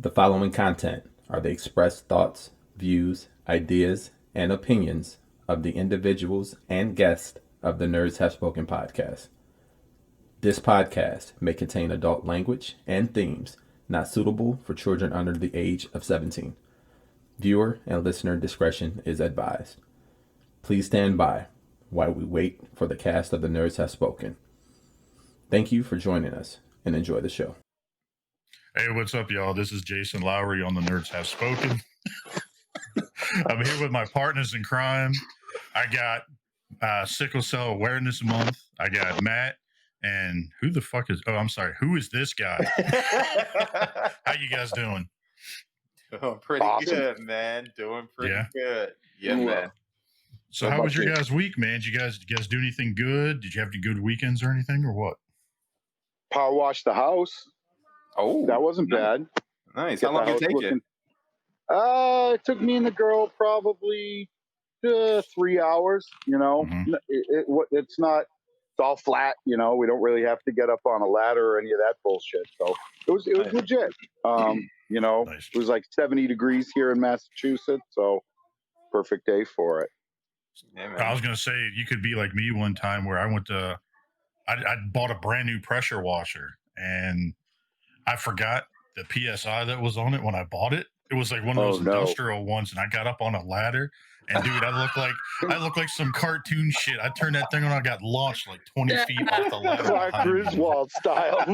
The following content are the expressed thoughts, views, ideas, and opinions of the individuals and guests of the Nerds Have Spoken podcast. This podcast may contain adult language and themes not suitable for children under the age of 17. Viewer and listener discretion is advised. Please stand by while we wait for the cast of the Nerds Have Spoken. Thank you for joining us and enjoy the show. Hey, what's up, y'all? This is Jason Lowry on the Nerds Have Spoken. I'm here with my partners in crime. I got Sickle Cell Awareness Month. I got Matt. And who the fuck is... Oh, I'm sorry. Who is this guy? How you guys doing? Doing pretty good, man. Doing pretty good. Yeah, man. So how was your guys' week, man? Did you guys do anything good? Did you have any good weekends or anything, or what? Power washed the house. Oh, that wasn't bad. Nice. How long did it take you? It took me and the girl probably 3 hours. You know, it's not. It's all flat. You know, we don't really have to get up on a ladder or any of that bullshit. So it was legit. You know, nice. It was like 70 degrees here in Massachusetts. So perfect day for it. Yeah, I was gonna say you could be like me one time where I went to. I bought a brand new pressure washer and I forgot the PSI that was on it when I bought it. It was like one of those industrial ones, and I got up on a ladder, and dude, I look like some cartoon shit. I turned that thing on, I got launched like 20 feet off the ladder. Clark Griswold style.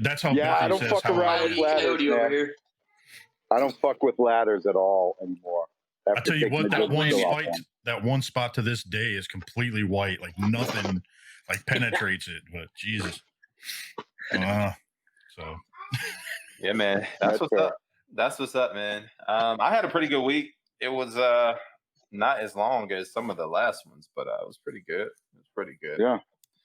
That's how. Yeah, I don't fuck around with ladders, man. I don't fuck with ladders at all anymore. I tell you what, that one spot to this day is completely white, like nothing, like penetrates it. But Jesus. So yeah, man, that's what's up. That's what's up, man. I had a pretty good week. It was not as long as some of the last ones, but it was pretty good. It was pretty good. Yeah.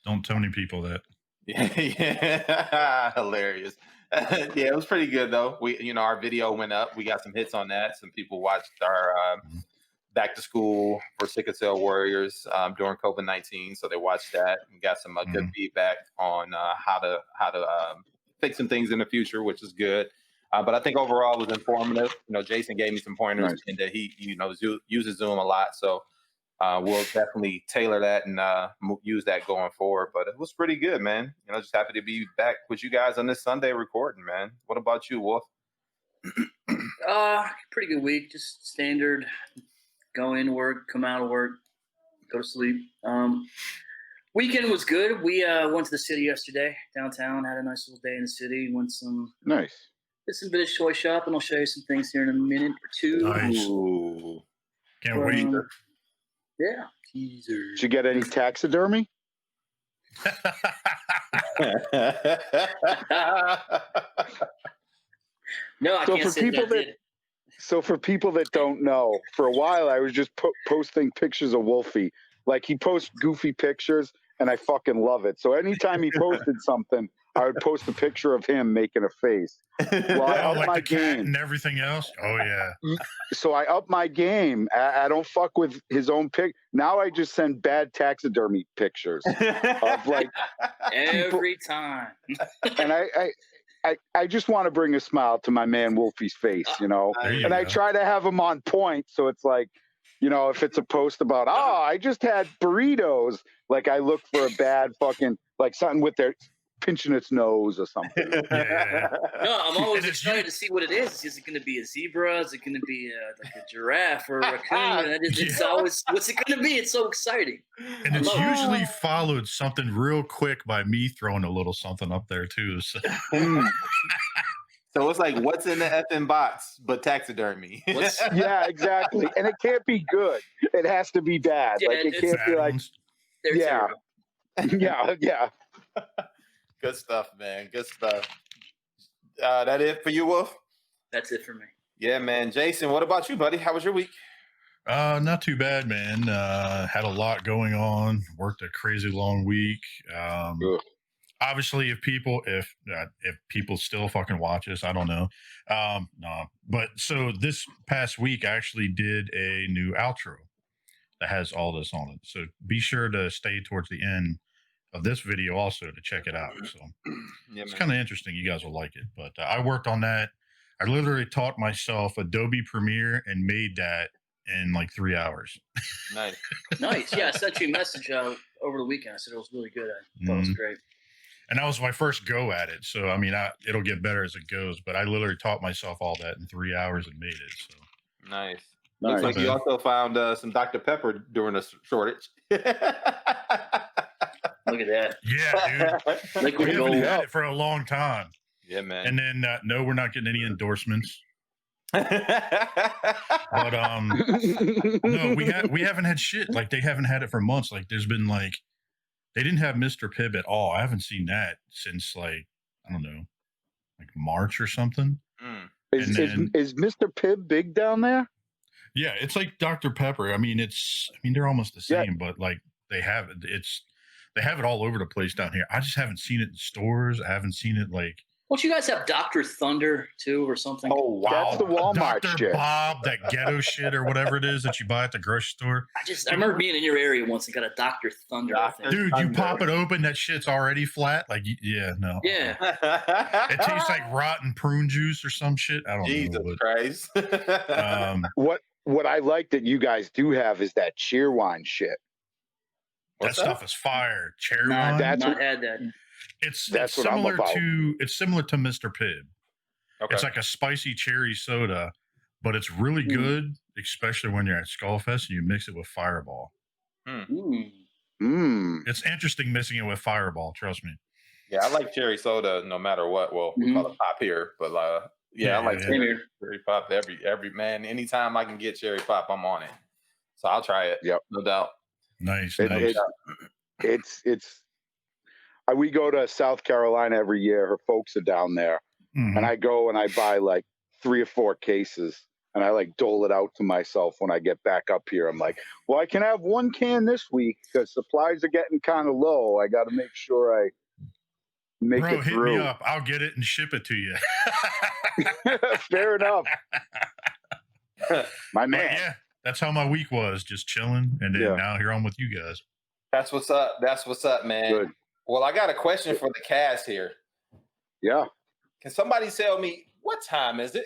Don't tell any people that. Yeah. Hilarious. Yeah, it was pretty good though. Our video went up. We got some hits on that. Some people watched our back to school for Sickle Cell Warriors during COVID-19, so they watched that and got some good feedback on how to fix some things in the future, which is good. But I think overall it was informative. Jason gave me some pointers, and that he uses Zoom a lot, so we'll definitely tailor that and use that going forward. But it was pretty good, man. Just happy to be back with you guys on this Sunday recording, man. What about you, Wolf? Pretty good week. Just standard. Go into work, come out of work, go to sleep. Weekend was good. We went to the city yesterday, downtown. Had a nice little day in the city. Did some bit of toy shopping. I'll show you some things here in a minute or two. Nice. Ooh. Can't wait. Yeah. Teaser. Did you get any taxidermy? No, I can't say that. So for people that don't know, for a while I was just posting pictures of Wolfie. Like, he posts goofy pictures, and I fucking love it. So anytime he posted something, I would post a picture of him making a face. Well, I upped my game and everything else. Oh yeah. So I up my game. I don't fuck with his own pic. Now I just send bad taxidermy pictures of like every time. And I just want to bring a smile to my man Wolfie's face, and I try to have him on point. So it's like, if it's a post about, I just had burritos, like I look for a bad fucking, like something with their pinching its nose or something. Yeah. No, I'm always excited to see what it is. Is it going to be a zebra? Is it going to be like a giraffe or a raccoon? It's always, what's it going to be? It's so exciting. And it's usually followed something real quick by me throwing a little something up there too. So. So it's like, what's in the effing box but taxidermy? Yeah, exactly. And it can't be good. It has to be bad. Yeah, like it can't be like, yeah. Good stuff, man. Good stuff. That it for you, Wolf? That's it for me. Yeah, man. Jason, what about you, buddy? How was your week? Not too bad, man. Had a lot going on. Worked a crazy long week. Obviously, if people still fucking watch us, I don't know. No, but so this past week I actually did a new outro that has all this on it. So be sure to stay towards the end of this video also to check it out. So Yeah, it's man. kind of interesting. You guys will like it. But I worked on that. I literally taught myself Adobe Premiere and made that in like 3 hours. Nice. Nice. Yeah, I sent you a message over the weekend. I said it was really good. I thought it was great. And that was my first go at it. So, I mean, it'll get better as it goes. But I literally taught myself all that in 3 hours and made it. So Nice. Nice. Looks like you also found some Dr. Pepper during a shortage. Look at that. yeah, dude. We Liquid haven't gold. had it for a long time. Yeah, man. And then, no, we're not getting any endorsements. But no, we haven't had shit. Like, they haven't had it for months. Like, there's been like, they didn't have Mr. Pibb at all. I haven't seen that since like, I don't know, like March or something. Is Mr. Pibb big down there? Yeah, it's like Dr. Pepper. I mean, they're almost the same, but like they have it all over the place down here. I just haven't seen it in stores. I haven't seen it like. Don't you guys have Dr. Thunder too, or something? Oh wow, that's the Walmart Dr. shit. Bob, that ghetto shit or whatever it is that you buy at the grocery store. I remember being in your area once and got a Dr. Thunder. Dude, you pop it open, that shit's already flat. Like, no. Yeah. It tastes like rotten prune juice or some shit. I don't Jesus know. Christ. What I like that you guys do have is that cheerwine shit. That stuff is fire. Cherry wine. That's not had that. It's similar to Mr. Pibb. Okay. It's like a spicy cherry soda, but it's really good, especially when you're at Skullfest and you mix it with Fireball. It's interesting mixing it with Fireball, trust me. Yeah, I like cherry soda no matter what. Well, we call it pop here, but I like cherry pop every man. Anytime I can get cherry pop, I'm on it. So I'll try it. Yep, no doubt. Nice. We go to South Carolina every year. Her folks are down there, and I go and I buy like 3 or 4 cases, and I like dole it out to myself when I get back up here. I'm like, well, I can have 1 can this week because supplies are getting kind of low. I got to make sure I make it through. Hit me up. I'll get it and ship it to you. Fair enough. My man. But yeah, that's how my week was. Just chilling, and then now here I'm with you guys. That's what's up. That's what's up, man. Good. Well, I got a question for the cast here. Yeah. Can somebody tell me what time is it?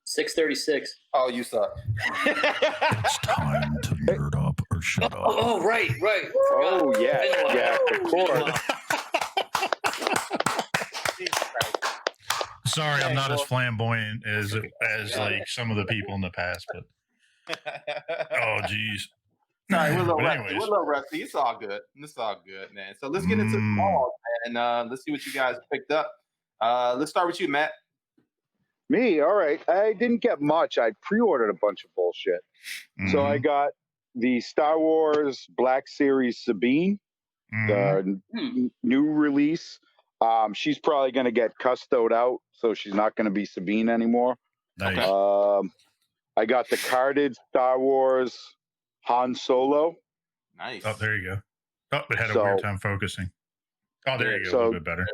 6:36. Oh, you suck. It's time to nerd up or shut up. Oh, right. Oh, yeah, of course. Sorry, I'm not as flamboyant as like some of the people in the past, but oh, geez. All right, we're a little rusty. It's all good. Man. So let's get into the calls, and let's see what you guys picked up. Let's start with you, Matt. Me, all right. I didn't get much. I pre-ordered a bunch of bullshit. So I got the Star Wars Black Series Sabine, the new release. She's probably going to get custoed out, so she's not going to be Sabine anymore. Nice. I got the carded Star Wars Han Solo. Nice. Oh, there you go. Oh, it had a weird time focusing. Oh, there you go. A little bit better.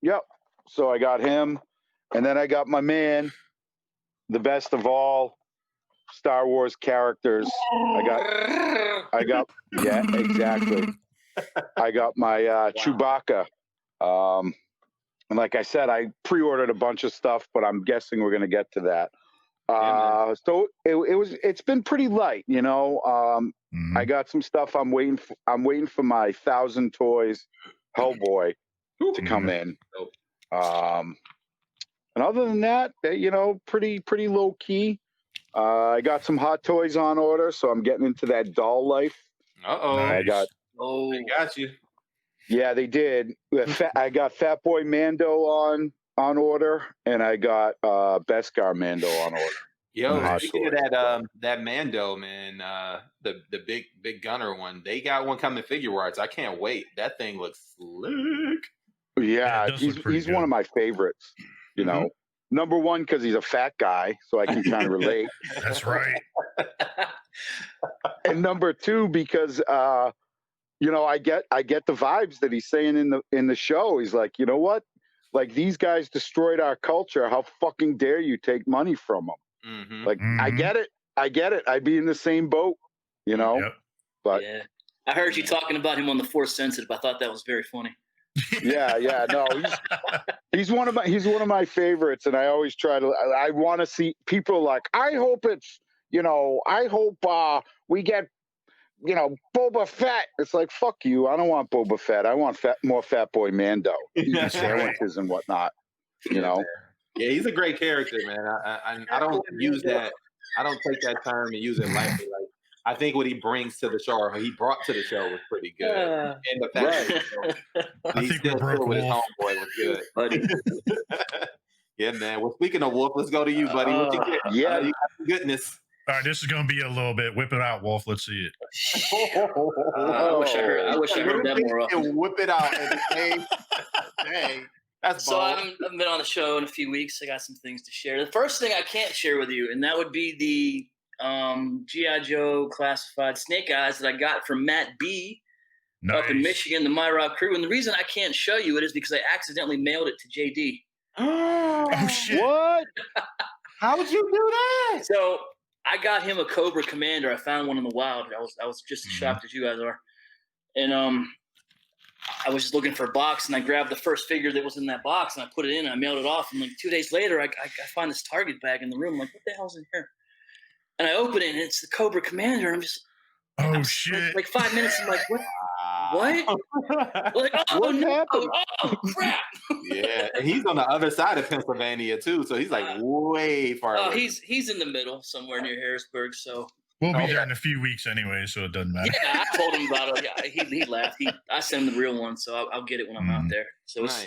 Yep. So I got him. And then I got my man, the best of all Star Wars characters. I got yeah, exactly. I got my Chewbacca. And like I said, I pre-ordered a bunch of stuff, but I'm guessing we're going to get to that. So it's been pretty light, you know. I got some stuff I'm waiting for my 1,000 toys Hellboy to come in. And other than that, you know, pretty low key. I got some Hot Toys on order, so I'm getting into that doll life. Nice. I got you. Yeah, they did. I got Fat Boy Mando on order, and I got Beskar Mando on order. Yo, speaking of that Mando, man, the big gunner one, they got one coming figure arts. I can't wait. That thing looks slick. Yeah, he's one of my favorites. You know, number one because he's a fat guy, so I can kind of relate. That's right. And number two because you know, I get the vibes that he's saying in the show. He's like, you know what? Like, these guys destroyed our culture. How fucking dare you take money from them? Like, I get it. I'd be in the same boat, you know. But I heard you talking about him on the Force Sensitive. I thought that was very funny. Yeah. No, he's one of my favorites, and I always try to. I want to see people like. I hope it's. I hope we get. Boba Fett. It's like, fuck you. I don't want Boba Fett. I want more Fat Boy Mando. Sandwiches and whatnot. Yeah, he's a great character, man. I don't use that. I don't take that term and use it lightly. Like, I think what he brings to the show, or he brought to the show, was pretty good. And the fact that he's still cool with his homeboy was good. Yeah, man. Well, speaking of Wolf, let's go to you, buddy. What you get? Yeah, you got some goodness. All right, this is going to be a little bit. Whip it out, Wolf. Let's see it. I wish I heard that more often. Whip it out at the same. Dang. That's so I haven't been on the show in a few weeks. I got some things to share. The first thing I can't share with you, and that would be the G.I. Joe classified Snake Eyes that I got from Matt B. Up in Michigan, the My Rock crew. And the reason I can't show you it is because I accidentally mailed it to JD. Oh, shit. What? How would you do that? So I got him a Cobra Commander. I found one in the wild. I was just as shocked as you guys are. And I was just looking for a box, and I grabbed the first figure that was in that box, and I put it in, and I mailed it off. And like 2 days later, I find this Target bag in the room. I'm like, what the hell's in here? And I open it, and it's the Cobra Commander. I'm just, shit! Like 5 minutes. I'm like, what? What? Like, oh no! Oh crap! Yeah, and he's on the other side of Pennsylvania too, so he's like way far. Oh, away. he's in the middle, somewhere near Harrisburg. So we'll be there in a few weeks anyway, so it doesn't matter. Yeah, I told him about it. Yeah, he laughed. I sent him the real one, so I'll get it when I'm out there. So it's,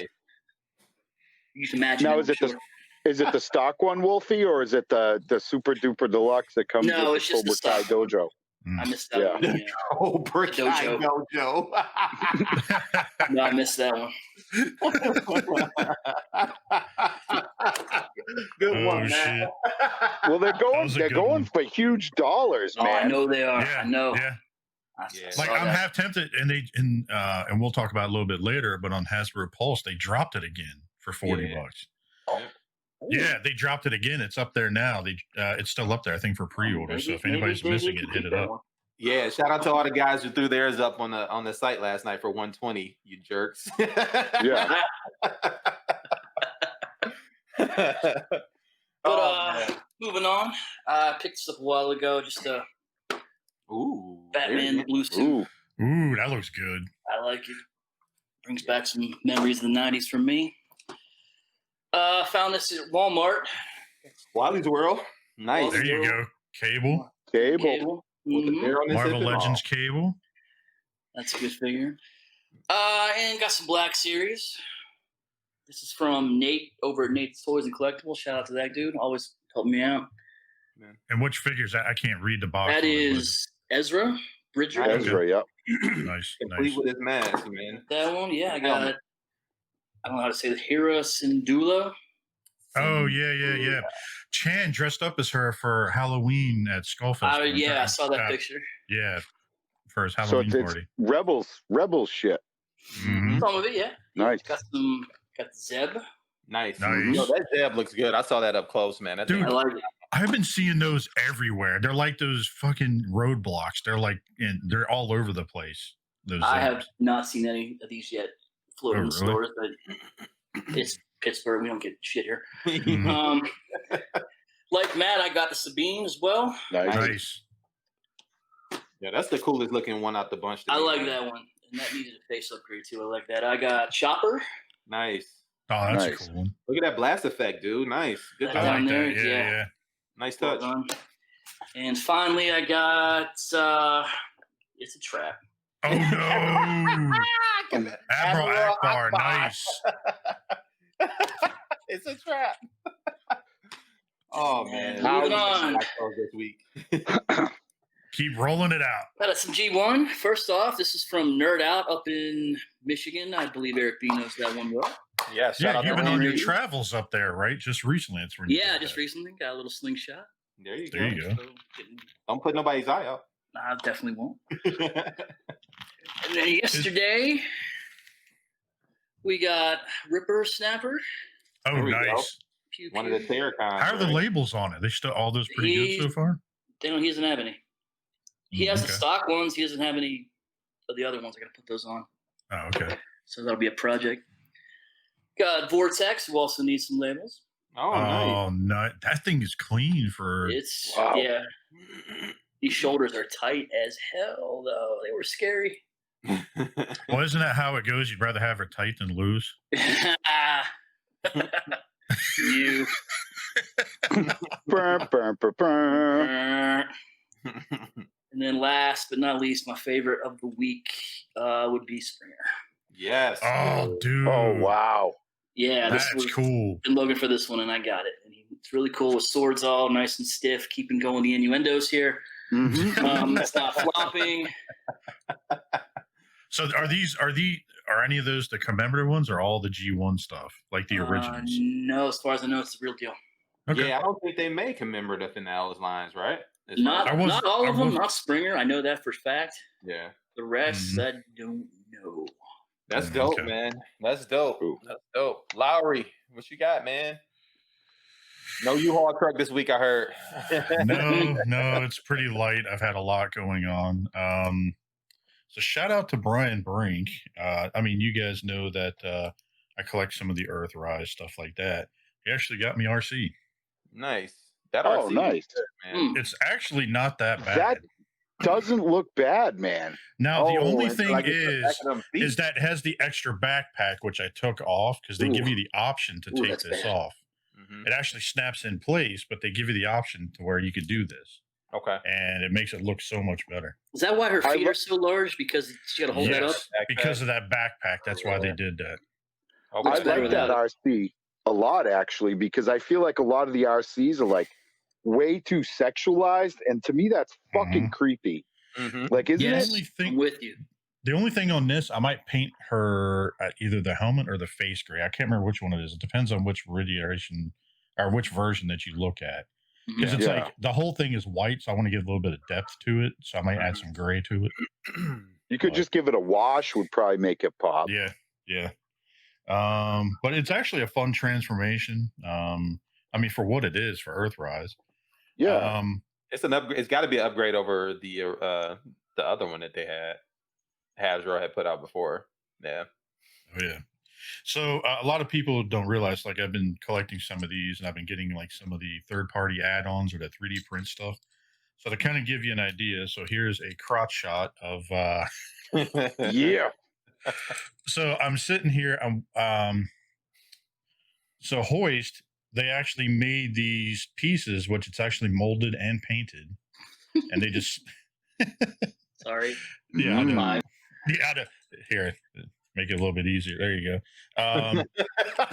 you can imagine. Now, is it the stock one, Wolfie, or is it the super duper deluxe that comes with it's the just the Cobra Kai stock. Dojo? I missed that one. Yeah. Cobra Kai Dojo. No, I missed that one. Good one, man. Well, they're going for huge dollars, man. I know they are. Yeah, I know. Yeah. Like I'm half tempted, and we'll talk about it a little bit later. But on Hasbro Pulse, they dropped it again for $40. Yeah, they dropped it again. It's up there now. It's still up there, I think, for pre-order. So if anybody's missing it, hit it up. Yeah, shout out to all the guys who threw theirs up on the site last night for $120. You jerks. Yeah. But moving on, I picked this up a while ago. Just a Batman blue suit. Ooh, that looks good. I like it. Brings back some memories of the '90s for me. Found this at Walmart. Wally's World. Nice. There you go. Cable. Mm-hmm. Marvel Legends Cable. That's a good figure. And got some Black Series. This is from Nate over at Nate's Toys and Collectibles. Shout out to that dude. Always helping me out. And which figures? I can't read the box. That is Ezra Bridger. Ezra, yep. Nice. Complete with his mask, man. That one, yeah. I got, I don't know how to say it, Hera Syndulla. Oh, yeah. Chan dressed up as her for Halloween at Skullfest. Yeah, I saw that picture. Yeah, for his Halloween party. Rebels shit. Mm-hmm. Some of it, yeah. Nice. Got Zeb. Nice. Nice. Yo, that Zeb looks good. I saw that up close, man. Dude, I like it. I've been seeing those everywhere. They're like those fucking roadblocks. They're all over the place. Those I have not seen any of these yet floating in stores, but it's Pittsburgh. We don't get shit here. Like Matt, I got the Sabine as well. Nice. Yeah, that's the coolest looking one out the bunch. I like that one. And that needed a face upgrade too. I like that. I got Chopper. Nice. Oh, that's a cool one. Look at that blast effect, dude. Nice. Good job. I like that. Yeah. Nice touch. And finally, I got it's a trap. Oh no! Admiral Akbar, nice. It's a trap. Oh man! Moving on. This week. Keep rolling it out. Got some G1. First off, this is from Nerd Out up in Michigan. I believe Eric B knows that one well. Yeah, you've been on your travels up there, right? Just recently. Just recently. Got a little slingshot. There you go. So, don't put nobody's eye out. I definitely won't. And then yesterday, we got Ripper Snapper. Oh, nice. Pew, one of the Terracons. How are the labels on it? They still all those pretty good so far? He doesn't have any. He has the stock ones. He doesn't have any the other ones. I got to put those on. Oh, okay. So that'll be a project. Got Vortex, who also needs some labels. Oh, nice. Oh, no. That thing is clean for. It's, Wow. yeah. These shoulders are tight as hell, though. They were scary. Well, isn't that how it goes? You'd rather have her tight than loose? You. Burr, burr, burr, burr. And then last but not least, my favorite of the week would be Springer. Yes. Oh, dude. Oh, wow. Yeah, That's cool. Been looking for this one, and I got it. And it's really cool with swords all nice and stiff, keeping going the innuendos here. Mm-hmm. It's not flopping. So are any of those the commemorative ones or all the G1 stuff, like the originals? No, as far as I know, it's the real deal. Okay. Yeah, I don't think they make commemorative in those lines, right? As far Not, as- not all of them, not Springer. I know that for a fact. Yeah. The rest, I don't know. That's dope, Okay. man. That's dope. Ooh. That's dope. Lowry, what you got, man? No U-Haul truck this week, I heard. No, it's pretty light. I've had a lot going on. So shout out to Brian Brink. I mean, you guys know that I collect some of the Earthrise stuff like that. He actually got me RC. Nice. That Oh, RC nice. is good, man. It's actually not that bad. That doesn't look bad, man. Now, the only and thing like it's the back is of them feet. that it has the extra backpack, which I took off because they give you the option to take that's this bad. off. Mhm. It actually snaps in place, but they give you the option to where you could do this. Okay. And it makes it look so much better. Is that why her I feet look- are so large? Because she got to hold that up? Yes, because of that backpack. That's why they did that. Okay. I Looks better like that without RC a lot, actually, because I feel like a lot of the RCs are like way too sexualized, and to me, that's fucking creepy. Mhm. Like, isn't Yes. it? Only I'm thing, with you. the only thing on this, I might paint her either the helmet or the face gray. I can't remember which one it is. It depends on which iteration or which version that you look at. Because it's Yeah. like the whole thing is white, so I want to give a little bit of depth to it. So I might add some gray to it. You could just give it a wash, would probably make it pop. Yeah, yeah. But it's actually a fun transformation. I mean, for what it is for Earthrise. Yeah. It's an upgrade. It's got to be an upgrade over the other one that they had. Hasbro had put out before. Yeah. Oh, yeah. So a lot of people don't realize, like, I've been collecting some of these, and I've been getting like some of the third-party add-ons or the 3D print stuff. So to kind of give you an idea, so here's a crotch shot of. Yeah. So I'm sitting here. So Hoist, they actually made these pieces, which it's actually molded and painted, and they just. Sorry. Yeah, I know. Live. Yeah, here, make it a little bit easier. There you go.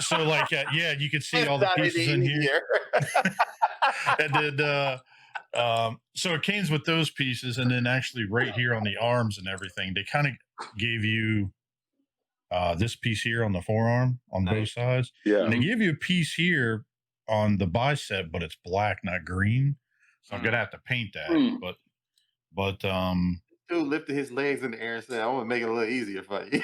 So, like, yeah, you can see all the pieces in here. And then, so it came with those pieces, and then actually right here on the arms and everything, they kind of gave you this piece here on the forearm on both sides. Yeah. And they give you a piece here on the bicep, but it's black, not green. So I'm gonna have to paint that. But Dude lifted his legs in the air and said, "I want to make it a little easier for you."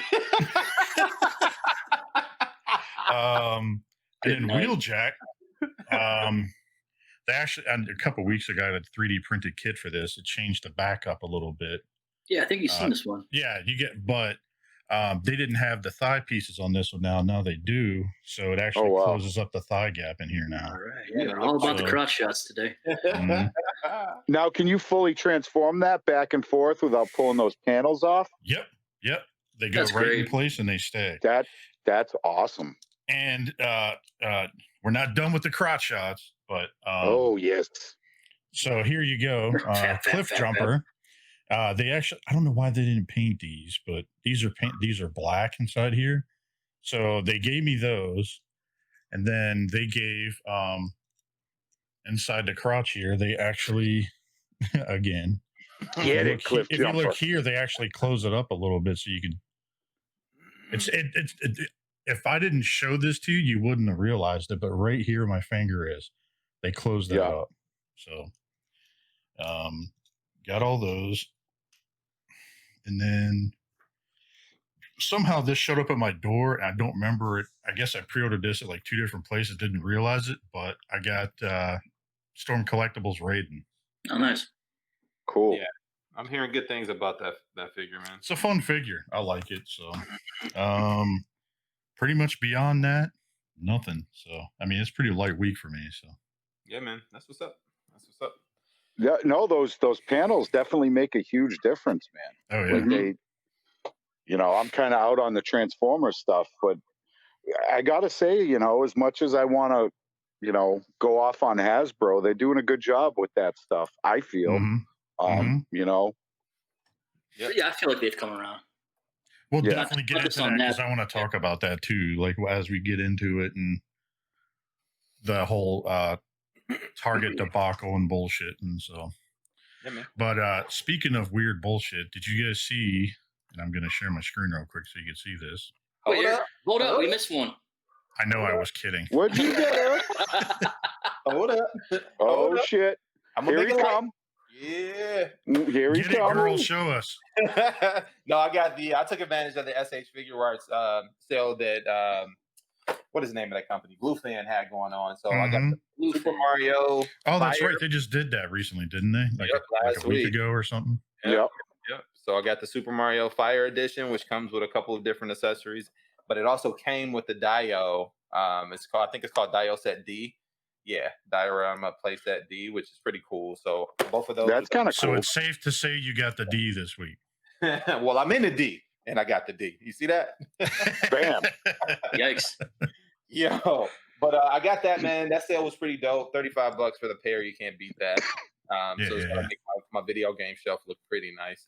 and then Wheeljack, they actually, and a couple of weeks ago, I had a 3D printed kit for this. It changed the back up a little bit. Yeah, I think you've seen this one. Yeah, but they didn't have the thigh pieces on this one now. Now they do. So it actually closes up the thigh gap in here now. All right. Yeah, we're all about the crotch shots today. Mhm. Now, can you fully transform that back and forth without pulling those panels off? Yep. They go That's right in great. place and they stay. That's awesome. And we're not done with the crotch shots, but Oh, yes. so here you go, Cliff Jumper. They actually, I don't know why they didn't paint these, but these are black inside here. So they gave me those, and then they gave inside the crotch here. They actually, again, Get it, Cliff if you Jumper. look here, they actually close it up a little bit so you can. If I didn't show this to you, you wouldn't have realized it. But right here, my finger is. They closed that up. So, got all those. And then somehow this showed up at my door. And I don't remember it. I guess I pre-ordered this at like 2 different places. Didn't realize it, but I got Storm Collectibles Raiden. Oh, nice. Cool. Yeah. I'm hearing good things about that figure, man. It's a fun figure. I like it. So, pretty much beyond that, nothing. So, I mean, it's pretty light week for me. So, yeah, man, that's what's up. That's what's up. Yeah, no, those panels definitely make a huge difference, man. oh yeah, Like they, I'm kind of out on the Transformer stuff, but I gotta say, as much as I want to, go off on Hasbro, they're doing a good job with that stuff. I feel, Mhm. you know. Yep. Yeah, I feel like they've come around. We'll Yeah. definitely get Focus into that on because that. I want to talk about that too. Like as we get into it and the whole Target debacle and bullshit, and so. Yeah, man. But speaking of weird bullshit, did you guys see? And I'm going to share my screen real quick so you can see this. Wait, hold up. We Hold missed one. I know I was kidding. What'd you get, Eric? Hold up. Oh Hold up. shit! I'm Here gonna he make it come. Yeah. Here he Get it, comes. girl. Show us. No, I took advantage of the SH Figure Arts sale that what is the name of that company? Blue Fan had going on. So I got the Super Mario. Oh, that's Fire. right. They just did that recently, didn't they? Like, Yep, like last a week week. ago or something. Yep. So I got the Super Mario Fire Edition, which comes with a couple of different accessories, but it also came with the Dio. I think it's called Dio Set D. Yeah, Diorama Playset D, which is pretty cool. So both of those. That's kind of cool. So it's safe to say you got the D this week. Well, I'm in the D, and I got the D. You see that? Bam. Yikes. Yo, but I got that, man. That sale was pretty dope. $35 for the pair. You can't beat that. So it's gonna make my video game shelf look pretty nice.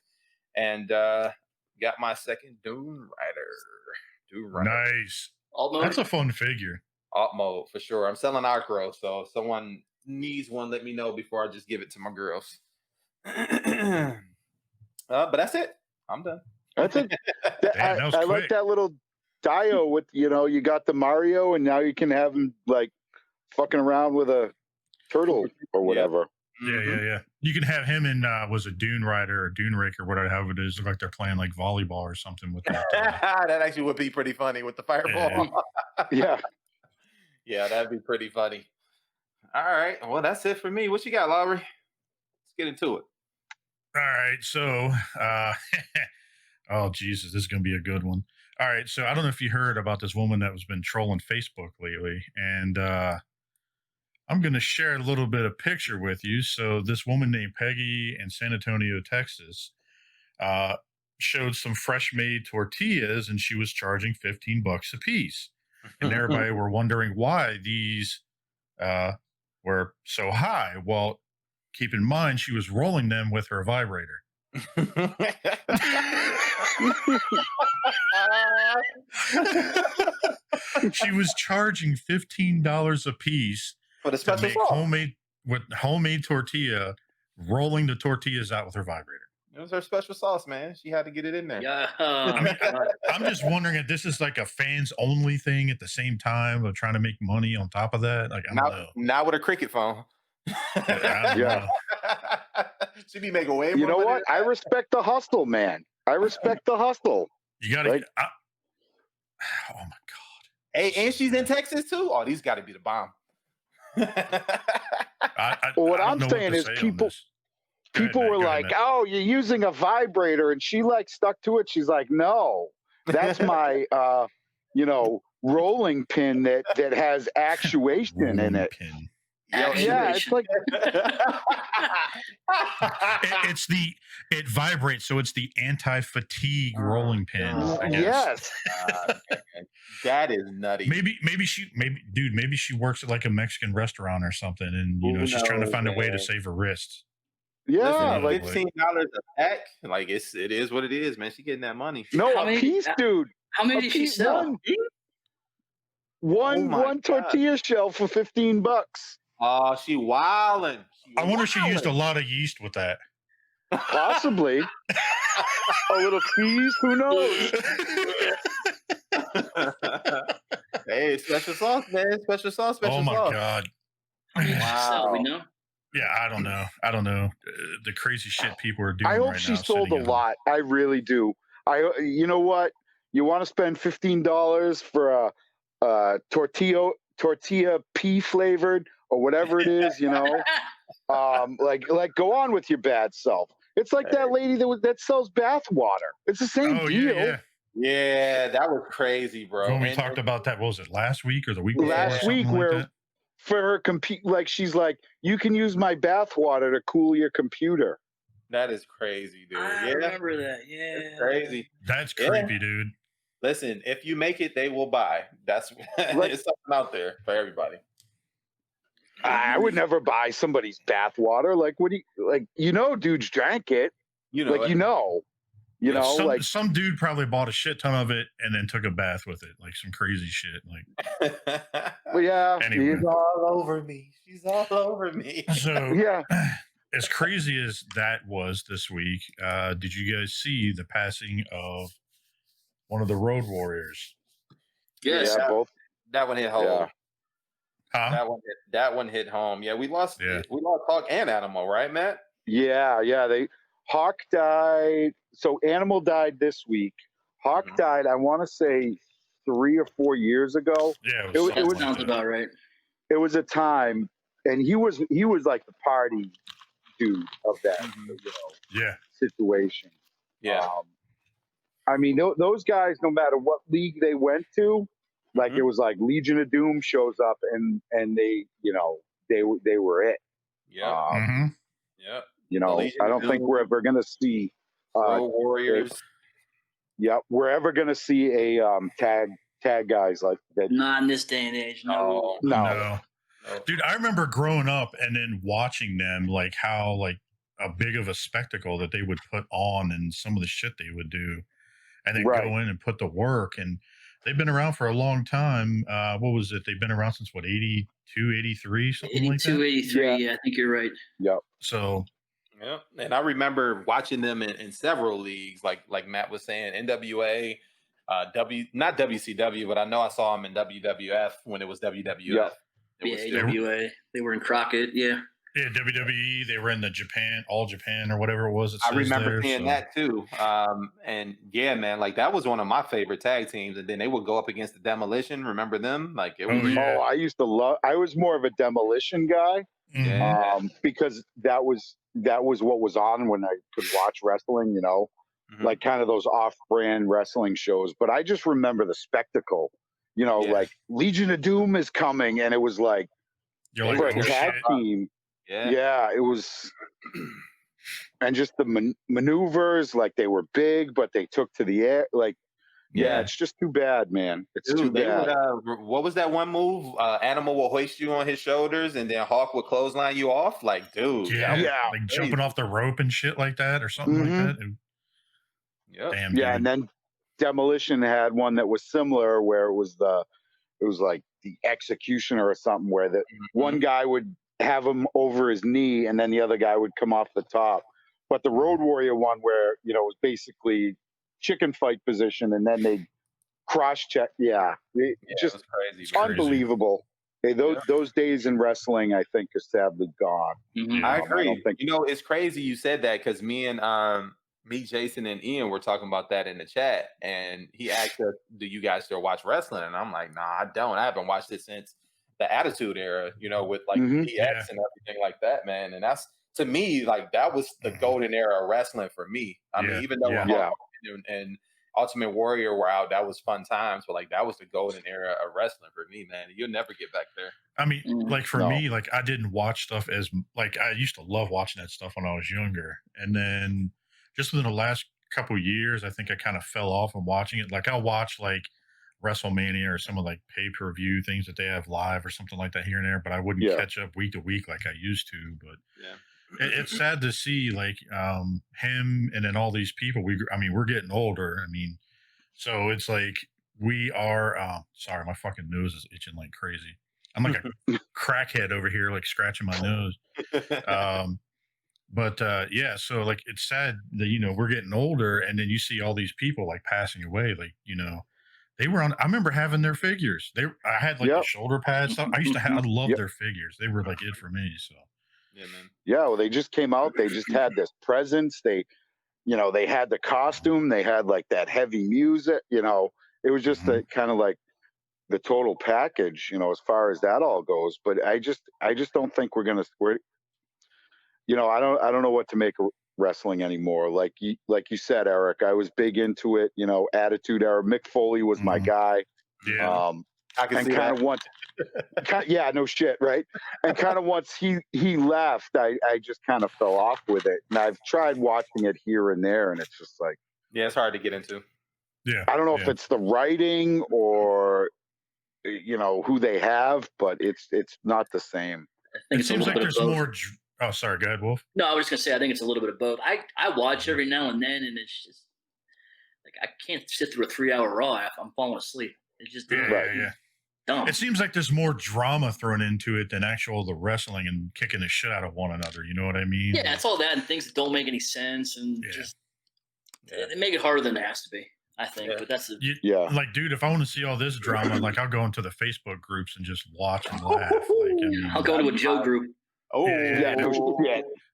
And got my second Dune Rider. Nice. Alt mode? That's a fun figure. Alt mode for sure. I'm selling Arcro, so if someone needs one, let me know before I just give it to my girls. But that's it. I'm done. That's it. Damn, that was I quick. like that little Dio with, you got the Mario, and now you can have him like fucking around with a turtle or whatever. Yeah. You can have him in was it Dune Rider or Dune Raker, whatever it is. Look like they're playing like volleyball or something with that. That actually would be pretty funny with the fireball. Yeah. Yeah, that'd be pretty funny. All right. Well, that's it for me. What you got, Lowry? Let's get into it. All right. So, oh, Jesus, this is going to be a good one. All right. So, I don't know if you heard about this woman that has been trolling Facebook lately. And I'm going to share a little bit of picture with you. So, this woman named Peggy in San Antonio, Texas, showed some fresh made tortillas, and she was charging $15 a piece. And everybody were wondering why these were so high. Well, keep in mind, she was rolling them with her vibrator. She was charging $15 a piece for the to special make sauce. homemade tortilla, rolling the tortillas out with her vibrator. It was her special sauce, man. She had to get it in there. Yeah. I'm just wondering if this is like a fans only thing at the same time of trying to make money on top of that. Like, I don't know. Not with a cricket phone. I don't know. She'd be making way more. You know what? I respect the hustle, man. I respect the hustle. You got to. Like, oh my God. Hey, and she's in Texas too. Oh, these got to be the bomb. What I'm saying is people were like, "Oh, you're using a vibrator," and she like stuck to it. She's like, "No, that's my rolling pin that has actuation in it." Pin. Yeah, it's like it vibrates, so it's the anti-fatigue rolling pin. I guess. Yes. That is nutty. Maybe she works at like a Mexican restaurant or something, and she's trying to find a way to save her wrists. Yeah, like $15 a pack. Like it is what it is, man. She getting that money. No, a piece, dude. How many did she sell? One tortilla shell for $15. Oh, she wilding. I wonder if she used a lot of yeast with that. Possibly. A little cheese, who knows? Hey, special sauce, man. Special sauce. Oh my God. Wow. We know. Yeah, I don't know. The crazy shit people are doing. I hope she sold a lot. I really do. You know what? You want to spend $15 for a tortilla pea flavored or whatever it is, like go on with your bad self. It's like that lady that sells bath water. It's the same deal. Yeah, that was crazy, bro. When we talked about that, what was it, last week or the week before? Last week, where for her like she's like, you can use my bath water to cool your computer. That is crazy, dude. I remember that. Yeah, it's crazy. That's creepy, dude. Listen, if you make it, they will buy. That's it's something out there for everybody. I would never buy somebody's bath water. Like, what do you like? Dudes drank it. Some dude probably bought a shit ton of it and then took a bath with it, like some crazy shit. Like, well, yeah, anyway. She's all over me. She's all over me. So yeah, as crazy as that was this week, did you guys see the passing of one of the Road Warriors? Yes, both. That one hit home. Yeah. Huh? That one hit home. Yeah, we lost Hawk and Animal, right, Matt? Yeah. Hawk died. So Animal died this week. Hawk died, I want to say 3 or 4 years ago. Yeah, it sounds about right. It was a time, and he was like the party dude of that situation. Yeah. I mean, those guys, no matter what league they went to, like it was like Legion of Doom shows up and they, they were it. Yeah. I don't think we're ever going to see Road Warriors. We're ever going to see a tag guys like that. Not in this day and age. No. Dude, I remember growing up and then watching them, like how like a big of a spectacle that they would put on and some of the shit they would do, and then go in and put the work. And they've been around for a long time. What was it? They've been around since what, 82, 83, something like that? 82, 83, yeah, I think you're right. Yep. So yeah, and I remember watching them in several leagues, like Matt was saying, NWA, not WCW, but I know I saw them in WWF when it was WWF. AWA. They were in Crockett, yeah. Yeah, WWE. They were in the All Japan or whatever it was. I remember seeing that too. And yeah, man, like that was one of my favorite tag teams. And then they would go up against the Demolition. Remember them? Like it was. I used to love. I was more of a Demolition guy, because that was what was on when I could watch wrestling. Like kind of those off-brand wrestling shows. But I just remember the spectacle. Like Legion of Doom is coming, and it was like for a tag team. Yeah, it was, and just the maneuvers, like they were big, but they took to the air. Like, it's just too bad, man. It's too bad. What was that one move? Animal will hoist you on his shoulders, and then Hawk will clothesline you off. Like, dude, like jumping off the rope and shit like that, or something like that. Damn, dude. And then Demolition had one that was similar, where it was like the Executioner or something, where the one guy would have him over his knee and then the other guy would come off the top. But the Road Warrior one, where it was basically chicken fight position and then they cross check. Just crazy. Unbelievable. Hey, those days in wrestling, I think, are sadly gone. I agree. It's crazy you said that, because me, Jason, and Ian were talking about that in the chat, and he asked us, do you guys still watch wrestling? And I'm like, nah, I don't. I haven't watched it since the Attitude Era, with like DX and everything like that, man. And that's, to me, like that was the golden era of wrestling for me. I mean, even though and Ultimate Warrior were out, that was fun times, but like that was the golden era of wrestling for me, man. You'll never get back there. I mean, like for me, like I didn't watch stuff as like I used to love watching that stuff when I was younger, and then just within the last couple of years, I think I kind of fell off on watching it. Like I'll watch like WrestleMania or some of like pay-per-view things that they have live or something like that here and there, but I wouldn't catch up week to week like I used to. But it's sad to see like him and then all these people. We're getting older. I mean, so it's like we are sorry, my fucking nose is itching like crazy. I'm like a crackhead over here, like scratching my nose. But so like it's sad that we're getting older, and then you see all these people like passing away. Like they were on. I remember having their figures. I had like the shoulder pads stuff. I loved their figures. They were like it for me. So yeah, man. Yeah, well, they just came out. They just had this presence. They had the costume. They had like that heavy music. It was just the kind of like the total package. As far as that all goes. But I just don't think we're gonna. I don't know what to make wrestling anymore. Like you said, Eric, I was big into it. You know, Attitude Era. Mick Foley was my guy. Yeah. I can and see kind that. of once, yeah, no shit, right? And kind of once he left, I just kind of fell off with it. And I've tried watching it here and there, and it's just like, Yeah, it's hard to get into. Yeah. I don't know if it's the writing or you know who they have, but it's not the same. I think It seems like there's more. Oh, sorry. Go ahead, Wolf. No, I was just gonna say I think it's a little bit of both. I watch every now and then, and it's just like I can't sit through a 3-hour Raw if I'm falling asleep. It's just Yeah. dumb. It seems like there's more drama thrown into it than the wrestling and kicking the shit out of one another. You know what I mean? Yeah, it's all that and things that don't make any sense, and just they make it harder than it has to be. I think, but that's like, dude, if I want to see all this drama, like, I'll go into the Facebook groups and just watch and laugh. Like, I mean, I'll go to a Joe group. Oh,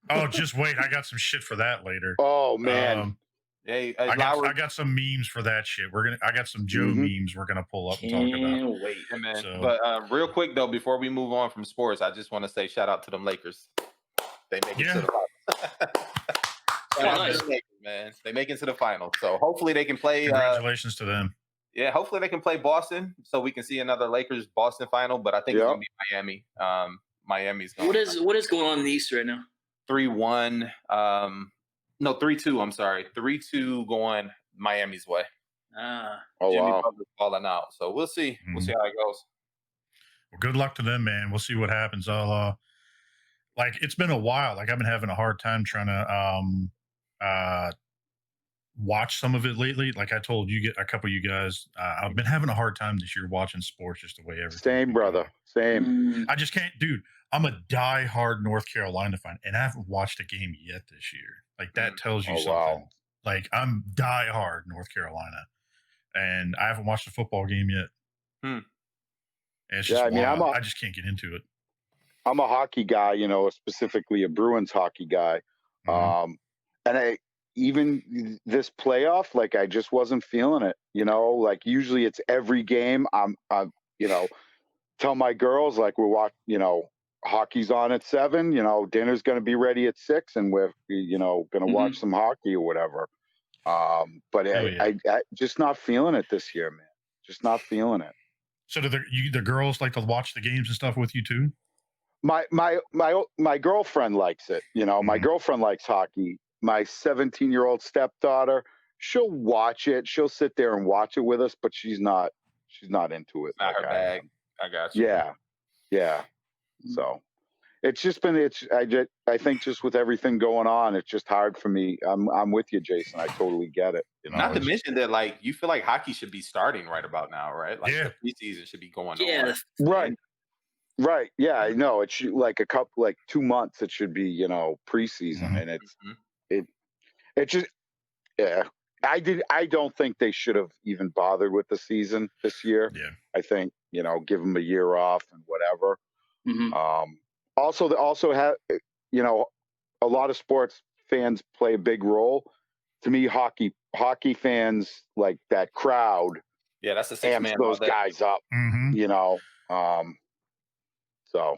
Oh, just wait, I got some shit for that later. Oh man. Hey, I got some memes for that shit. I got some Joe memes we're gonna pull up and talk about. Wait, yeah, man. So, but real quick though, before we move on from sports, I just want to say shout out to them Lakers. They make it to the final. Nice. Lakers, man. They make it to the final. So hopefully they can play. Congratulations to them. Yeah, hopefully they can play Boston, so we can see another Lakers Boston final. But I think it's gonna be Miami. Miami's going. What is going on in the East right now? 3-1. No, 3-2. I'm sorry, 3-2 going Miami's way. Oh Jimmy wow. Butler's falling out, so we'll see. We'll see how it goes. Well, good luck to them, man. We'll see what happens. I'll like, it's been a while. Like, I've been having a hard time trying to watch some of it lately. Like I told you, a couple of you guys, I've been having a hard time this year watching sports, just the way everything. Same, brother. Same. I just can't, dude. I'm a diehard North Carolina fan, and I haven't watched a game yet this year. Like, that tells you something. Wow. Like, I'm diehard North Carolina, and I haven't watched a football game yet. And it's just I just can't get into it. I'm a hockey guy, you know, specifically a Bruins hockey guy. And even this playoff, like, I just wasn't feeling it, you know, like usually it's every game. I'm you know, tell my girls, like, we're watching, you know, hockey's on at 7, you know, dinner's going to be ready at 6, and we're, you know, going to watch some hockey or whatever. But I just not feeling it this year, man. Just not feeling it. So do the girls like to watch the games and stuff with you too? My girlfriend likes it. You know, my girlfriend likes hockey. My 17-year-old stepdaughter, she'll watch it. She'll sit there and watch it with us, but she's not into it. Not her bag. I got you. Yeah. So it's just been, I think just with everything going on, it's just hard for me. I'm with you, Jason. I totally get it. You know? Not to mention that, like, you feel like hockey should be starting right about now, right? Like, the preseason should be going on. Right. Yeah, I know. It should, like, 2 months, it should be, you know, preseason. And it just, I don't think they should have even bothered with the season this year. Yeah. I think, you know, give them a year off and whatever. Also have, you know, a lot of sports fans play a big role. To me, hockey fans, like, that crowd. Yeah, that's the same amps man. Those guys up, you know. So,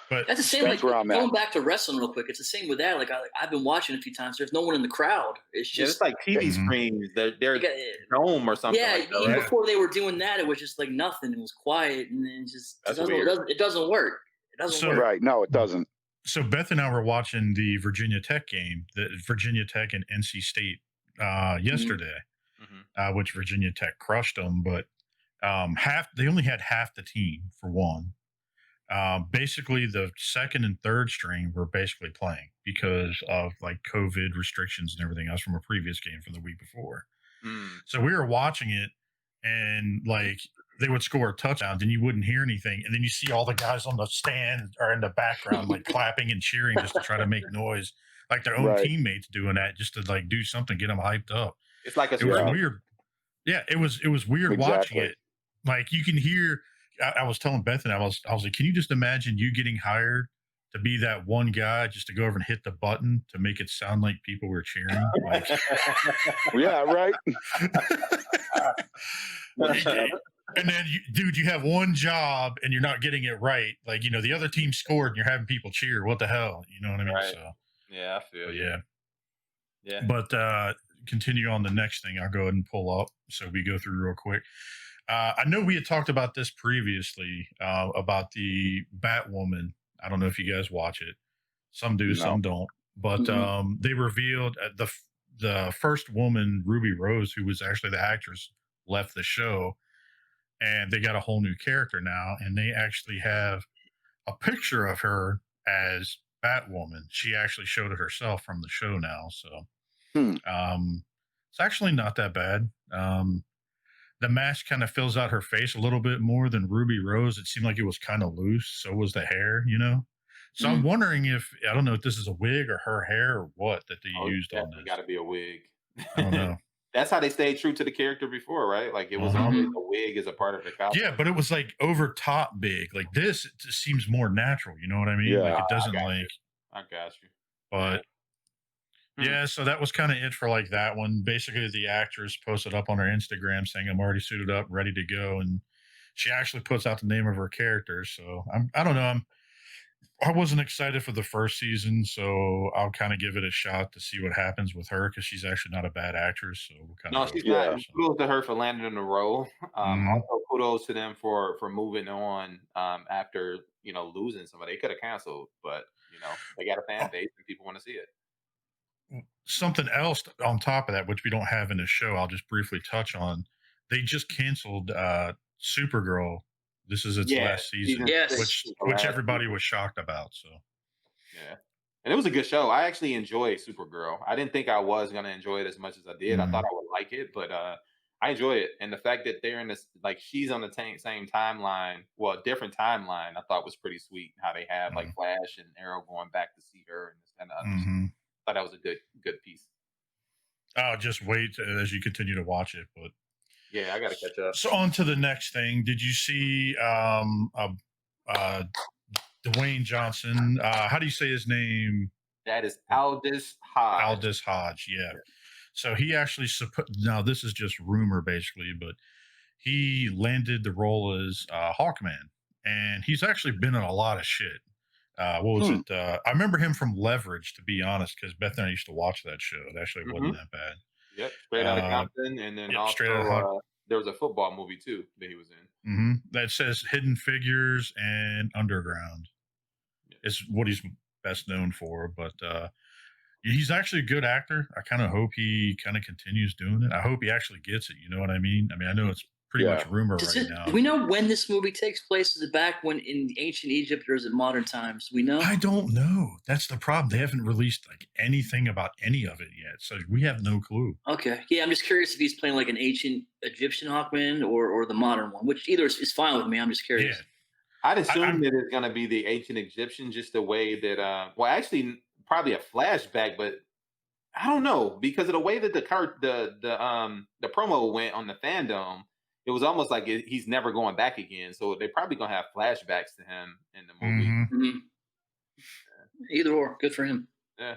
but that's the same. Like, going back to wrestling real quick, it's the same with that. Like, I've been watching a few times. There's no one in the crowd. It's just it's like TV screens. They're dome or something. Yeah, like that, even right? before they were doing that, it was just like nothing. It was quiet, and it just it doesn't work. It doesn't work. Right? No, it doesn't. So Beth and I were watching the Virginia Tech game, the Virginia Tech and NC State yesterday, which Virginia Tech crushed them, but they only had half the team for one. Basically, the second and third string were basically playing because of, like, COVID restrictions and everything else from a previous game from the week before. So we were watching it, and, like, they would score a touchdown, then you wouldn't hear anything, and then you see all the guys on the stand or in the background, like, clapping and cheering just to try to make noise, like their own teammates doing that just to, like, do something, get them hyped up. It's like it was weird. Yeah, it was weird watching it. Like, you can hear. I was telling Bethany, I was like, can you just imagine you getting hired to be that one guy just to go over and hit the button to make it sound like people were cheering? Like, yeah, right. And then, you have one job and you're not getting it right. Like, you know, the other team scored and you're having people cheer. What the hell? You know what I mean? Right. So, yeah, I feel you. Yeah. Yeah. But continue on the next thing. I'll go ahead and pull up so we go through real quick. I know we had talked about this previously about the Batwoman. I don't know if you guys watch it. Some do, some don't. But they revealed the first woman, Ruby Rose, who was actually the actress, left the show, and they got a whole new character now, and they actually have a picture of her as Batwoman. She actually showed it herself from the show now, so it's actually not that bad. The mask kind of fills out her face a little bit more than Ruby Rose. It seemed like it was kind of loose. So was the hair, you know? So I'm wondering if, I don't know if this is a wig or her hair or what that they used on this. Got to be a wig. I don't know. That's how they stayed true to the character before, right? Like it was always a wig as a part of the costume. Yeah, but it was like over top big. Like this, it just seems more natural. You know what I mean? Yeah. Like it doesn't I got you. But yeah, so that was kind of it for like that one. Basically, the actress posted up on her Instagram saying, "I'm already suited up, ready to go," and she actually puts out the name of her character. So I don't know. I wasn't excited for the first season, so I'll kind of give it a shot to see what happens with her because she's actually not a bad actress. So we'll kind of she's not. Kudos to her for landing in the role. Also, kudos to them for moving on after losing somebody. They could have canceled, but they got a fan base and people want to see it. Something else on top of that, which we don't have in the show, I'll just briefly touch on. They just canceled Supergirl. This is its last season, which everybody was shocked about. So, yeah, and it was a good show. I actually enjoyed Supergirl. I didn't think I was going to enjoy it as much as I did. I thought I would like it, but I enjoy it. And the fact that they're in this, like, she's on the same timeline, well, different timeline, I thought was pretty sweet. How they have like Flash and Arrow going back to see her and this and other. I thought that was a good piece. I'll just wait as you continue to watch it, but. Yeah, I got to catch up. So on to the next thing. Did you see Dwayne Johnson? How do you say his name? That is Aldis Hodge. Aldis Hodge, yeah. So he actually, now this is just rumor basically, but he landed the role as Hawkman. And he's actually been in a lot of shit. What was it? I remember him from Leverage, to be honest, because Beth and I used to watch that show. It actually wasn't that bad. Yep, Straight Outta Compton, and then also there was a football movie too that he was in. That says Hidden Figures and Underground. Is what he's best known for, but he's actually a good actor. I kind of hope he kind of continues doing it. I hope he actually gets it. You know what I mean? I know it's pretty much rumor right now. Do we know when this movie takes place? Is it back when in ancient Egypt, or is it modern times? We know. I don't know. That's the problem. They haven't released like anything about any of it yet, so we have no clue. Okay, yeah, I'm just curious if he's playing like an ancient Egyptian Hawkman or the modern one, which either is fine with me. I'm just curious. Yeah. I'd assume that it's going to be the ancient Egyptian, just the way that. Well, actually, probably a flashback, but I don't know because of the way that the promo went on the fandom. It was almost like he's never going back again. So they're probably going to have flashbacks to him in the movie. Yeah. Either or. Good for him. Yeah.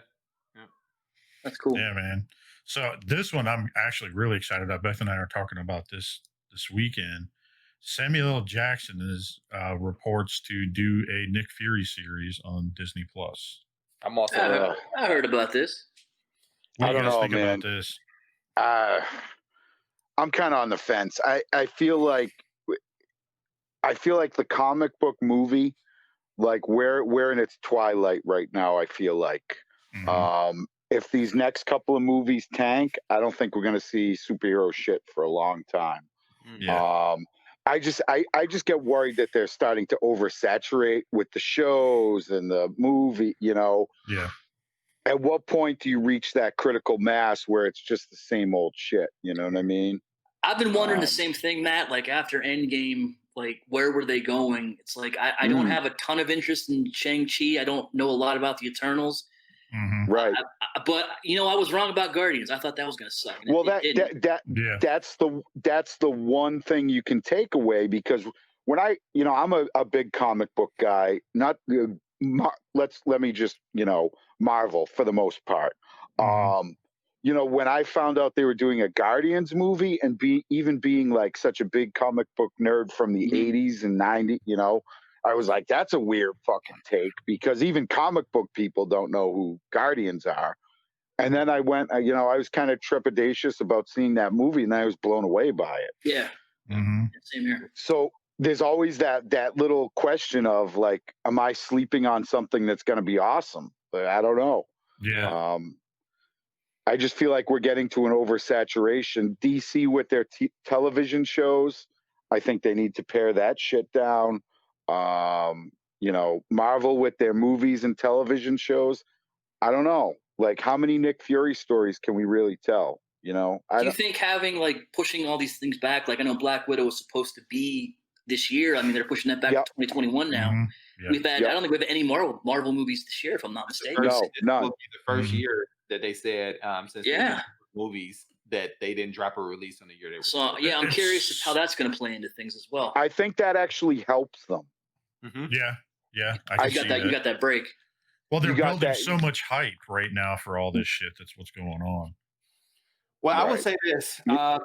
That's cool. Yeah, man. So this one I'm actually really excited about. Beth and I are talking about this weekend. Samuel L. Jackson is reports to do a Nick Fury series on Disney Plus. I'm also. I heard about this. What do you guys think about this? I'm kind of on the fence. I feel like the comic book movie, like we're in its twilight right now. I feel like if these next couple of movies tank, I don't think we're going to see superhero shit for a long time. Yeah. I just get worried that they're starting to oversaturate with the shows and the movie. Yeah. At what point do you reach that critical mass where it's just the same old shit? You know what I mean? I've been wondering the same thing, Matt. Like after Endgame, like where were they going? It's like I don't have a ton of interest in Shang-Chi. I don't know a lot about the Eternals. Right. But I was wrong about Guardians. I thought that was going to suck. Well, that's the one thing you can take away, because when I'm a big comic book guy. Not let me just Marvel for the most part. When I found out they were doing a Guardians movie and being like such a big comic book nerd from the 80s and 90s, I was like, that's a weird fucking take, because even comic book people don't know who Guardians are. And then I went, I was kind of trepidatious about seeing that movie, and I was blown away by it. Yeah. Mm-hmm. Same here. So there's always that little question of like, am I sleeping on something that's going to be awesome? But I don't know. Yeah. I just feel like we're getting to an oversaturation. DC with their television shows, I think they need to pare that shit down. Marvel with their movies and television shows. I don't know. Like, how many Nick Fury stories can we really tell? Do you think having like pushing all these things back? Like, I know Black Widow was supposed to be this year. I mean, they're pushing that back to 2021 now. Mm-hmm. Yep. We've had, I don't think we have any Marvel movies this year, if I'm not mistaken. None. The first year that they said since movies that they didn't drop a release on the year they were. So I'm curious how that's going to play into things as well. I think that actually helps them. Mm-hmm. Yeah. You got that break. Well, they're building so much hype right now for all this shit. That's what's going on. Well, I would say this. I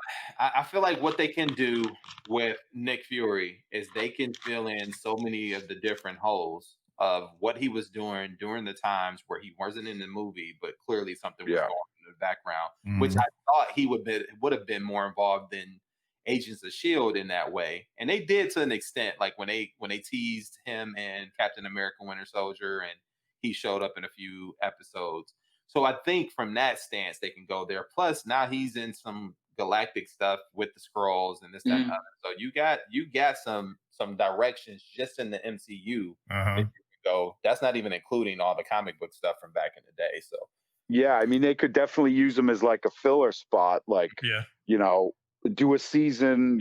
feel like what they can do with Nick Fury is they can fill in so many of the different holes of what he was doing during the times where he wasn't in the movie, but clearly something was going on in the background, which I thought he would have been more involved in Agents of S.H.I.E.L.D. in that way. And they did to an extent, like when they teased him in Captain America Winter Soldier, and he showed up in a few episodes. So I think from that stance, they can go there. Plus, now he's in some galactic stuff with the Skrulls and this, that, and other. So you got some directions just in the MCU that you can go. That's not even including all the comic book stuff from back in the day. So yeah, I mean, they could definitely use him as like a filler spot, like do a season,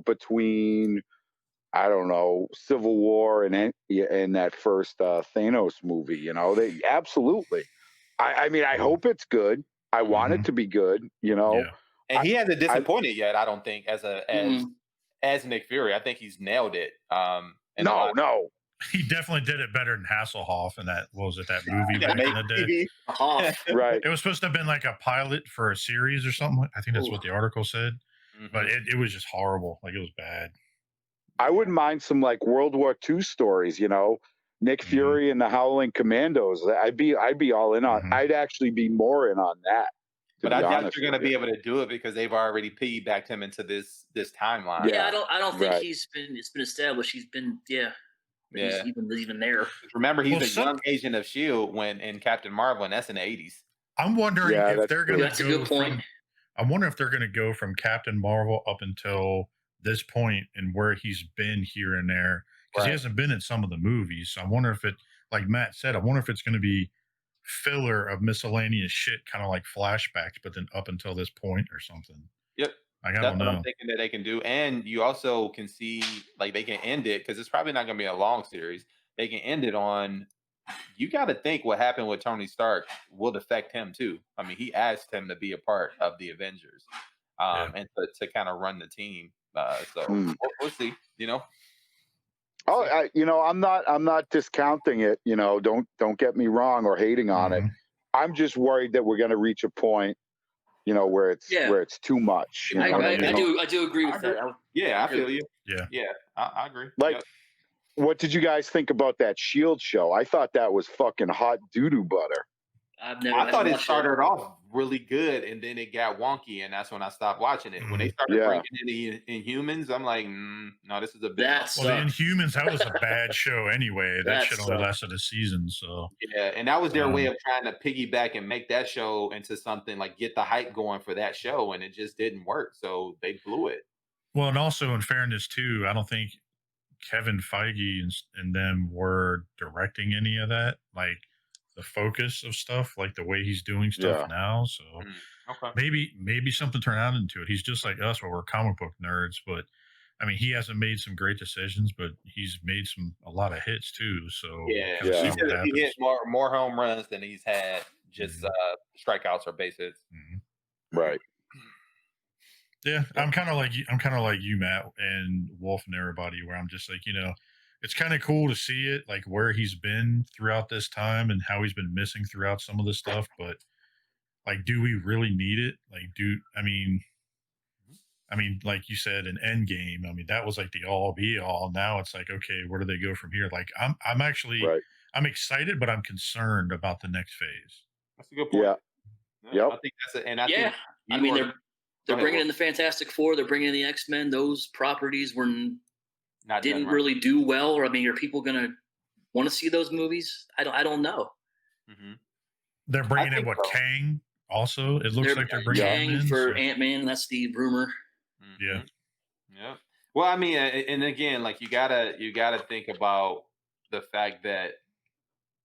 between, I don't know, Civil War and that first Thanos movie. They absolutely. I mean, I hope it's good. I want it to be good. And he hasn't disappointed yet. I don't think as Nick Fury. I think he's nailed it. No. He definitely did it better than Hasselhoff in that movie back in the day. Right. It was supposed to have been like a pilot for a series or something. I think that's what the article said. But it was just horrible. Like, it was bad. I wouldn't mind some like World War II stories, Nick Fury and the Howling Commandos. I'd be all in on. I'd actually be more in on that. But I doubt you're going to be able to do it because they've already piggybacked him into this timeline. Yeah, I don't think it's been established. He's been he's even there. Remember, he's a young agent of S.H.I.E.L.D. when in Captain Marvel, and that's in the 80s. I'm wondering if they're going to go. That's a good point. I wonder if they're going to go from Captain Marvel up until this point and where he's been here and there, because he hasn't been in some of the movies. So I wonder if it, like Matt said, I wonder if it's going to be filler of miscellaneous shit, kind of like flashbacks, but then up until this point or something. Yep. Like, I don't know. What I'm thinking that they can do. And you also can see, like, they can end it, because it's probably not going to be a long series. They can end it on, you got to think what happened with Tony Stark will affect him too. I mean, he asked him to be a part of the Avengers and to kind of run the team. So we'll see, Oh, I'm not discounting it. Don't get me wrong or hating on it. I'm just worried that we're going to reach a point, where it's too much. I do agree with that. Yeah, I feel you. Yeah, I agree. Like, what did you guys think about that S.H.I.E.L.D. show? I thought that was fucking hot doo-doo butter. I thought it started off really good, and then it got wonky, and that's when I stopped watching it. When they started bringing in the Inhumans, I'm like, no, this is a bit. Well, the Inhumans, that was a bad show anyway. That shit only lasted a season, so yeah, and that was their way of trying to piggyback and make that show into something, like get the hype going for that show, and it just didn't work. So they blew it. Well, and also in fairness too, I don't think Kevin Feige and them were directing any of that, like the focus of stuff, like the way he's doing stuff now. So maybe something turned out into it. He's just like us, where we're comic book nerds, but I mean, he hasn't made some great decisions, but he's made a lot of hits too. So he hit more home runs than he's had just strikeouts or base hits. Right. Yeah, I'm kind of like you, Matt, and Wolf, and everybody, where I'm just like, it's kind of cool to see it, like where he's been throughout this time and how he's been missing throughout some of this stuff. But like, do we really need it? Like, I mean, like you said, an Endgame. I mean, that was like the all be all. Now it's like, okay, where do they go from here? Like, I'm actually, I'm excited, but I'm concerned about the next phase. That's a good point. Yeah. Yep. I think that's it. And I yeah, think I mean they're bringing in the Fantastic Four, they're bringing in the X-Men. Those properties didn't really do well, or I mean, are people gonna want to see those movies? I don't know. Mm-hmm. They're bringing in Kang. Also, it looks like they're bringing Kang him in for Ant-Man. That's the rumor. Mm-hmm. Yeah. Well, I mean, and again, like you gotta think about the fact that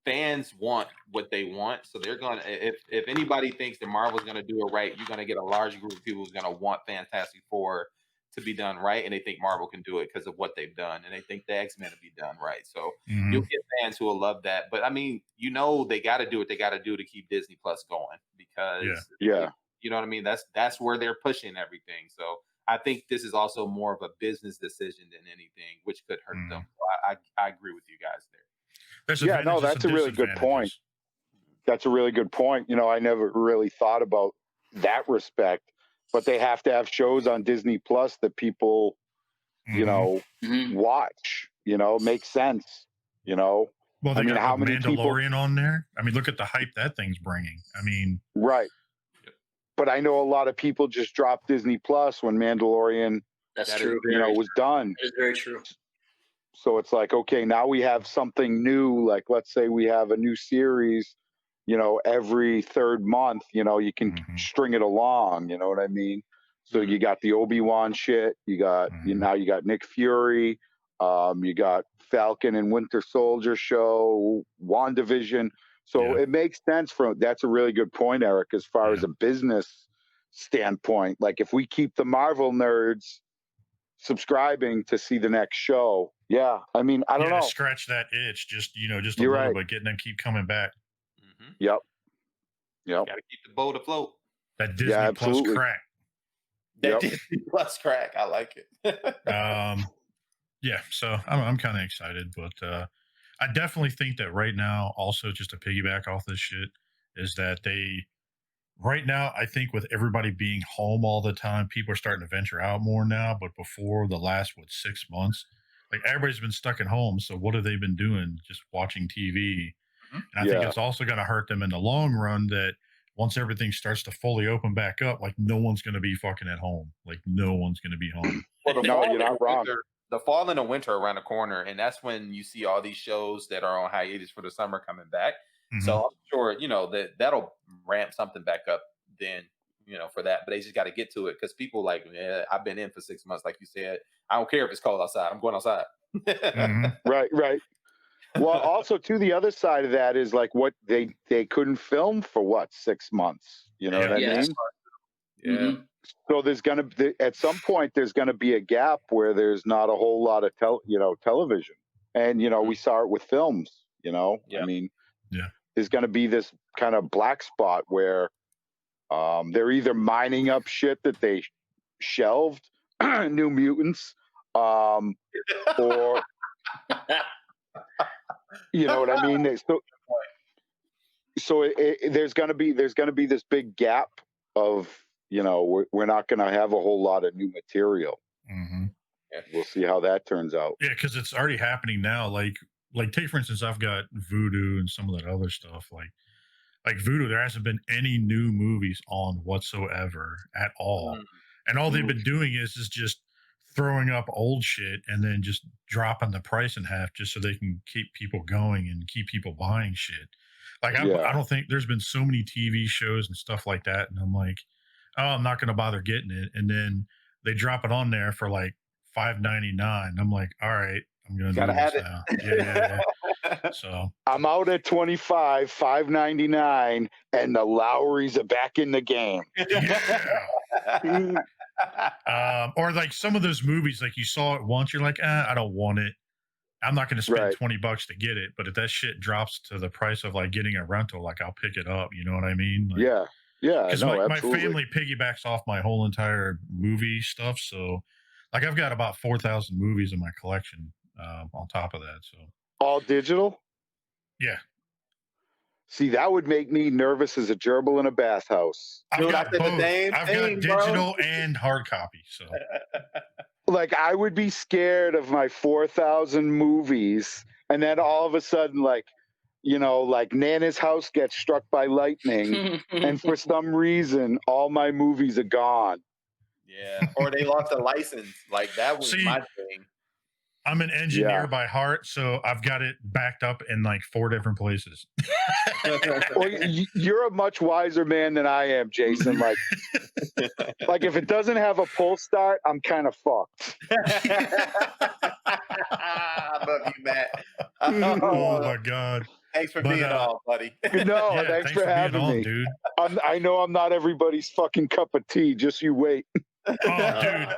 fans want what they want, so they're gonna. If anybody thinks that Marvel's gonna do it right, you're gonna get a large group of people who's gonna want Fantastic Four to be done right, and they think Marvel can do it because of what they've done, and they think the X-Men will be done right. So you'll get fans who will love that. But I mean, they got to do what they got to do to keep Disney Plus going, because you know what I mean. That's where they're pushing everything. So I think this is also more of a business decision than anything, which could hurt them. So I agree with you guys there. That's a really good point. That's a really good point. You know, I never really thought about that respect, but they have to have shows on Disney Plus that people, you know, watch. You know, makes sense. You know, well, they got how many Mandalorian on there? I mean, look at the hype that thing's bringing. I mean, right. But I know a lot of people just dropped Disney Plus when Mandalorian, that's true, was done. That is very true. So it's like, okay, now we have something new. Like, let's say we have a new series, you know, every third month, you know, you can string it along. You know what I mean? So you got the Obi-Wan shit. You got, now you got Nick Fury. You got Falcon and Winter Soldier show, WandaVision. So it makes sense that's a really good point, Eric, as far as a business standpoint. Like if we keep the Marvel nerds subscribing to see the next show, I mean, I don't know. Scratch that itch, just a little bit, getting them keep coming back. Yep. Got to keep the boat afloat. That Disney Plus crack. That Disney Plus crack. I like it. So I'm kind of excited, but I definitely think that right now, also just to piggyback off this shit, is that right now, I think with everybody being home all the time, people are starting to venture out more now. But before the last 6 months, like everybody's been stuck at home. So what have they been doing? Just watching TV. And I think it's also going to hurt them in the long run, that once everything starts to fully open back up, like no one's going to be fucking at home. Like no one's going to be home. Well, you're not wrong. The fall and the winter are around the corner, and that's when you see all these shows that are on hiatus for the summer coming back. So I'm sure, that'll ramp something back up then, for that. But they just got to get to it, because people like, I've been in for 6 months, like you said. I don't care if it's cold outside. I'm going outside. Right. Well, also, too, the other side of that is like what they couldn't film for 6 months. You know what I mean? So there's going to at some point there's going to be a gap where there's not a whole lot of television, and we saw it with films. I mean, there's going to be this kind of black spot where they're either mining up shit that they shelved, New Mutants, or you know what I mean. So there's going to be this big gap of. We're not going to have a whole lot of new material. We'll see how that turns out. Yeah, because it's already happening now. Like take for instance, I've got Voodoo and some of that other stuff. Like Voodoo, there hasn't been any new movies on whatsoever at all, and all they've been doing is just throwing up old shit and then just dropping the price in half just so they can keep people going and keep people buying shit. Like I don't think there's been so many TV shows and stuff like that, and I'm like, oh, I'm not going to bother getting it. And then they drop it on there for like $5.99. I'm like, all right, I'm going to do this now. Yeah. So I'm out at $25, $5.99, and the Lowrys are back in the game. Or like some of those movies, like you saw it once, you're like, I don't want it. I'm not going to spend $20 to get it. But if that shit drops to the price of like getting a rental, like I'll pick it up. You know what I mean? Like, yeah, because my family piggybacks off my whole entire movie stuff. So, like, I've got about 4,000 movies in my collection on top of that. So all digital? Yeah. See, that would make me nervous as a gerbil in a bathhouse. I've got both. I've got digital and hard copy. So, like, I would be scared of my 4,000 movies, and then all of a sudden, like, you know, like Nana's house gets struck by lightning, and for some reason, all my movies are gone. Yeah, or they lost a license. Like that was my thing. I'm an engineer by heart, so I've got it backed up in like 4 different places. Well, you're a much wiser man than I am, Jason. Like if it doesn't have a pull start, I'm kind of fucked. I love you, Matt. Oh my God. Thanks for being on, buddy. No, yeah, thanks for having me, dude. I know I'm not everybody's fucking cup of tea. Just you wait. Oh, dude.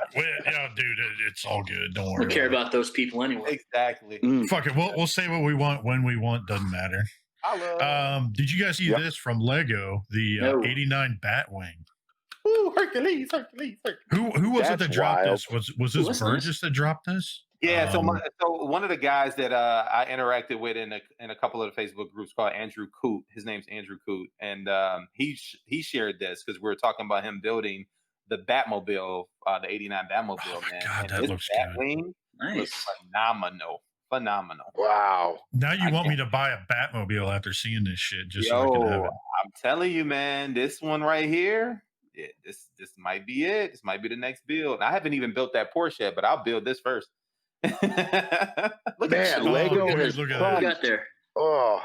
Dude, it's all good. Don't worry. We care about those people anyway. Exactly. Fuck it. We'll say what we want when we want. Doesn't matter. Did you guys see this from Lego? The 89 Batwing. Ooh, Hercules. Who was it that dropped this? Was this Burgess that dropped this? Yeah, so one of the guys that I interacted with in a couple of the Facebook groups called Andrew Coote. His name's Andrew Coote, and he shared this because we were talking about him building the Batmobile, the '89 Batmobile. Oh my man, God, and that looks good. Looks phenomenal. Wow. Now you want me to buy a Batmobile after seeing this shit just so I can have it. I'm telling you, man, this one right here. Yeah, this might be it. This might be the next build. I haven't even built that Porsche yet, but I'll build this first. Look at Lego is got there. Oh,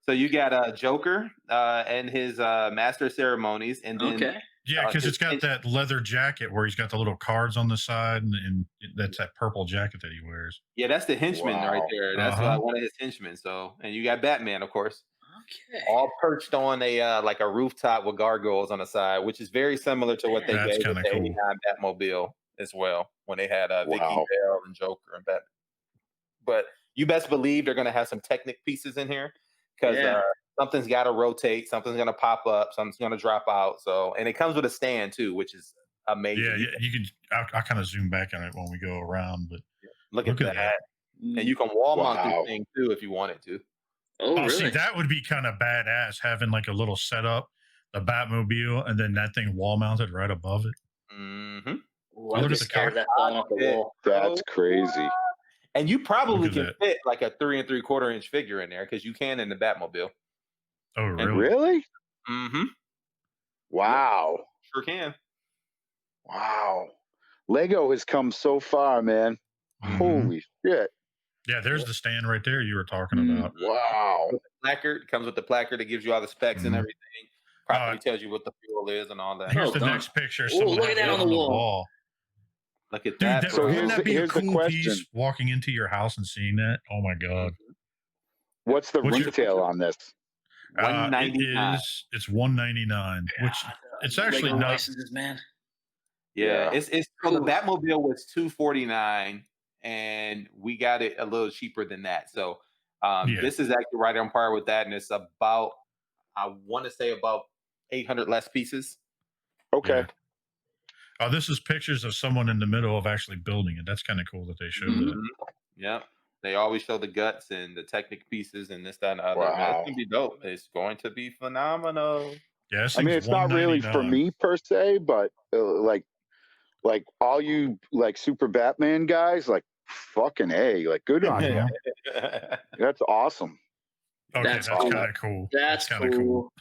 so you got a Joker and his Master Ceremonies, and then yeah, because it's got that leather jacket where he's got the little cards on the side, and that's that purple jacket that he wears. Yeah, that's the henchman right there. That's one of his henchmen. So, and you got Batman, of course. Okay. All perched on a like a rooftop with gargoyles on the side, which is very similar to what they gave with the '89 Batmobile as well, when they had Vicky Vale and Joker and Batman. But you best believe they're going to have some Technic pieces in here because something's got to rotate, something's going to pop up, something's going to drop out. So, and it comes with a stand too, which is amazing. Yeah, you can. I'll kind of zoom back on it when we go around, but look at that. And you can wall mount this thing too if you wanted to. Oh, really? See, that would be kind of badass, having like a little setup, the Batmobile, and then that thing wall mounted right above it. Mm-hmm. Look at the car. That off the wall. That's crazy. And you probably can fit like a 3 3/4 inch figure in there because you can in the Batmobile. Oh, really? Really? Mm-hmm. Wow. Sure can. Wow. Lego has come so far, man. Mm-hmm. Holy shit. Yeah, there's the stand right there you were talking about. Wow. The placard comes with the placard that gives you all the specs and everything. Probably tells you what the fuel is and all that. Here's the next picture. Look at that on the wall. Look at Dude, that. So wouldn't that be a cool piece, walking into your house and seeing that? Oh my God. What's the retail on this? $199. It's $199, which it's actually not. Licenses, man. Yeah, it's so the Batmobile was $249, and we got it a little cheaper than that. So this is actually right on par with that, and it's about, I want to say, about 800 less pieces. Okay. Oh, this is pictures of someone in the middle of actually building it. That's kind of cool that they showed that. Yep. They always show the guts and the Technic pieces and this, that, and other. Wow. Man, it's going to be dope. It's going to be phenomenal. Yeah, I mean, it's not really for me per se, but like all you like super Batman guys, like fucking A, like good on you. That's awesome. Okay, that's kind of cool. That's kind of cool.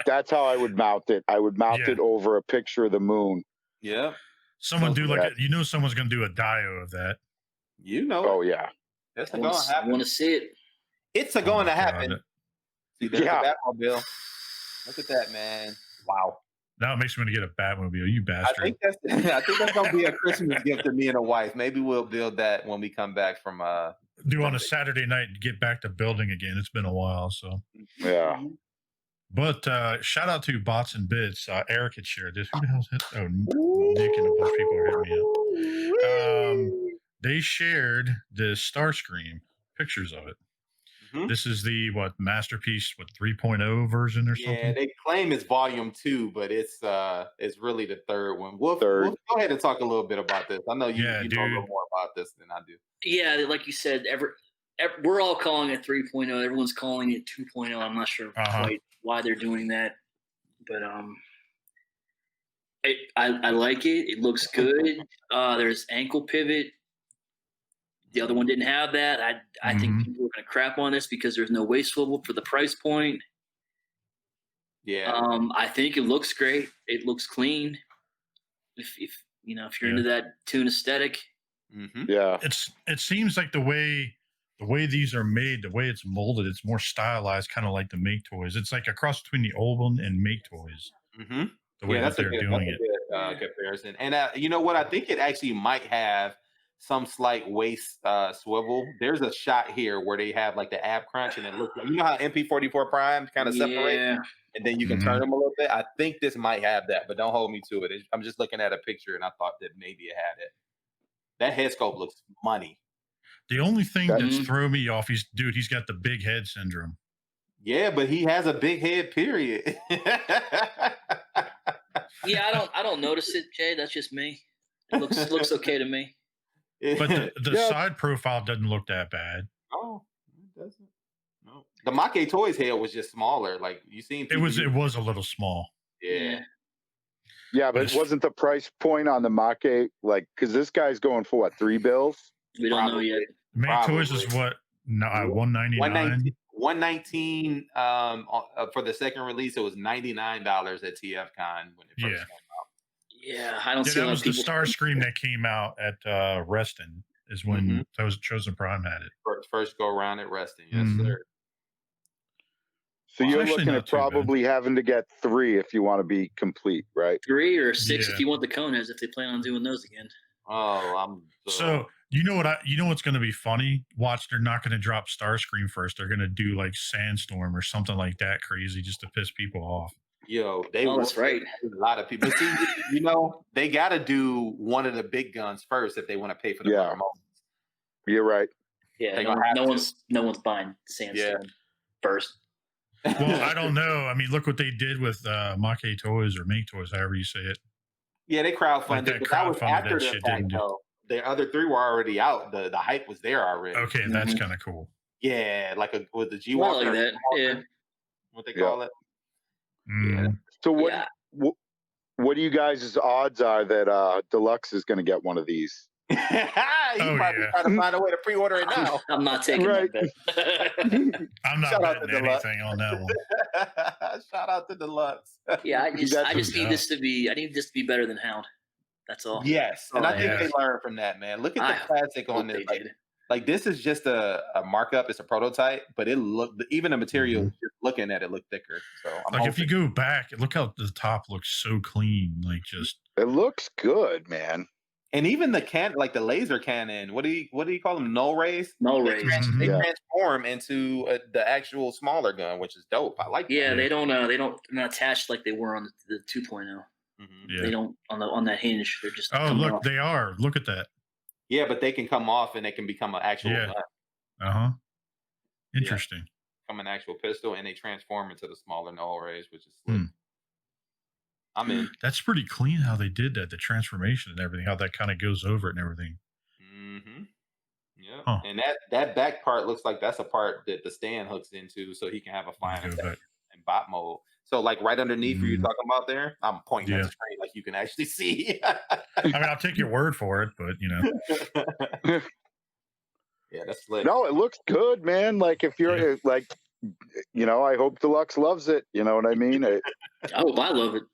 That's how I would mount it. I would mount it over a picture of the moon. Yeah. Someone do like someone's gonna do a dio of that. Oh yeah. That's going to happen. I want to see it. It's going to happen. See, there's the Batmobile. Look at that, man. Wow. Now it makes me want to get a Batmobile, you bastard. I think that's going to be a Christmas gift to me and a wife. Maybe we'll build that when we come back from do on a Saturday night and get back to building again. It's been a while, so yeah. But shout out to Bots and Bits. Eric had shared this. Who the hell's hit? Oh, Nick and a bunch of people are hitting me up. They shared the Starscream pictures of it. Mm-hmm. This is the Masterpiece 3.0 version or something. Yeah, they claim it's volume 2, but it's really the third one. Wolf, go ahead and talk a little bit about this. I know you know a little more about this than I do. Yeah, like you said, we're all calling it 3.0. Everyone's calling it 2.0. I'm not sure quite why they're doing that, but I like it. It looks good. There's ankle pivot. The other one didn't have that. I think people are going to crap on this because there's no waist swivel for the price point. Yeah. I think it looks great. It looks clean. If you're into that toon aesthetic. Yeah. It seems like the way these are made, the way it's molded, it's more stylized, kind of like the Make Toys. It's like a cross between the old one and Make Toys. The way that they're doing it. Comparison. And you know what? I think it actually might have some slight waist swivel. There's a shot here where they have like the ab crunch, and it looks like, you know how MP44 Prime kind of separate, and then you can turn them a little bit. I think this might have that, but don't hold me to it. I'm just looking at a picture, and I thought that maybe it had it. That head sculpt looks money. The only thing that's throwing me off, he's got the big head syndrome. Yeah, but he has a big head, period. Yeah, I don't notice it, Jay. That's just me. It looks okay to me. But the side profile doesn't look that bad. Oh, it doesn't. No. The Make Toys head was just smaller. Like you seen it was a little small. Yeah. Yeah, but wasn't the price point on the Make like because this guy's going for what, $3? We don't know yet. Make Toys is what? No, $199. $119 for the second release. It was $99 at TFCon when it first came out. Yeah, I don't see that was the people. Starscream that came out at Reston is when Chosen Prime had it. First go around at Reston, yes sir. So you're looking at probably having to get 3 if you want to be complete, right? 3 or 6 if you want the Konas, if they plan on doing those again. Oh, so you know what's going to be funny? Watch, they're not going to drop Starscream first. They're going to do like Sandstorm or something like that crazy just to piss people off. Yo, that's right. A lot of people. See, they got to do one of the big guns first if they want to pay for the moments. You're right. Yeah, no one's buying Sandstorm first. Well, I don't know. I mean, look what they did with Make Toys or Make Toys, however you say it. Yeah, they crowdfunded. But that was after the fact, though. The other 3 were already out. The hype was there already. Okay, that's kind of cool. Yeah, like with the G-Walker. Like that. Yeah. What they call it. Yeah. So what do you guys' odds are that Deluxe is going to get one of these? You probably try to find a way to pre-order it now. I'm not taking that bet. I'm not betting anything on that one. Shout out to Deluxe. Yeah, I just need this to be better than Hound. That's all. Yes, and I think they learned from that, man. Look at the plastic on this. Like this is just a markup. It's a prototype, but even the material, just looking at it, look thicker. So if you go back, look how the top looks so clean. Like it looks good, man. And even the laser cannon. What do you call them? Null rays. Null rays. They transform into the actual smaller gun, which is dope. I like. Yeah, they're not attached like they were on the 2.0. Yeah. They don't on that hinge. They're just look, they are. Look at that. Yeah, but they can come off and they can become an actual gun. Interesting. Become an actual pistol, and they transform into the smaller null rays, which is slick. I'm in. That's pretty clean how they did that, the transformation and everything, how that kind of goes over it and everything. Yeah. And that back part looks like that's a part that the stand hooks into so he can have a flying attack in bot mode. So like right underneath where you're talking about there, I'm pointing at the screen like you can actually see. I mean, I'll take your word for it, but Yeah, that's lit. No, it looks good, man. Like if you're I hope Deluxe loves it. You know what I mean? I hope I love it.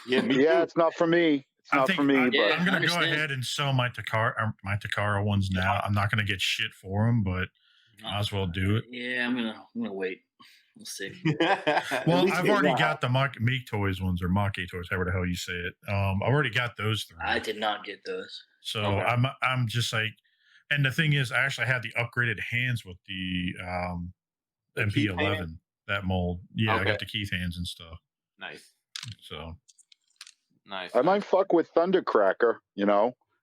Yeah, me too. It's not for me. But I'm going to go ahead and sell my Takara ones now. I'm not going to get shit for them, but might as well do it. Yeah, I'm gonna wait. We'll see. Well, I've already got the Make Toys ones or Make Toys, however the hell you say it. I've already got those 3. I did not get those. So I'm just like, and the thing is, I actually had the upgraded hands with the MP11 that mold. Yeah, I got the Keith hands and stuff. Nice. So nice. I might fuck with Thundercracker.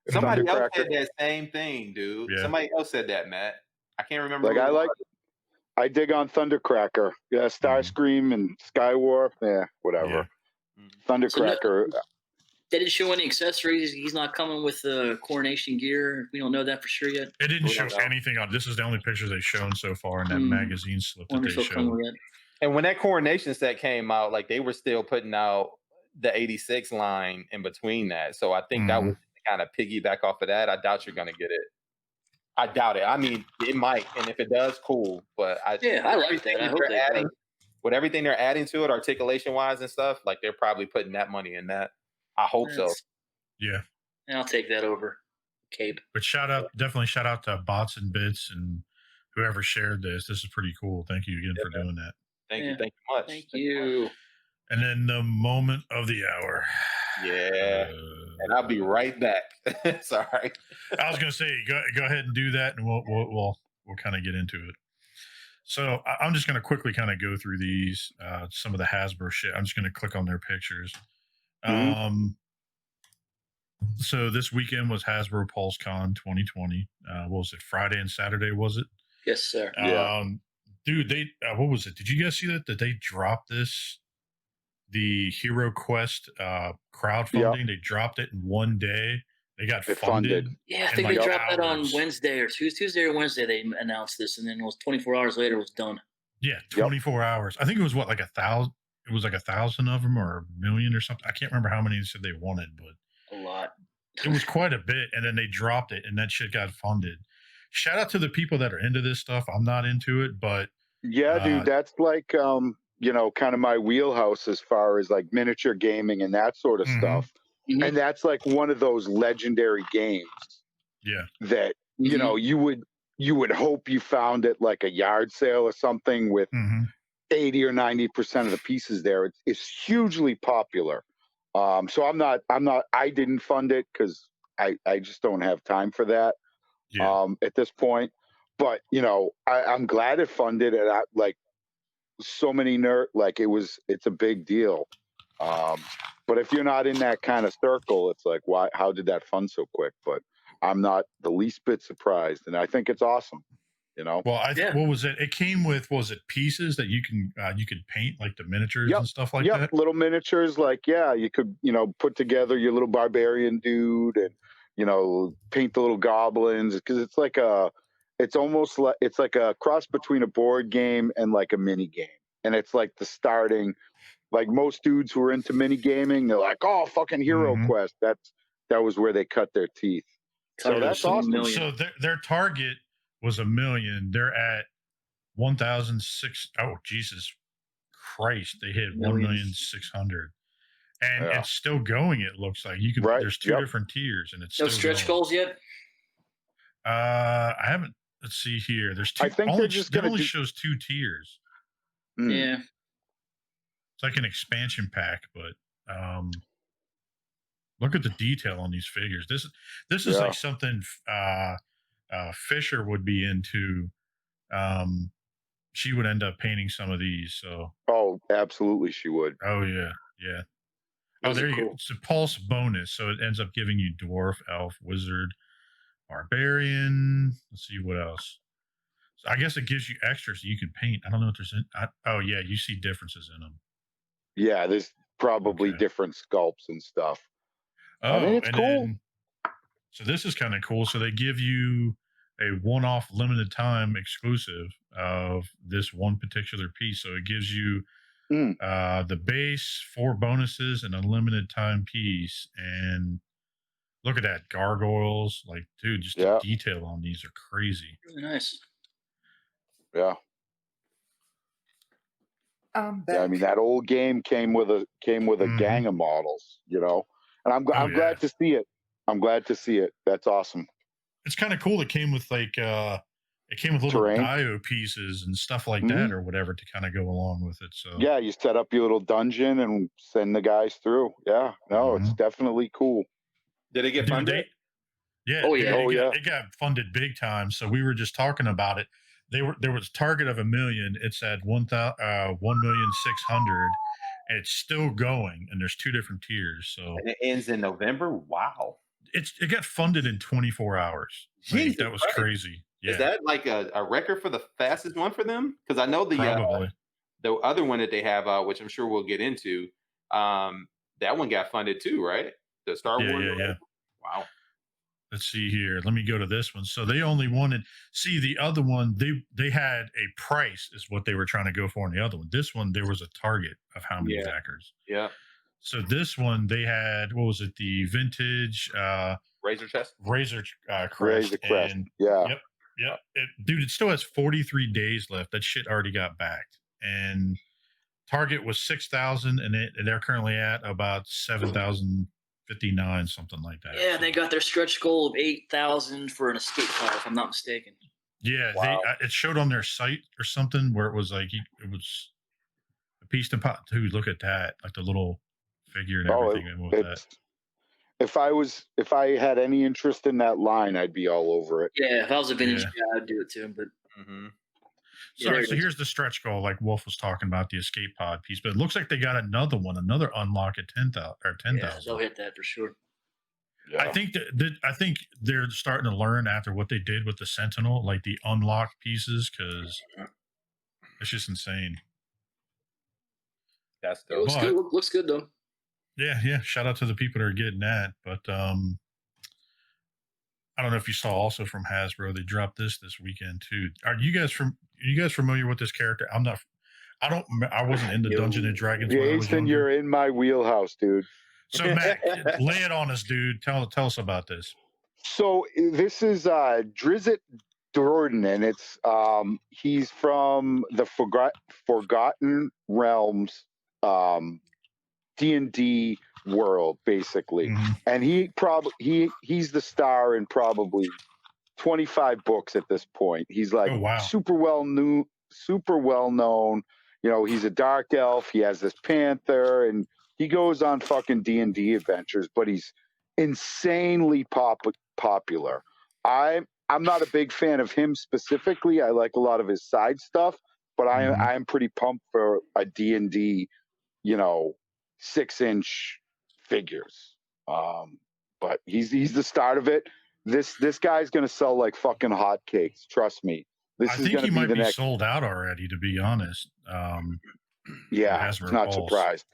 Somebody else said that same thing, dude. Yeah. Somebody else said that, Matt. I can't remember. I dig on Thundercracker. Yeah, Starscream and Skywarp. Yeah, whatever. Yeah. Thundercracker. So they didn't show any accessories. He's not coming with coronation gear. We don't know that for sure yet. It didn't show anything on. This is the only pictures they've shown so far in that magazine slip that they showed. And when that coronation set came out, like they were still putting out the 86 line in between that. So I think that was kind of piggyback off of that. I doubt you're going to get it. I doubt it. I mean, it might, and if it does, cool. But I like that. I hope they're they adding with everything they're adding to it, articulation wise and stuff. Like they're probably putting that money in that. I hope so. Yeah, I'll take that over Cape. But definitely shout out to Bots and Bits and whoever shared this. This is pretty cool. Thank you again for doing that. Thank you much. Thank you. And then the moment of the hour. Yeah. And I'll be right back. Sorry. I was gonna say go ahead and do that, and we'll kind of get into it. So I'm just gonna quickly kind of go through these some of the Hasbro shit. I'm just gonna click on their pictures. So this weekend was Hasbro Pulse Con2020. What was it? Friday and Saturday, was it? Yes, sir. Dude, they what was it? Did you guys see that? Did they drop this? The Hero Quest crowdfunding. They dropped it in one day. They got funded. Yeah, I think they dropped that on Wednesday or Tuesday or Wednesday. They announced this, and then it was 24 hours later. It was done. Yeah, 24 hours. I think it was what, like 1,000. It was like 1,000 of them or 1,000,000 or something. I can't remember how many they said they wanted, but a lot. It was quite a bit, and then they dropped it, and that shit got funded. Shout out to the people that are into this stuff. I'm not into it, but yeah, dude, that's like you know, kind of my wheelhouse as far as like miniature gaming and that sort of stuff. And that's like one of those legendary games. Yeah. That, you know, you would hope you found at like a yard sale or something with 80 or 90% of the pieces there. It's hugely popular. So I didn't fund it because I just don't have time for that at this point. But, you know, I'm glad it funded, and I like so many like it's a big deal. But if you're not in that kind of circle, it's like, why? How did that fund so quick? But I'm not the least bit surprised, and I think it's awesome. You know. Well, what was it? It came with, was it pieces that you could paint, like the miniatures and stuff like that? Little miniatures, like you could put together your little barbarian dude, and paint the little goblins, because it's almost like it's like a cross between a board game and like a mini game, and it's like the starting. Like most dudes who are into mini gaming, they're like, "Oh, fucking Hero Quest." That was where they cut their teeth. So that's awesome. So their target was 1,000,000. They're at 1,006. Oh, Jesus Christ! They hit 1,600,000, and it's still going. It looks like you can. There's two different tiers, and it's no still stretch goals yet. I haven't. Let's see here. There's two. I think it only shows 2 tiers. Yeah. It's like an expansion pack, but look at the detail on these figures. This is like something Fisher would be into. She would end up painting some of these. So. Oh, absolutely, she would. Oh yeah. Oh, there you go. It's a pulse bonus, so it ends up giving you dwarf, elf, wizard, barbarian. Let's see what else. So I guess it gives you extras so you can paint. I don't know if there's. Oh yeah, you see differences in them. Yeah, there's probably different sculpts and stuff. Oh, I mean, it's cool. So this is kind of cool. So they give you a one-off limited time exclusive of this one particular piece. So it gives you the base, 4 bonuses, and a limited time piece. And look at that, gargoyles. Like, dude, just the detail on these are crazy. Really nice. Yeah. I mean, that old game came with a gang of models, and I'm glad to see it. I'm glad to see it. That's awesome. It's kind of cool. It came with little dio pieces and stuff like that, or whatever, to kind of go along with it. So yeah, you set up your little dungeon and send the guys through. Yeah, no, it's definitely cool. Did it get funded? It got funded big time. So we were just talking about it. There was a target of 1,000,000. It's at 1,600,000, and it's still going. And there's 2 different tiers. So and it ends in November. Wow! It got funded in 24 hours. Jesus, that was crazy. Yeah. Is that like a record for the fastest one for them? Because I know the other one that they have, which I'm sure we'll get into, that one got funded too, right? The Star Wars. Yeah. Wow. Let's see here. Let me go to this one. So they only wanted, the other one, they had a price is what they were trying to go for in the other one. This one, there was a target of how many backers. Yeah. So this one, they had, what was it? The vintage Razor Crest. Razor Crest. Razor Crest. And, Yeah. Yep. Dude, it still has 43 days left. That shit already got backed. And target was 6,000, and they're currently at about 7,059, something like that. Yeah, they got their stretch goal of 8,000 for an escape pod, if I'm not mistaken. Yeah, Wow. it showed on their site or something where it was like it was a piece to pot too. Look at that, like the little figure and everything. If I had any interest in that line, I'd be all over it. Yeah, if I was a vintage guy, I'd do it too. But so here's the stretch goal, like Wolf was talking about, the escape pod piece. But it looks like they got another unlock at 10,000 or 10,000. Yeah, they'll hit that for sure. Yeah. I think they're starting to learn after what they did with the Sentinel, like the unlocked pieces, because it's just insane. That's It looks good. Looks good though. Yeah. Shout out to the people that are getting that. But I don't know if you saw also from Hasbro, they dropped this weekend too. Are you guys familiar with this character? I wasn't into Dungeons and Dragons. Jason, you're in my wheelhouse, dude. So Matt, lay it on us, dude. Tell us about this. So this is Drizzt Do'Urden, and it's he's from the Forgotten Realms D&D world, basically. And he's the star in probably 25 books at this point. He's like super well known. You know, he's a dark elf. He has this panther, and he goes on fucking D&D adventures, but he's insanely popular. I'm not a big fan of him specifically. I like a lot of his side stuff, but I am pretty pumped for a D&D, 6-inch figures. But he's the start of it. This guy's gonna sell like fucking hotcakes. Trust me. I think he might be sold out already, to be honest. Yeah, not surprised.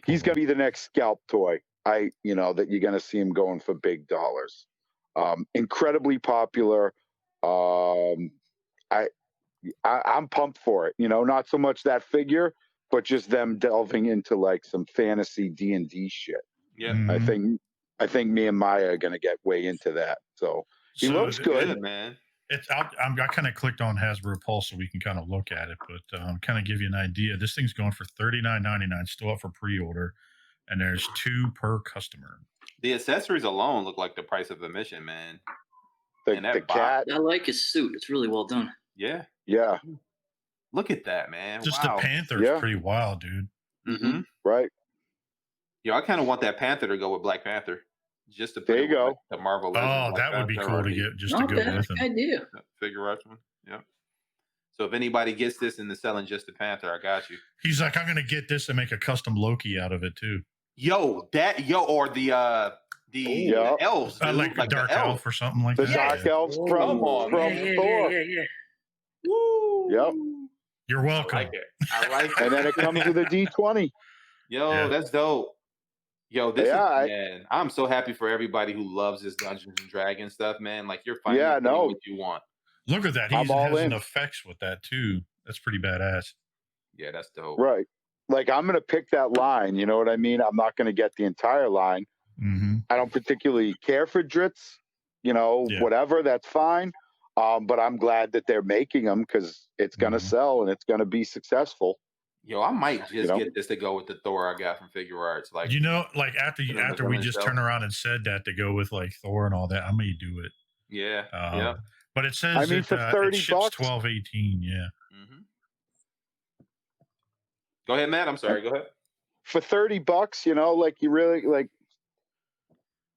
He's gonna be the next scalp toy. that you're gonna see him going for big dollars. Incredibly popular. I'm pumped for it. Not so much that figure, but just them delving into like some fantasy D&D shit. Yeah, I think me and Maya are gonna get way into that. So he looks good, man. I kind of clicked on Hasbro Pulse so we can kind of look at it, but kind of give you an idea. This thing's going for $39.99, still up for pre-order, and there's 2 per customer. The accessories alone look like the price of admission, man. The cat. I like his suit. It's really well done. Yeah. Yeah. Look at that, man. Just the Panther's pretty wild, dude. Mm-hmm. Right. I kind of want that Panther to go with Black Panther. Just to there you go. The Marvel. Oh, that would be cool to get to go with him. Idea. Figure out one. Yeah. So if anybody gets this and they're selling just the Panther, I got you. He's like, I'm gonna get this and make a custom Loki out of it too. Or the elves, like a dark elf or something like that. The dark elves from Thor. Yeah. Woo! Yep. You're welcome. I like it. And then it comes with a D20. That's dope. Man, I'm so happy for everybody who loves this Dungeons and Dragons stuff, man. Like you're finding what you want. Look at that. He has an effects with that too. That's pretty badass. Yeah, that's dope. Right. Like I'm going to pick that line. You know what I mean? I'm not going to get the entire line. Mm-hmm. I don't particularly care for Drizzt, whatever. That's fine. But I'm glad that they're making them because it's going to sell and it's going to be successful. I might just get this to go with the Thor I got from Figure Arts. Like, after we just turn around and said that to go with like Thor and all that, I may do it. Yeah. But it says for $30, it ships 12-18. Yeah. Mm-hmm. Go ahead, Matt. I'm sorry. Go ahead. For $30, like you really like.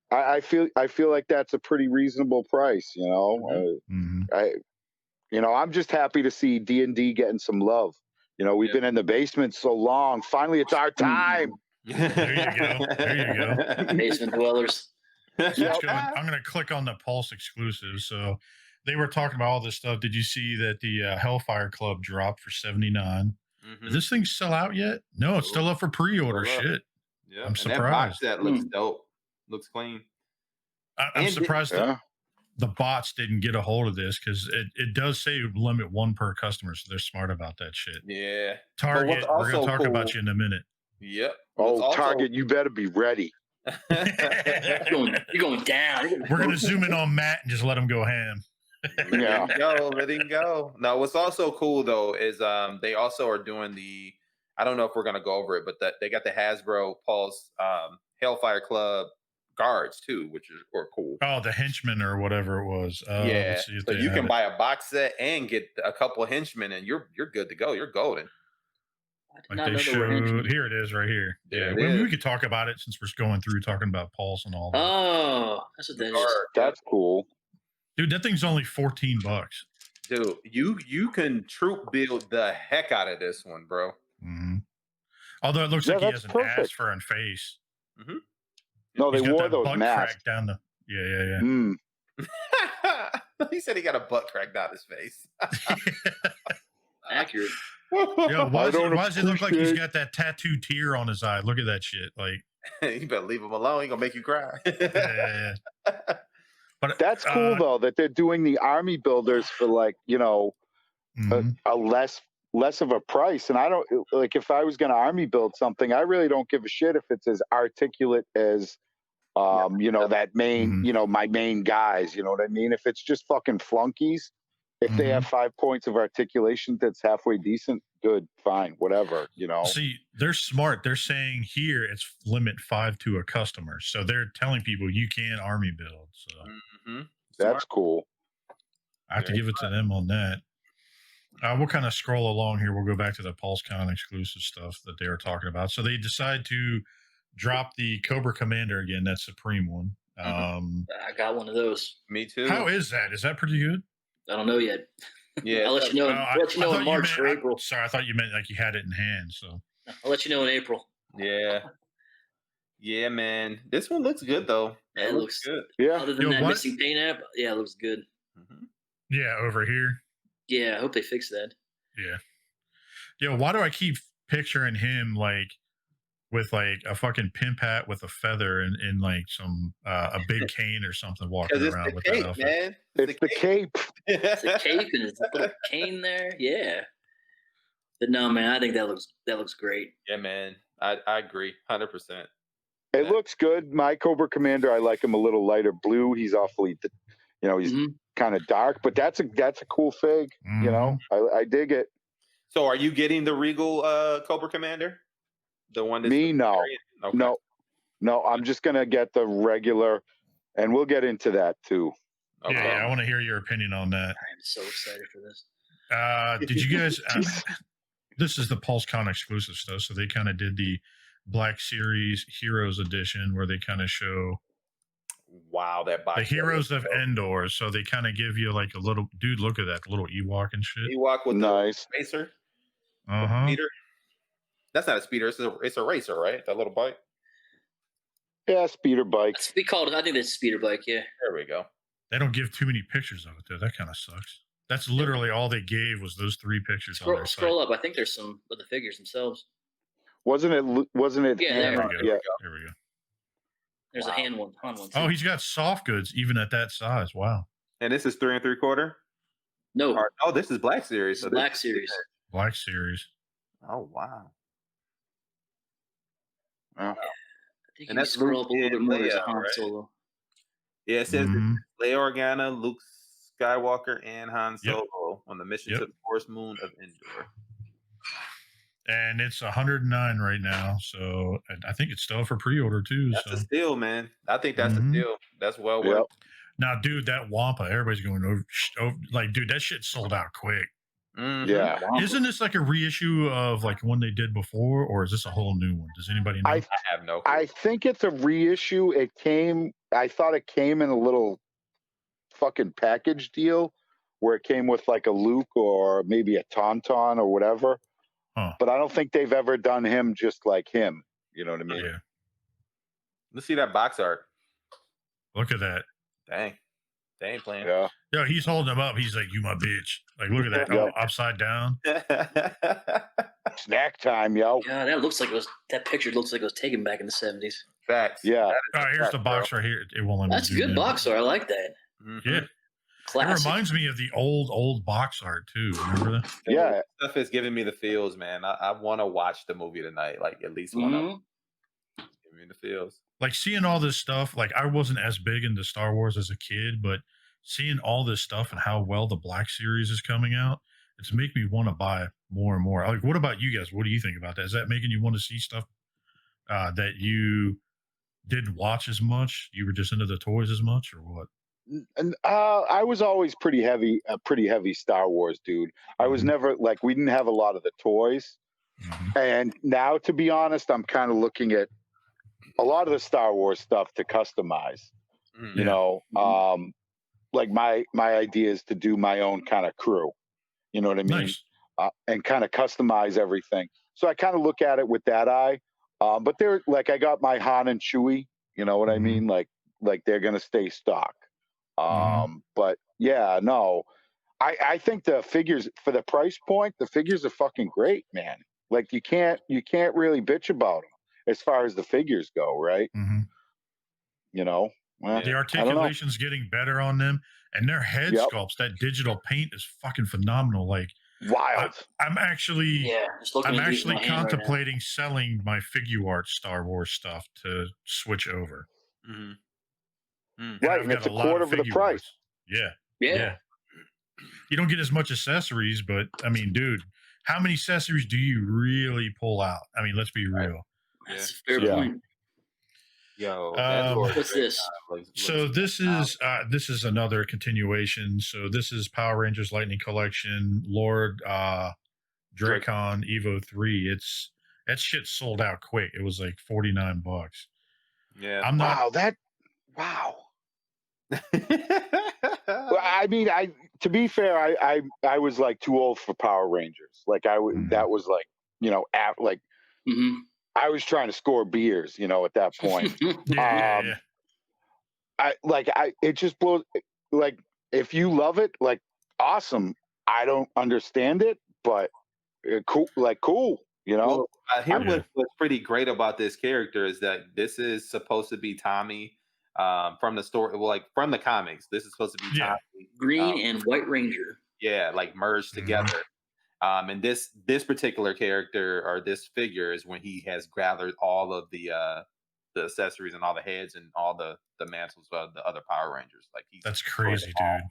I feel like that's a pretty reasonable price. I'm just happy to see D&D getting some love. We've been in the basement so long. Finally, it's our time. There you go. Basement dwellers. I'm going to click on the Pulse exclusive. So they were talking about all this stuff. Did you see that the Hellfire Club dropped for $79? Mm-hmm. Does this thing sell out yet? No, it's still up for pre-order. Shit. Yeah, I'm surprised. That looks dope. Looks clean. I'm surprised the bots didn't get a hold of this because it does say limit 1 per customer, so they're smart about that shit. Yeah. Target, we're going to talk about you in a minute. Yep. Target, you better be ready. You're going down. We're gonna zoom in on Matt and just let him go ham. Yeah. Let him go. Now, what's also cool though is they also are doing the. I don't know if we're gonna go over it, but they got the Hasbro Pulse Hellfire Club guards too, which is cool. Oh, the henchmen or whatever it was. Yeah, so you can buy a box set and get a couple of henchmen, and you're good to go. You're golden. Like they showed. Here it is, right here. Yeah, we could talk about it since we're going through talking about Pulse and all that. Oh, that's what that is. That's cool. Dude, that thing's only $14. Dude, you can troop build the heck out of this one, bro. Mm-hmm. Although it looks like he has an ass for a face. Mm-hmm. No, they wore those masks. Down the, yeah. He said he got a butt crack down his face. Accurate. Yo, why does it look like he's got that tattooed tear on his eye? Look at that shit. Like, you better leave him alone. He's gonna make you cry. Yeah. But that's cool though that they're doing the army builders for like a less of a price. And I don't like if I was going to army build something, I really don't give a shit if it's as articulate as that main my main guys. You know what I mean? If it's just fucking flunkies, if they have 5 points of articulation that's halfway decent, good, fine, whatever. See, they're smart. They're saying here it's limit 5 to a customer, so they're telling people you can army build. So that's cool. I have to give it to them on that. We'll kind of scroll along here. We'll go back to the PulseCon exclusive stuff that they were talking about. So they decide to drop the Cobra Commander again. That Supreme one. I got one of those. Me too. How is that? Is that pretty good? I don't know yet. Yeah, I'll let you know. I'll let you know in March or April. Sorry, I thought you meant like you had it in hand. So I'll let you know in April. Yeah, man. This one looks good though. Yeah, it looks good. Yeah. Other than that missing paint app, yeah, it looks good. Yeah, over here. Yeah, I hope they fix that. Yeah. Yo, why do I keep picturing him like with like a fucking pimp hat with a feather and like some a big cane or something walking around with that outfit? Man. It's the cape. It's a cape and it's a little cane there. Yeah. But no, man, I think that looks great. Yeah, man. I agree 100%. It looks good. My Cobra Commander, I like him a little lighter blue. He's awfully, he's kind of dark, but that's a cool fig. I dig it. So, are you getting the Regal Cobra Commander? The one that's no, okay. no. I'm just gonna get the regular, and we'll get into that too. Okay. Yeah, I want to hear your opinion on that. I'm so excited for this. Did you guys? This is the PulseCon exclusive stuff. So they kind of did the Black Series Heroes Edition, where they kind of show. Wow, that box. The Heroes of Endor. So they kind of give you like a little dude. Look at that little Ewok and shit. Ewok with nice the racer. Speeder. That's not a speeder. It's a racer, right? That little bike. Yeah, speeder bike. I think that's a speeder bike. Yeah. There we go. They don't give too many pictures of it though. That kind of sucks. That's literally all they gave was those 3 pictures. Scroll up. I think there's some of the figures themselves. Wasn't it? Yeah, there we go. Yeah. There we go. There's a hand one. Too. Oh, he's got soft goods even at that size. Wow. And this is 3 3/4. No. Oh, this is Black Series. So Black Series. Black Series. Oh wow. I think and that's scroll up a little bit more as a Han Solo. Yeah, it says Leia Organa, Luke Skywalker, and Han Solo on the mission to the Forest Moon of Endor. And it's 109 right now, so I think it's still for pre-order too. That's a steal, man. I think that's a steal. That's well worth. Now, dude, that Wampa, everybody's going over. Like, dude, that shit sold out quick. Yeah. Isn't this like a reissue of like one they did before, or is this a whole new one? Does anybody know? I have no clue. I think it's a reissue. I thought it came in a little fucking package deal where it came with like a Luke or maybe a Tauntaun or whatever. Huh. But I don't think they've ever done him just like him. You know what I mean? Yeah. Let's see that box art. Look at that. Dang. They ain't playing. Yeah. Yo, he's holding him up. He's like, "You my bitch." Like, look at that. Oh, upside down. Snack time, yo. Yeah, that picture looks like it was taken back in the 70s. Facts. Yeah. All right, here's the box right here. It won't let me. That's a good box art. I like that. Yeah. Classic. It reminds me of the old box art too. Remember that? Yeah. Stuff is giving me the feels, man. I want to watch the movie tonight, like at least one of them. mean, the feels. Like seeing all this stuff, like I wasn't as big into Star Wars as a kid, but seeing all this stuff and how well the Black Series is coming out, it's making me want to buy more and more. Like, what about you guys? What do you think about that? Is that making you want to see stuff that you didn't watch as much? You were just into the toys as much, or what? And I was always a pretty heavy Star Wars dude. I was never like, we didn't have a lot of the toys. And now, to be honest, I'm kind of looking at a lot of the Star Wars stuff to customize. You know, like my idea is to do my own kind of crew. You know what I mean? Nice. And kind of customize everything. So I kind of look at it with that eye. But they're like, I got my Han and Chewie. You know what I mean? Like they're gonna stay stock. But yeah, no, I think the figures for the price point, the figures are fucking great, man. Like you can't really bitch about them as far as the figures go, right? You know, well, the articulation's getting better on them, and their head sculpts. That digital paint is fucking phenomenal. Like wild. I'm actually contemplating right selling my Figuart Star Wars stuff to switch over. Right, and it's a quarter of the price. Yeah. You don't get as much accessories, but I mean, dude, how many accessories do you really pull out? I mean, let's be real. That's a fair point. Yo, what's this? So this is another continuation. So this is Power Rangers Lightning Collection, Lord Dracon Evo 3. That shit sold out quick. It was like $49. Yeah. Wow. Well, I mean, to be fair, I was like too old for Power Rangers. Like that was like, you know, I was trying to score beers, you know, at that point. It just blows. Like, if you love it, like, awesome. I don't understand it, but cool, you know. Well, here what's pretty great about this character is that this is supposed to be Tommy from the story, well, like from the comics. This is supposed to be Tommy, Green and White Ranger. Yeah, like merged together. And this particular character or this figure is when he has gathered all of the accessories and all the heads and all the mantles of the other Power Rangers. Like that's crazy, dude.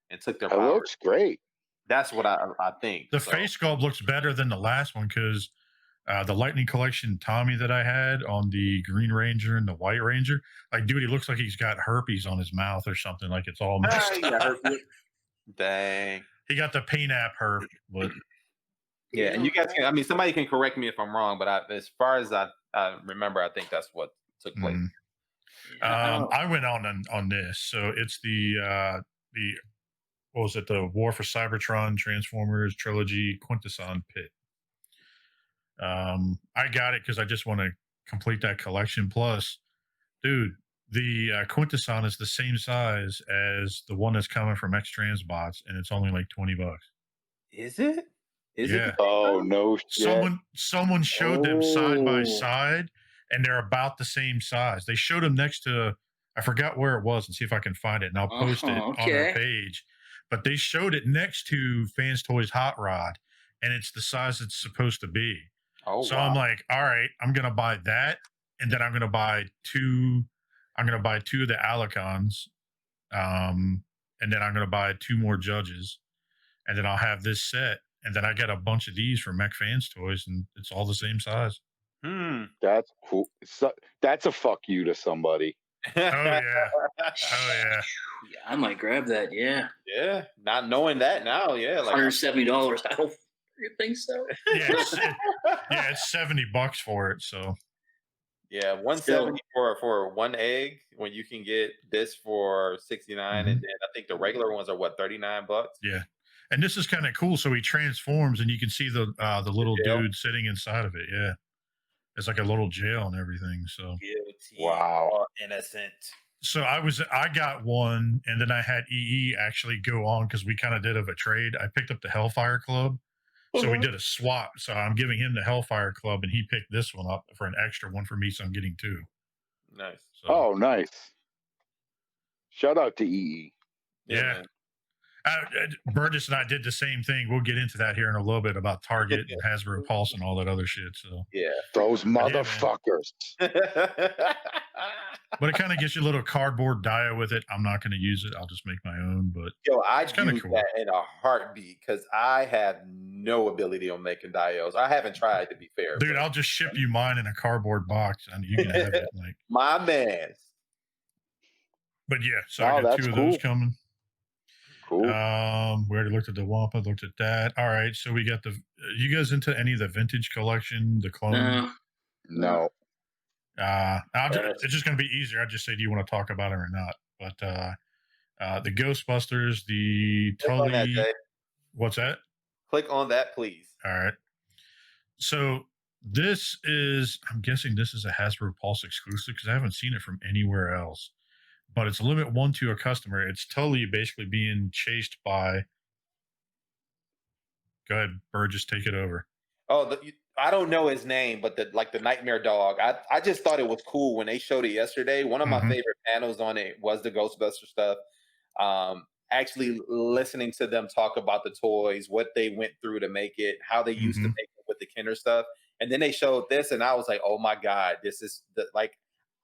And took their power. It looks great. That's what I think. The face sculpt looks better than the last one because the Lightning Collection Tommy that I had on the Green Ranger and the White Ranger, like, dude, he looks like he's got herpes on his mouth or something. Like it's all messed up. Dang. He got the paint app herp, but yeah, and you guys can. I mean, somebody can correct me if I'm wrong, but as far as I remember, I think that's what took place. I went on this, so it's the what was it? The War for Cybertron Transformers trilogy Quintesson Pit. I got it because I just want to complete that collection. Plus, dude, the Quintesson is the same size as the one that's coming from X Transbots, and it's only like $20. Is it? Is it? Oh no! Someone showed them side by side, and they're about the same size. They showed them next to, I forgot where it was, and see if I can find it, and I'll post it on our page. But they showed it next to Fans Toys Hot Rod, and it's the size it's supposed to be. So I'm like, all right, I'm gonna buy that, and then I'm gonna buy two. I'm gonna buy two of the Alicons, and then I'm gonna buy two more Judges, and then I'll have this set. And then I got a bunch of these from Mech Fans Toys, and it's all the same size. That's cool. That's a fuck you to somebody. Oh yeah. I might grab that. Yeah. Yeah. Not knowing that now. Yeah. Like $170. I don't think so. Yeah, it's $70 for it. So. Yeah, 170 for one egg when you can get this for 69, and then I think the regular ones are what, $39? Yeah. And this is kind of cool. So he transforms, and you can see the little dude sitting inside of it. Yeah, it's like a little jail and everything. So wow, innocent. So I got one, and then I had EE actually go on because we kind of did a trade. I picked up the Hellfire Club, so we did a swap. So I'm giving him the Hellfire Club, and he picked this one up for an extra one for me. So I'm getting two. Nice. So, nice. Shout out to EE. Yeah. Burgess and I did the same thing. We'll get into that here in a little bit about Target and Hasbro Pulse and all that other shit. So yeah, those motherfuckers. But it kind of gets you a little cardboard dio with it. I'm not going to use it. I'll just make my own. But yo, I'd kind of use cool. that in a heartbeat because I have no ability on making dios. I haven't tried, to be fair. Dude, I'll just ship you mine in a cardboard box and you can have it. Like my man. But yeah, so I got 2 of those coming. Cool. We already looked at the Wampa, looked at that. All right, so we got you guys into any of the vintage collection, the clone? No. It's just going to be easier. I just say, do you want to talk about it or not? But the Ghostbusters, the Tully. What's that? Click on that, please. All right. So this is, I'm guessing this is a Hasbro Pulse exclusive because I haven't seen it from anywhere else. But it's limit 1 to a customer. It's Tully basically being chased by. Go ahead, Burgess, take it over. Oh, I don't know his name, but the nightmare dog. I just thought it was cool when they showed it yesterday. One of my favorite panels on it was the Ghostbuster stuff. Actually listening to them talk about the toys, what they went through to make it, how they used to make it with the Kenner stuff, and then they showed this, and I was like, oh my god, this is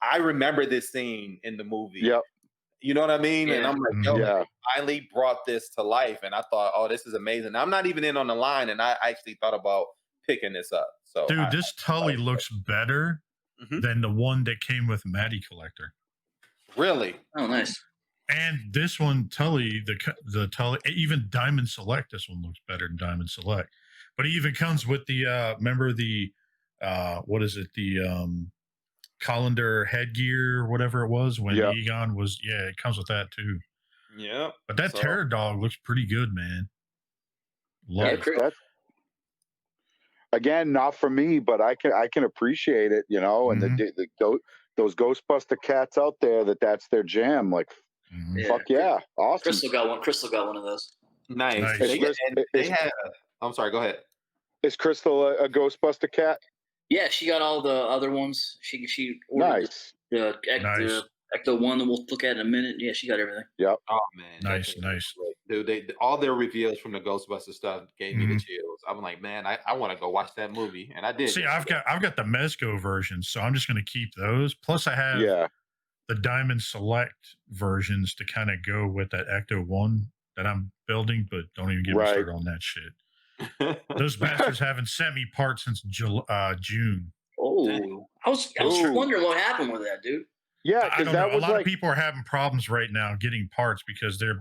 I remember this scene in the movie. Yep. You know what I mean? Yeah. And I'm like, yo, they finally brought this to life. And I thought, oh, this is amazing. I'm not even in on the line, and I actually thought about picking this up. So, dude, this Tully looks better than the one that came with Matty Collector. Really? Oh, nice. And this one, Tully, the Tully, even Diamond Select, this one looks better than Diamond Select. But it even comes with the, remember the, what is it? The, colander headgear or whatever it was when Egon was it comes with that too. Yeah. But that Terror Dog looks pretty good, man. That's, again, not for me, but I can appreciate it, you know, and those Ghostbuster cats out there that's their jam. Like fuck yeah. Awesome. Crystal got one of those. Nice. I'm sorry, go ahead. Is Crystal a Ghostbuster cat? Yeah, she got all the other ones. She ordered the Ecto one that we'll look at in a minute. Yeah, she got everything. Yep. Oh man, nice. Dude, all their reveals from the Ghostbuster stuff gave me the chills. I'm like, man, I want to go watch that movie, and I did. See, I've got the Mezco versions, so I'm just going to keep those. Plus, I have the Diamond Select versions to kind of go with that Ecto one that I'm building, but don't even get me started on that shit. Those bastards haven't sent me parts since June. Oh, I was wondering what happened with that, dude. Yeah, I don't know. A lot of people are having problems right now getting parts because they're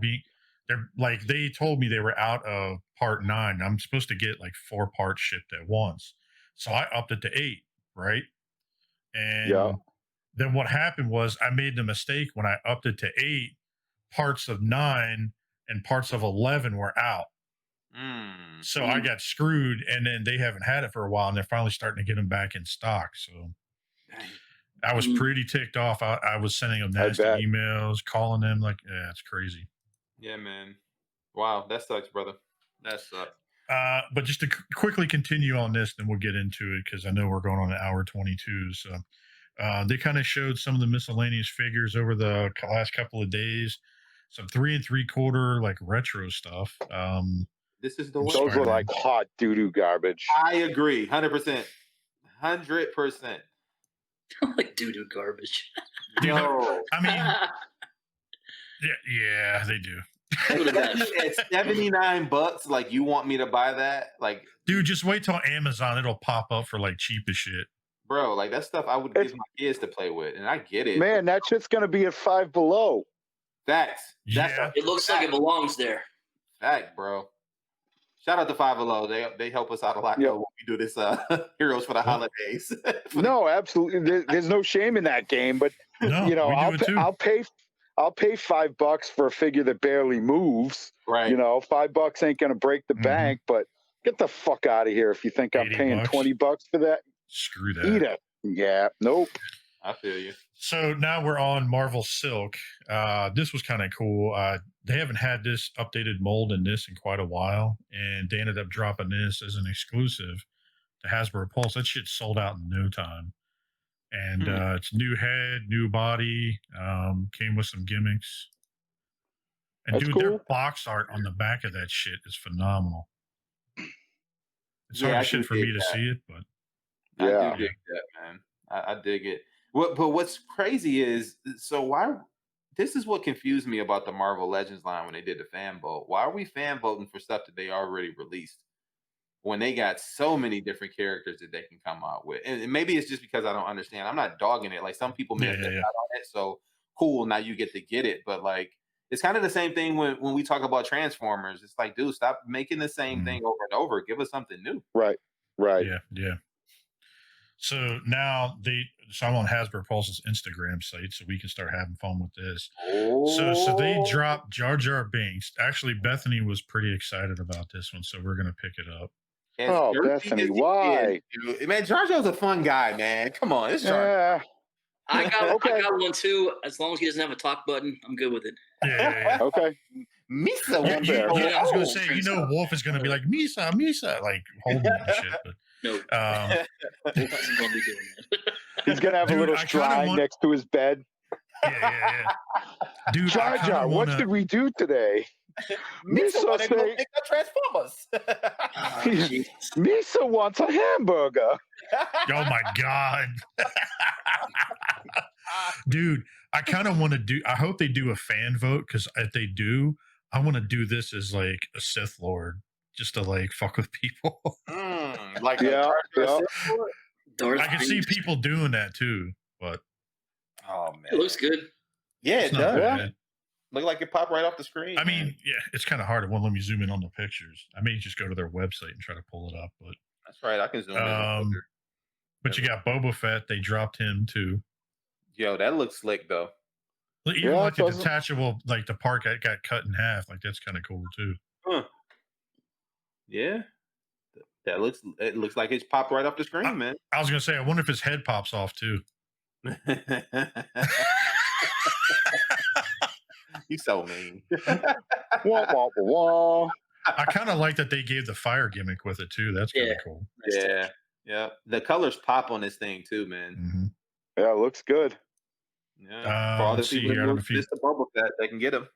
like, they told me they were out of part 9. I'm supposed to get like 4 parts shipped at once, so I upped it to 8, right? And then what happened was I made the mistake when I upped it to 8. Parts of 9 and parts of 11 were out. So I got screwed, and then they haven't had it for a while, and they're finally starting to get them back in stock. So I was pretty ticked off. I was sending them nasty emails, calling them like, yeah, it's crazy. Yeah, man. Wow, that sucks, brother. That sucks. But just to quickly continue on this, then we'll get into it because I know we're going on an hour 22. So they kind of showed some of the miscellaneous figures over the last couple of days. Some 3 3/4 like retro stuff. This is the one. Those were like hot doo-doo garbage. I agree, 100%. 100%. Like doo-doo garbage. No, I mean, yeah, they do. At $79, like, you want me to buy that? Like, dude, just wait till Amazon; it'll pop up for like cheap as shit. Bro, like, that stuff I would give my kids to play with, and I get it. Man, that shit's gonna be at $5 Below. Facts. It looks like it belongs there. Fact, bro. Shout out to Five Below. They help us out a lot when we do this Heroes for the Holidays. No, absolutely. There's no shame in that game, but you know, I'll pay $5 for a figure that barely moves. Right. You know, $5 ain't gonna break the bank, but get the fuck out of here if you think I'm paying $20 for that. Screw that. Eat it. Yeah. Nope. I feel you. So now we're on Marvel Silk. This was kind of cool. They haven't had this updated mold in this in quite a while, and they ended up dropping this as an exclusive to Hasbro Pulse. That shit sold out in no time. And it's new head, new body, came with some gimmicks. And That's dude, cool. their box art on the back of that shit is phenomenal. It's Yeah, hard I as shit do for dig me to that. see it, but I Yeah. do dig that, man. I dig it. But what's crazy is, so why? This is what confused me about the Marvel Legends line when they did the fan vote. Why are we fan voting for stuff that they already released when they got so many different characters that they can come out with? And maybe it's just because I don't understand. I'm not dogging it. Like, some people may have missed out on it, so cool. Now you get to get it, but like, it's kind of the same thing when we talk about Transformers. It's like, dude, stop making the same thing over and over. Give us something new. Right. yeah. So now I'm on Hasbro Pulse's Instagram site, so we can start having fun with this. So they dropped Jar Jar Binks. Actually, Bethany was pretty excited about this one, so we're gonna pick it up. Oh, Bethany, why? Man, Jar Jar's a fun guy, man. Come on, it's Jar. Yeah. I got one too. As long as he doesn't have a talk button, I'm good with it. Yeah. Okay. Misa, I was gonna say, Wolf is gonna be like Misa, like holding it and shit. But no, Wolf isn't gonna be doing that. He's gonna have a little shrine next to his bed. Yeah. Dude, Jar Jar, what should we do today? Misa wants to pick up Transformers. Misa wants a hamburger. Oh my god. Dude, I kind of want to do, I hope they do a fan vote, because if they do, I want to do this as like a Sith Lord, just to like fuck with people. Like yeah. I can see people doing that too, but oh man, it looks good. Yeah, it does. Yeah. Look like it popped right off the screen. I mean, yeah, it's kind of hard. It won't let me zoom in on the pictures. I may just go to their website and try to pull it up, but that's right. I can zoom in. But you got Boba Fett. They dropped him too. Yo, that looks slick though. Even like the detachable, like the part that got cut in half, like that's kind of cool too. Huh. Yeah, it looks like it's popped right off the screen, man. I was gonna say, I wonder if his head pops off too. He's so mean. Wah, wah, wah. I kind of like that they gave the fire gimmick with it too. That's kind of cool. Yeah. The colors pop on this thing too, man. Mm-hmm. Yeah, it looks good. Yeah. For all the people who missed the Boba Fett, they can get him.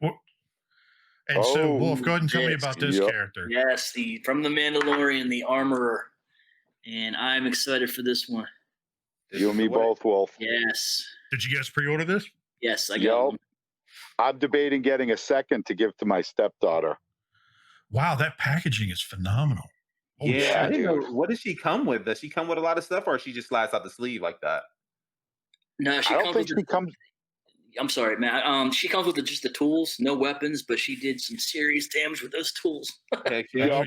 And so, Wolf, go ahead and tell me about this character. Yes, from the Mandalorian, the Armorer, and I'm excited for this one. You and me both, Wolf. Yes. Did you guys pre-order this? Yes, I got one. I'm debating getting a second to give to my stepdaughter. Wow, that packaging is phenomenal. Oh, yeah, I didn't know. What does she come with? Does she come with a lot of stuff, or she just slides out the sleeve like that? No, she comes. I'm sorry, man. She comes with just the tools, no weapons, but she did some serious damage with those tools. Heck yeah.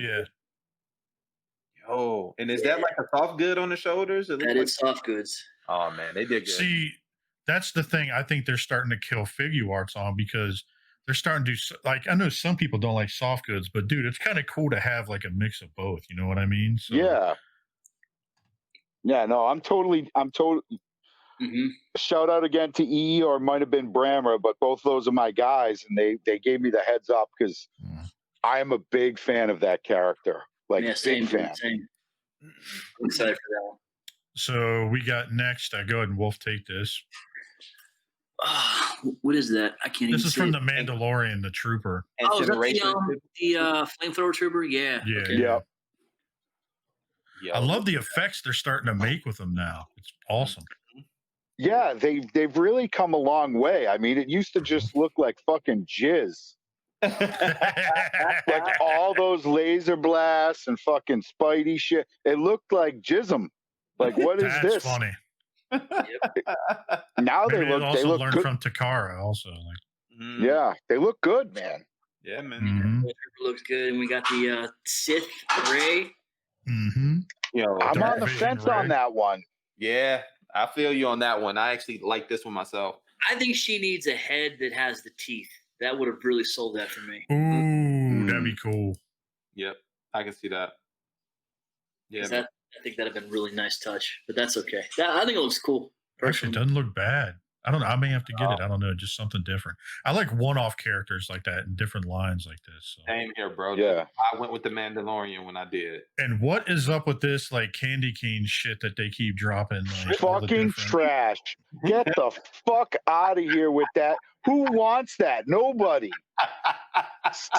Yo, and is that like a soft good on the shoulders? That is soft goods. Oh man, they did good. See, that's the thing I think they're starting to kill figure arts on, because they're starting to do, like, I know some people don't like soft goods, but dude, it's kind of cool to have like a mix of both. You know what I mean? So, yeah. No, I'm totally. Mm-hmm. Shout out again to E, or it might have been Brammer, but both those are my guys, and they gave me the heads up because I am a big fan of that character. Like, same, big fan. Same. I'm excited for that one. So we got next. Go ahead and Wolf take this. What is that? I can't. This is from the Mandalorian, the Trooper. Oh, is that the flamethrower trooper? Yeah. Yeah. Okay. Yeah. I love the effects they're starting to make with them now. It's awesome. Yeah, they've really come a long way. I mean, it used to just look like fucking jizz. Like all those laser blasts and fucking Spidey shit. It looked like jism. Like, what is this? That's funny. Now Maybe they look learned good. from Takara also. Like, yeah, they look good, man. Yeah, man. Mm-hmm. Looks good, and we got the Sith Ray. Mm-hmm. I'm on the fence on that one. Yeah, I feel you on that one. I actually like this one myself. I think she needs a head that has the teeth. That would have really sold that for me. Ooh, that'd be cool. Yep, I can see that. Yeah, I think that'd have been a really nice touch, but that's okay. I think it looks cool. Actually, it doesn't look bad. I don't know. I may have to get it. I don't know. Just something different. I like one-off characters like that and different lines like this. So. Same here, bro. Yeah. I went with the Mandalorian when I did. And what is up with this like candy cane shit that they keep dropping? Like, fucking trash. Get the fuck out of here with that. Who wants that? Nobody.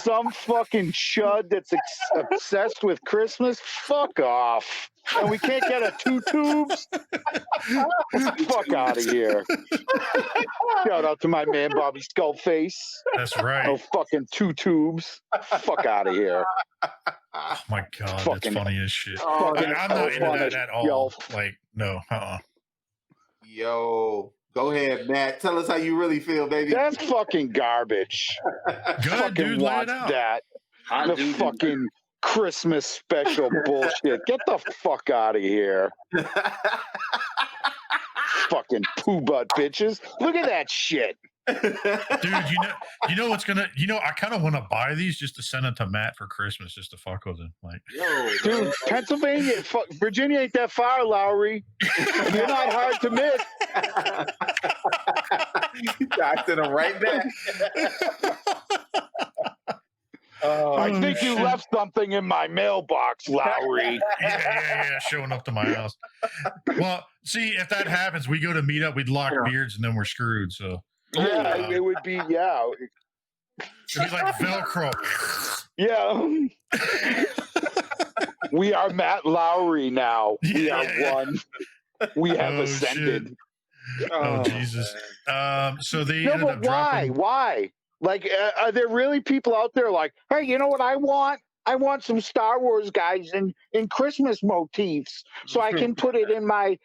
Some fucking chud that's obsessed with Christmas. Fuck off. And we can't get a 2 tubes. Fuck out of here. Shout out to my man Bobby Skullface. That's right. No fucking 2 tubes. Fuck out of here. Oh my god, Fucking, that's funny as shit. Oh, I'm not into that at all. Yo. Like, no, Yo, go ahead, Matt. Tell us how you really feel, baby. That's fucking garbage. Good, Fucking dude, lay it wants out. that. The fucking Christmas special bullshit. Get the fuck out of here. Fucking poo butt bitches. Look at that shit. Dude, you know what's gonna, I kind of want to buy these just to send them to Matt for Christmas, just to fuck with him. Like, Yo, dude, Pennsylvania, Virginia ain't that far, Lowry. You're not hard to miss. I sent him right back. I think you left something in my mailbox, Lowry. yeah, showing up to my house. Well, see, if that happens, we go to meet up, we'd lock beards, and then we're screwed. So yeah, it would be it'd be like Velcro. Yeah. We are Matt Lowry now. We are one. We have ascended. Shit. Oh Jesus. So they No, ended but up dropping. Why? Like, are there really people out there like, hey, you know what I want? I want some Star Wars guys in Christmas motifs, so I can put it in my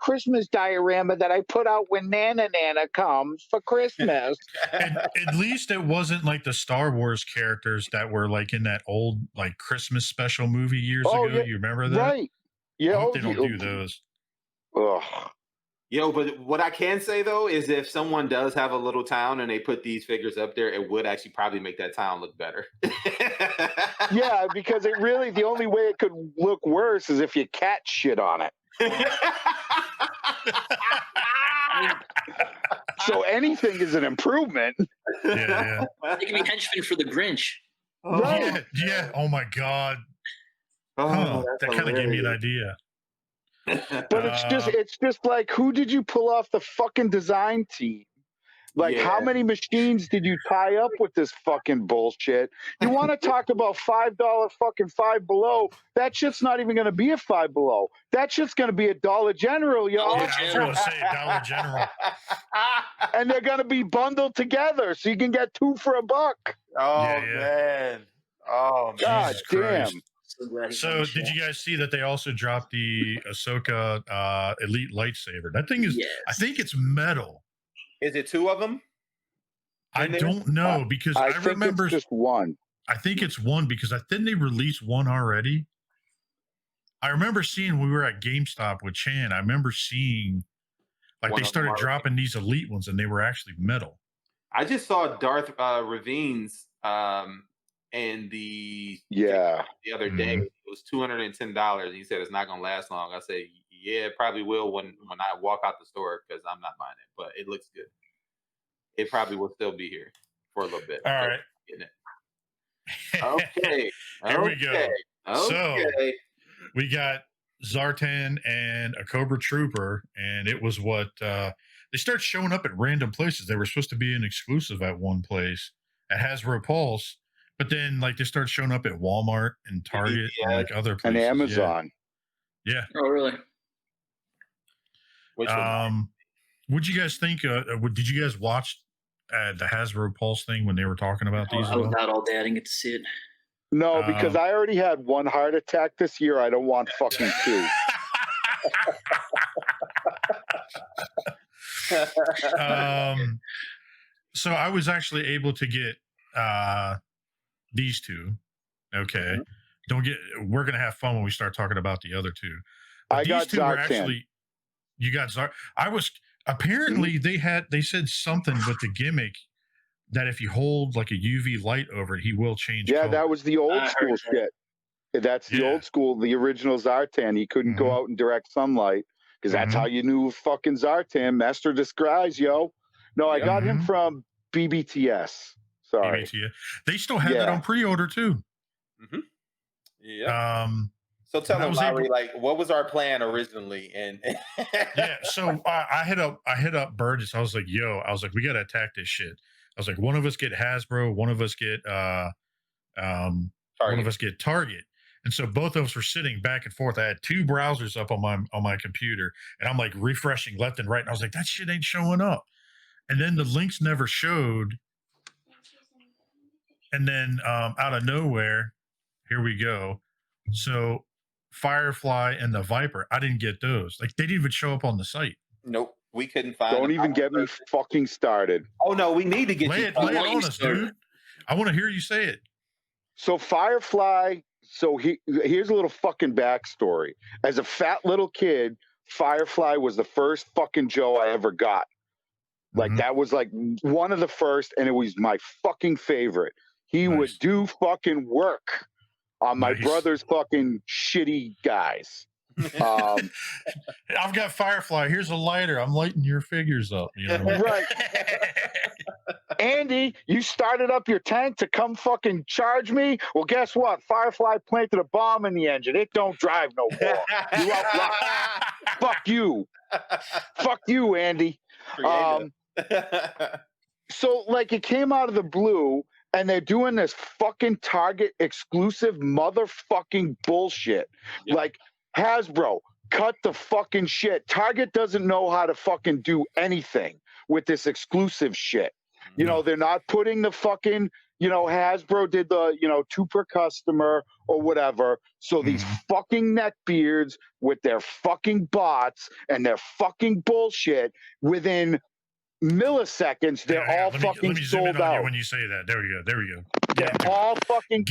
Christmas diorama that I put out when Nana comes for Christmas. And at least it wasn't like the Star Wars characters that were like in that old like Christmas special movie years ago. Yeah, you remember that? Right. Yeah. I hope they don't do those. Ugh. Yo, but what I can say though is if someone does have a little town and they put these figures up there, it would actually probably make that town look better. Yeah, because it really, the only way it could look worse is if you cat shit on it. So anything is an improvement. Yeah. They can be henchmen for the Grinch. Right. Yeah. Oh my God. That kind of gave me an idea. But it's just like, who did you pull off the fucking design team? Like, how many machines did you tie up with this fucking bullshit? You want to talk about $5 fucking Five Below? That shit's not even going to be a Five Below. That shit's going to be a Dollar General, y'all. Yeah, I was going to say Dollar General. And they're going to be bundled together, so you can get 2 for $1. Oh, man. Oh, man. God damn. So did you guys see that they also dropped the Ahsoka Elite lightsaber? That thing is, I think it's metal. Is it 2 of them? I don't know because I remember it's just 1. I think it's 1 because didn't they release 1 already? I remember seeing when we were at GameStop with Chan. I remember seeing like they started dropping these Elite ones and they were actually metal. I just saw Darth Ravine's and the other day. It was $210. He said it's not gonna last long. I said, yeah, it probably will when I walk out the store because I'm not buying it, but it looks good. It probably will still be here for a little bit. All right. Okay. Here we go. Okay. So we got Zartan and a Cobra Trooper, and it was what they start showing up at random places. They were supposed to be an exclusive at one place at Hasbro Pulse. But then, like, they started showing up at Walmart and Target and like other places. And Amazon. Yeah. Oh, really? What'd you guys think? Did you guys watch the Hasbro Pulse thing when they were talking about these? I was out all day. I didn't get to see it. No, because I already had 1 heart attack this year. I don't want fucking 2. So I was actually able to get these 2. Okay. We're going to have fun when we start talking about the other 2. But I got Zartan. You got Zart. Apparently they said something with the gimmick that if you hold like a UV light over it, he will change color. That was the old school shit. That's the old school, the original Zartan. He couldn't go out in direct sunlight because that's how you knew fucking Zartan, Master Disguise, yo. No, I got him from BBTS. Sorry. BBTS. They still have that on pre-order too. Yeah. So tell them, Larry, like, what was our plan originally? And yeah, so I hit up Burgess. I was like, we gotta attack this shit. I was like, one of us get Hasbro, one of us get Target. And so both of us were sitting back and forth. I had two browsers up on my computer, and I'm like refreshing left and right. And I was like, that shit ain't showing up. And then the links never showed. And then out of nowhere, here we go. So Firefly and the Viper, I didn't get those. Like, they didn't even show up on the site. Nope, we couldn't find. Don't even get me fucking started. Oh no, we need to get lay it on us, dude. I want to hear you say it. So Firefly. So here's a little fucking backstory. As a fat little kid, Firefly was the first fucking Joe I ever got. Like that was like one of the first, and it was my fucking favorite. He would do fucking work on my brother's fucking shitty guys. I've got Firefly. Here's a lighter. I'm lighting your figures up. You know? Right. Andy, you started up your tank to come fucking charge me? Well, guess what? Firefly planted a bomb in the engine. It don't drive no more. You outlocked. Fuck you. Fuck you, Andy. So, like, it came out of the blue, and they're doing this fucking Target exclusive motherfucking bullshit. Yep. Like, Hasbro, cut the fucking shit. Target doesn't know how to fucking do anything with this exclusive shit. You know, they're not putting the fucking, you know, Hasbro did the, you know, 2 per customer or whatever. So these fucking neckbeards with their fucking bots and their fucking bullshit, within milliseconds, they're all fucking sold out. When you say that, there we go. They're all fucking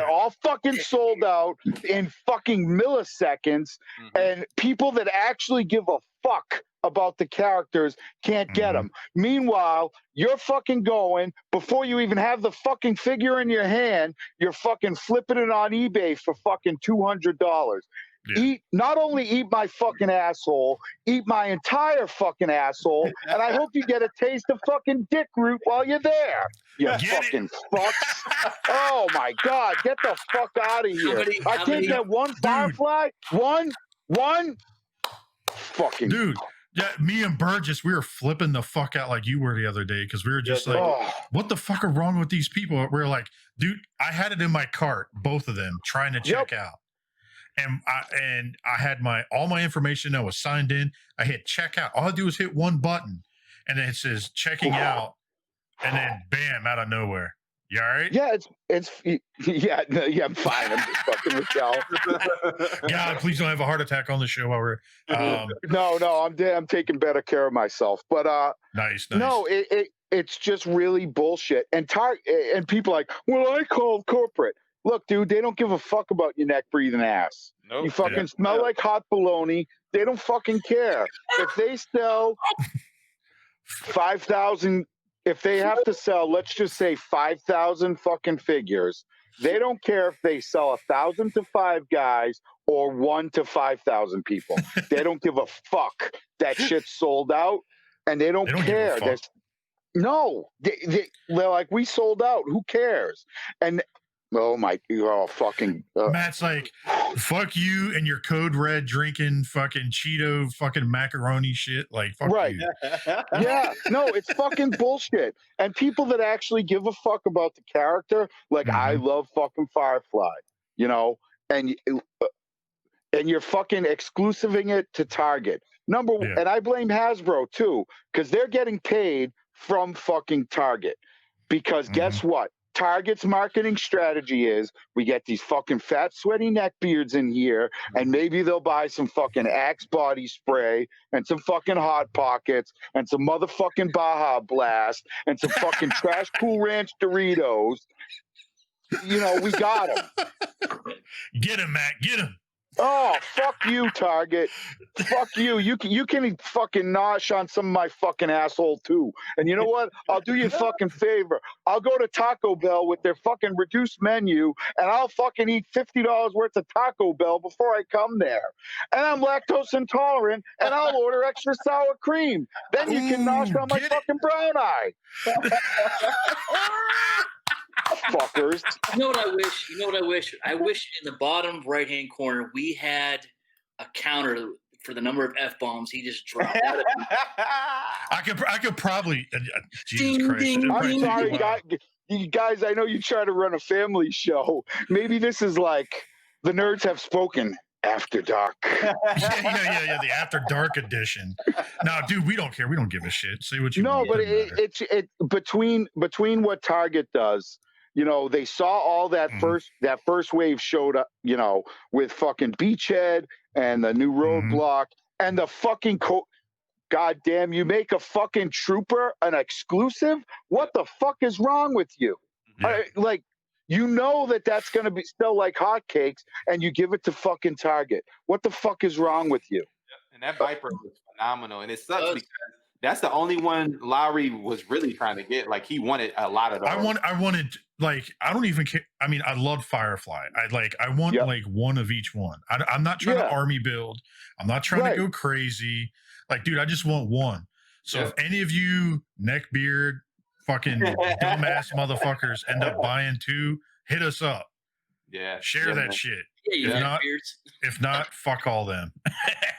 all fucking sold out in fucking milliseconds, and people that actually give a fuck about the characters can't get them. Meanwhile, you're fucking going, before you even have the fucking figure in your hand, you're fucking flipping it on eBay for fucking $200. Yeah. Not only eat my fucking asshole, eat my entire fucking asshole, and I hope you get a taste of fucking dick root while you're there. You fucking fucks. Oh my God, get the fuck out of here. I can't get one Firefly. One fucking dude. Yeah, me and Burgess, we were flipping the fuck out like you were the other day, because we were just what the fuck are wrong with these people? We were like, dude, I had it in my cart, both of them, trying to check out. And I had all my information that was signed in. I hit checkout. All I do is hit one button, and then it says checking out, and then bam, out of nowhere. You all right? Yeah, I'm fine. I'm just fucking with y'all. God, please don't have a heart attack on the show while we're. No, I'm taking better care of myself. But nice. No, it's just really bullshit. And people are like, well, I called corporate. Look, dude, they don't give a fuck about your neck breathing ass. Nope. You fucking smell like hot bologna. They don't fucking care. If they sell 5,000, if they have to sell, let's just say 5,000 fucking figures, they don't care if they sell 1,000 to 5 guys or 1 to 5,000 people. They don't give a fuck. That shit's sold out, and they don't care. They're like, we sold out. Who cares? And oh my, you're all fucking. Matt's like, fuck you and your Code Red drinking fucking Cheeto fucking macaroni shit. Like, fuck you. Yeah, no, it's fucking bullshit. And people that actually give a fuck about the character, like I love fucking Firefly, you know, and you're fucking exclusiving it to Target. And I blame Hasbro too, because they're getting paid from fucking Target. Because guess what? Target's marketing strategy is, we get these fucking fat, sweaty neckbeards in here, and maybe they'll buy some fucking Axe body spray and some fucking Hot Pockets and some motherfucking Baja Blast and some fucking Trash Cool Ranch Doritos. You know, we got them. Get him, Matt. Get him. Oh, fuck you, Target. Fuck you. You can fucking nosh on some of my fucking asshole too. And you know what? I'll do you a fucking favor. I'll go to Taco Bell with their fucking reduced menu, and I'll fucking eat $50 worth of Taco Bell before I come there. And I'm lactose intolerant, and I'll order extra sour cream. Then you can nosh on my fucking brown eye. Fuckers. You know what I wish? I wish in the bottom right-hand corner we had a counter for the number of F-bombs he just dropped out of me. I could probably. Jesus Ding, Christ! ding, I'm ding. sorry, Wow. you guys. I know you try to run a family show. Maybe this is like the nerds have spoken after dark. Yeah. The After Dark edition. No, dude, we don't care. We don't give a shit. Say what you No, want. but Doesn't matter. it between what Target does. You know, they saw all that first wave showed up. You know, with fucking Beachhead and the new Roadblock and the fucking God damn, you make a fucking Trooper an exclusive? What the fuck is wrong with you? Yeah. Like, you know that's going to be still like hotcakes, and you give it to fucking Target. What the fuck is wrong with you? And that Viper was phenomenal, and it sucks because that's the only one Lowry was really trying to get. Like, he wanted a lot of those. I wanted like, I don't even care. I mean, I love Firefly. I want like one of each one. I'm not trying to army build. I'm not trying to go crazy. Like, dude, I just want one. So if any of you neckbeard fucking dumbass motherfuckers end up buying two, hit us up. Yeah. Share that shit. Yeah, if not, fuck all them.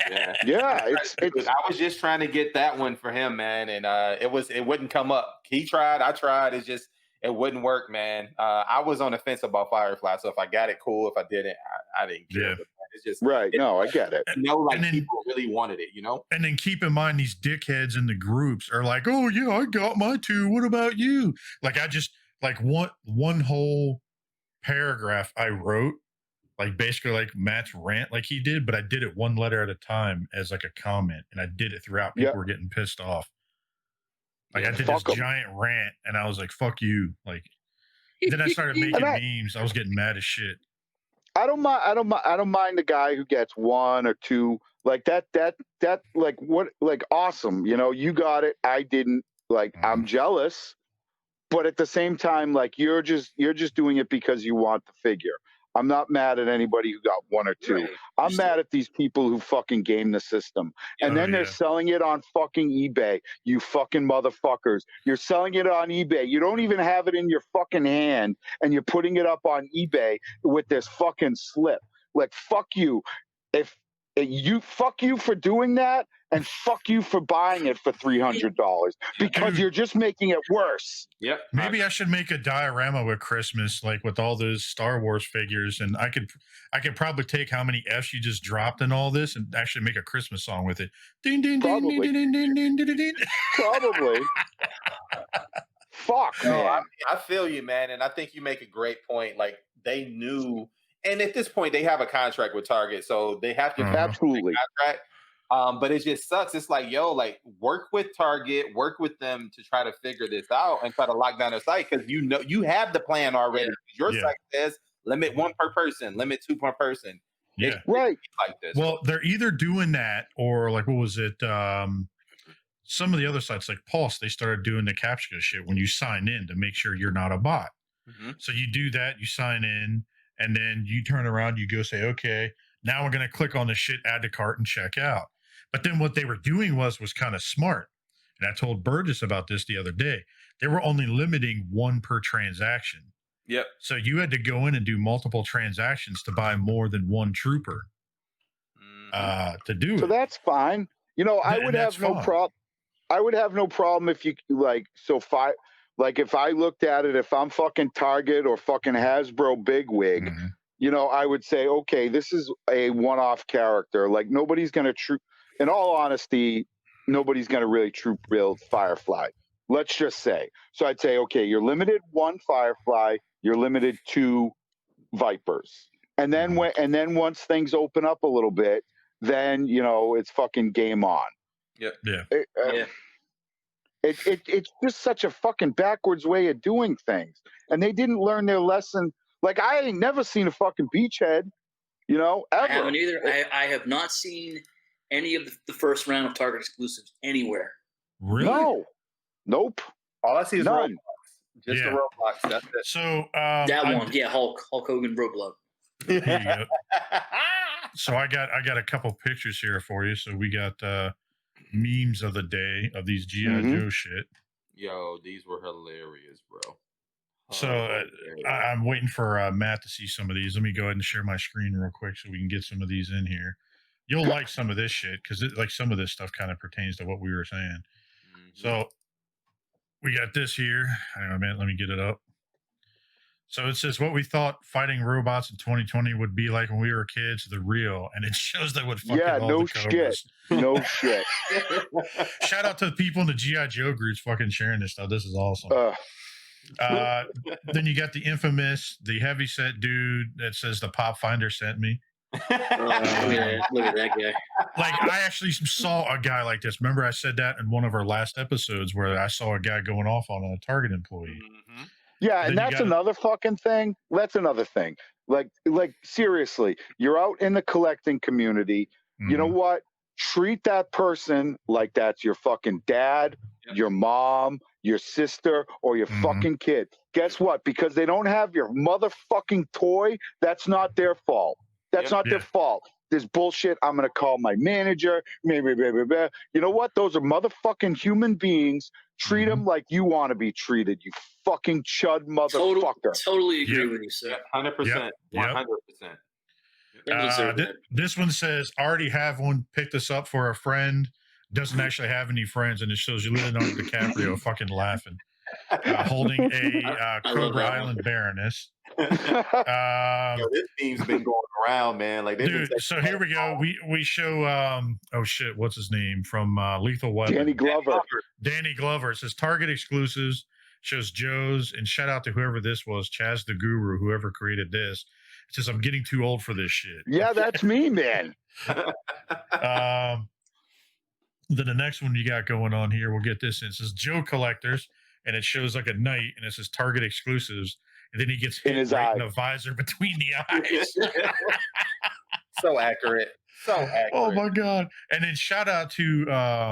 It's I was just trying to get that one for him, man, and it wouldn't come up. He tried, I tried. It wouldn't work, man. I was on the fence about Firefly, so if I got it, cool. If I didn't, I didn't care. Yeah. But it's just no, I get it. You know, like, people really wanted it, you know. And then keep in mind, these dickheads in the groups are like, "Oh yeah, I got my two. What about you?" Like, I just like one whole paragraph I wrote, like basically like Matt's rant, like he did, but I did it one letter at a time as like a comment, and I did it throughout. People were getting pissed off. Like, I did this giant rant, and I was like, "Fuck you!" Like, then I started making memes. I was getting mad as shit. I don't mind the guy who gets one or two like that. Like, what, like, awesome. You know, you got it. I didn't. Like, I'm jealous, but at the same time, like, you're just doing it because you want the figure. I'm not mad at anybody who got one or two. I'm mad at these people who fucking game the system. And then they're selling it on fucking eBay. You fucking motherfuckers. You're selling it on eBay. You don't even have it in your fucking hand, and you're putting it up on eBay with this fucking slip. Like, fuck you. Fuck you for doing that, and fuck you for buying it for $300 because you're just making it worse. Yep. Maybe I should make a diorama with Christmas, like with all those Star Wars figures, and I could probably take how many F's you just dropped and all this, and actually make a Christmas song with it. Ding ding ding ding ding ding ding ding ding. Probably. Fuck, man. I feel you, man, and I think you make a great point. Like, they knew. And at this point, they have a contract with Target, so they have to absolutely contract. But it just sucks. It's like, yo, like, work with Target, work with them to try to figure this out and try to lock down their site, because you know you have the plan already. Your site says limit one per person, limit two per person. Yeah, right. Like this. Well, they're either doing that or like, what was it? Some of the other sites like Pulse, they started doing the CAPTCHA shit when you sign in to make sure you're not a bot. So you do that, you sign in. And then you turn around, you go say, okay, now we're going to click on the shit, add to cart, and check out. But then what they were doing was kind of smart. And I told Burgess about this the other day. They were only limiting one per transaction. Yep. So you had to go in and do multiple transactions to buy more than one trooper to do it. So that's fine. You know, I would have no problem. I would have no problem if you like. Like, if I looked at it, if I'm fucking Target or fucking Hasbro bigwig, you know, I would say, okay, this is a one-off character. Like, nobody's going to in all honesty, nobody's going to really troop build Firefly. Let's just say. So I'd say, okay, you're limited one Firefly, you're limited two Vipers. And then once things open up a little bit, then, you know, it's fucking game on. Yep. Yeah. It's just such a fucking backwards way of doing things. And they didn't learn their lesson. Like, I ain't never seen a fucking Beachhead. You know, ever. I haven't either. I have not seen any of the first round of Target exclusives anywhere. Really? No. Nope. All I see is None. Roblox. Just the Roblox. That's it. So That one, yeah, Hulk Hogan Roblox. Here you go. So I got a couple pictures here for you. So we got memes of the day of these G.I. Joe shit. Yo, these were hilarious, bro. So I'm waiting for Matt to see some of these. Let me go ahead and share my screen real quick so we can get some of these in here. You'll like some of this shit because like some of this stuff kind of pertains to what we were saying. So we got this here. Hang on a minute, let me get it up. So it says what we thought fighting robots in 2020 would be like when we were kids, the real, and it shows that would fucking all no the covers. No shit. Shout out to the people in the G.I. Joe groups fucking sharing this stuff. This is awesome. Then you got the infamous, the heavyset dude that says the Pop Finder sent me. Look at that guy. Like I actually saw a guy like this. Remember I said that in one of our last episodes where I saw a guy going off on a Target employee. Yeah, and that's another fucking thing. That's another thing. Like seriously, you're out in the collecting community. You know what? Treat that person like that's your fucking dad, your mom, your sister, or your fucking kid. Guess what? Because they don't have your motherfucking toy, that's not their fault. That's not their fault. This bullshit, I'm going to call my manager. You know what? Those are motherfucking human beings. Treat them like you want to be treated, you fucking chud motherfucker. Totally agree with you, sir. 100%. 100%. This one says, already have one, pick this up for a friend. Doesn't actually have any friends, and it shows you Leonardo DiCaprio fucking laughing. Holding a Cobra Island Baroness. Yo, this meme's been going around, man. Like, dude, so here we go. We show oh shit, what's his name from Lethal Weapon? Danny Glover. Danny Glover. It says Target exclusives, shows Joe's, and shout out to whoever this was, Chaz the Guru, whoever created this. It says I'm getting too old for this shit. Yeah, that's me, man. Then the next one you got going on here, we'll get this in. It says Joe Collectors, and it shows like a knight, and it says Target exclusives, and then he gets hit right in the visor between the eyes. So accurate. So accurate. Oh my god. And then shout out to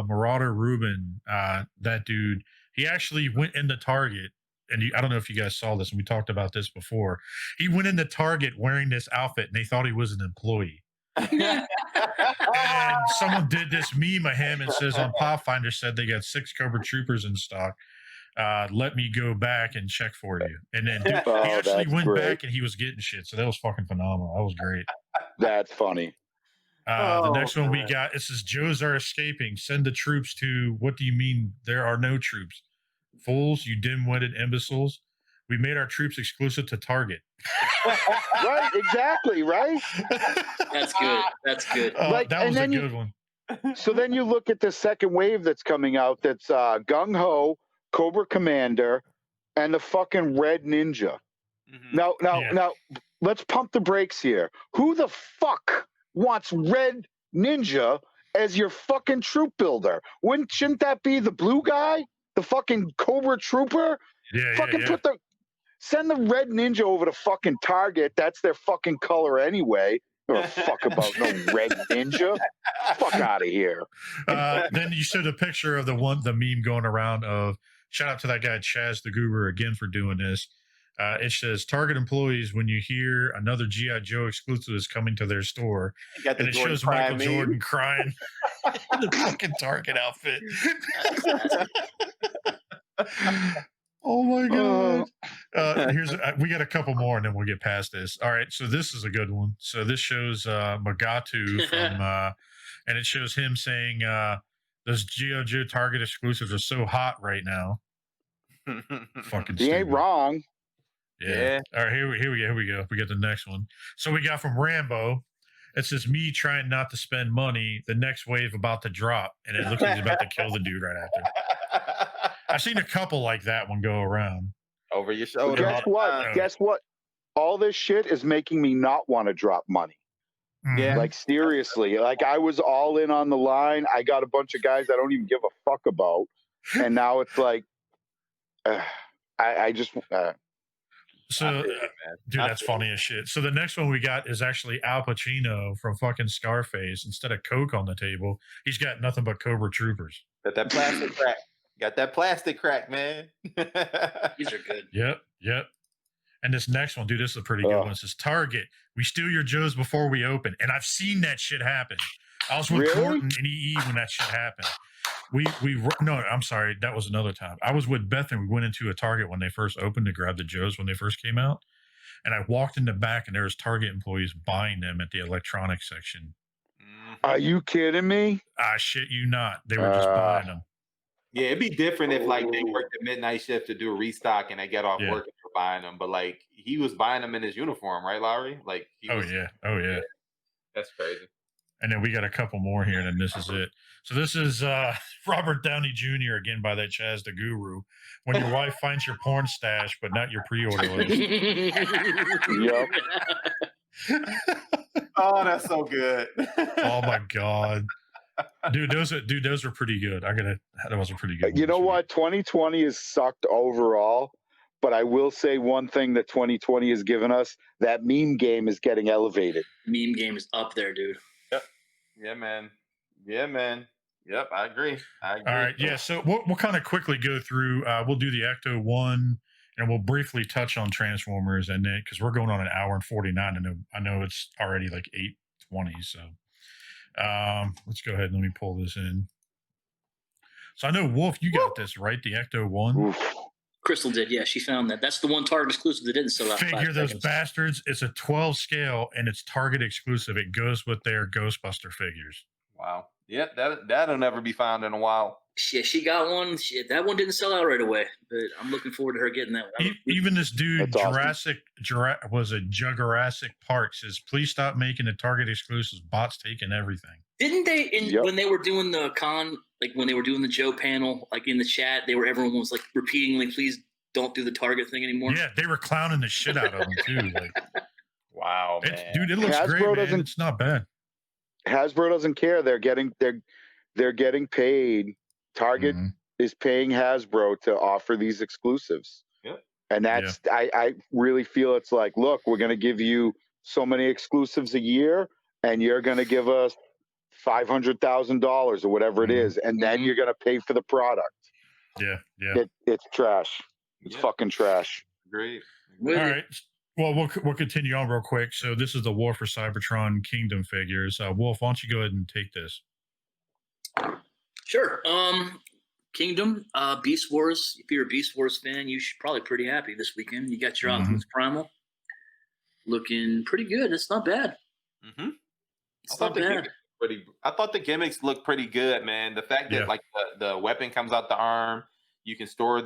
Marauder Rubin, that dude. He actually went into Target, and I don't know if you guys saw this, and we talked about this before. He went into Target wearing this outfit, and they thought he was an employee. And someone did this meme of him and says on Pathfinder said they got 6 Cobra Troopers in stock. Let me go back and check for you. And then dude, he actually went back and he was getting shit. So that was fucking phenomenal. That was great. That's funny. The next one we got, it says Joes are escaping. Send the troops to, what do you mean there are no troops? Fools, you dim-witted imbeciles. We made our troops exclusive to Target. Right, exactly, right? That's good. That's good. That was a good one. So then you look at the second wave that's coming out that's Gung Ho, Cobra Commander, and the fucking Red Ninja. Now, let's pump the brakes here. Who the fuck wants Red Ninja as your fucking troop builder? Shouldn't that be the blue guy? The fucking Cobra Trooper? Send the Red Ninja over to fucking Target. That's their fucking color anyway. Or fuck about no Red Ninja. Fuck out of here. Then you showed a picture of the meme going around of, shout out to that guy Chaz the Guru again for doing this. It says Target employees, when you hear another G.I. Joe exclusive is coming to their store, and it shows Michael Jordan crying in the fucking Target outfit. Oh my god! We got a couple more, and then we'll get past this. All right, so this is a good one. So this shows Magatu from, and it shows him saying, "Those G.I. Joe Target exclusives are so hot right now." Fucking. He ain't wrong. Yeah. All right, here we go. We got the next one. So we got from Rambo. It says me trying not to spend money. The next wave about to drop, and it looks like he's about to kill the dude right after. I've seen a couple like that one go around. Over your shoulder. Guess what? All this shit is making me not want to drop money. Yeah. Like seriously. Like I was all in on the line. I got a bunch of guys I don't even give a fuck about. And now it's like I just So, dude, that's funny as shit. So the next one we got is actually Al Pacino from fucking Scarface. Instead of Coke on the table, he's got nothing but Cobra Troopers. Got that plastic crack. Got that plastic crack, man. These are good. Yep. And this next one, dude, this is a pretty good one. It says, Target, we steal your Joes before we open. And I've seen that shit happen. I was with Thornton and EE when that shit happened. No, I'm sorry. That was another time. I was with Beth and we went into a Target when they first opened to grab the Joes when they first came out. And I walked in the back and there was Target employees buying them at the electronics section. Are you kidding me? I shit you not. They were just buying them. Yeah, it'd be different if like they worked a midnight shift to do a restock and they get off work and they're buying them. But like he was buying them in his uniform, right, Lowry? Like Oh yeah. That's crazy. And then we got a couple more here, and then this is it. So this is Robert Downey Jr. again by that Chaz the Guru. When your wife finds your porn stash, but not your pre-order list. Yep. Oh, that's so good. Oh my god, dude, those are pretty good. That was a pretty good. You know what? 2020 has sucked overall, but I will say one thing that 2020 has given us: that meme game is getting elevated. Meme game is up there, dude. Yeah, man. Yep, I agree. All right, yeah. So we'll kind of quickly go through. We'll do the Ecto 1, and we'll briefly touch on Transformers, and then because we're going on an hour and 49, I know it's already like 8:20. So let's go ahead and let me pull this in. So I know Wolf, you got this right, the Ecto 1. Oof. Crystal did, yeah. She found that. That's the one Target exclusive that didn't sell out. Figure those bastards. It's a 12 scale and it's Target exclusive. It goes with their Ghostbuster figures. Wow. Yep, that'll never be found in a while. Yeah, she got one. That one didn't sell out right away, but I'm looking forward to her getting that one. Even this dude, Jurassic Park, says, please stop making the Target exclusives. Bots taking everything. Didn't they, when they were doing the con, like when they were doing the Joe panel, like in the chat, everyone was like repeatedly, please don't do the Target thing anymore. Yeah, they were clowning the shit out of them too. Like, wow, man. Dude, it looks Hasbro great, man. It's not bad. Hasbro doesn't care. They're getting paid. Target is paying Hasbro to offer these exclusives. Yep. And that's I really feel it's like, look, we're going to give you so many exclusives a year, and you're going to give us $500,000 or whatever it is, and then you're going to pay for the product. Yeah. It's trash. It's fucking trash. Great. All right. Well, we'll continue on real quick. So this is the War for Cybertron Kingdom figures. Wolf, why don't you go ahead and take this? Sure. Kingdom, Beast Wars. If you're a Beast Wars fan, you should probably pretty happy this weekend. You got your Optimus Primal looking pretty good. It's not bad. It's not bad. I thought the gimmicks looked pretty good, man. The fact that like the weapon comes out the arm, you can store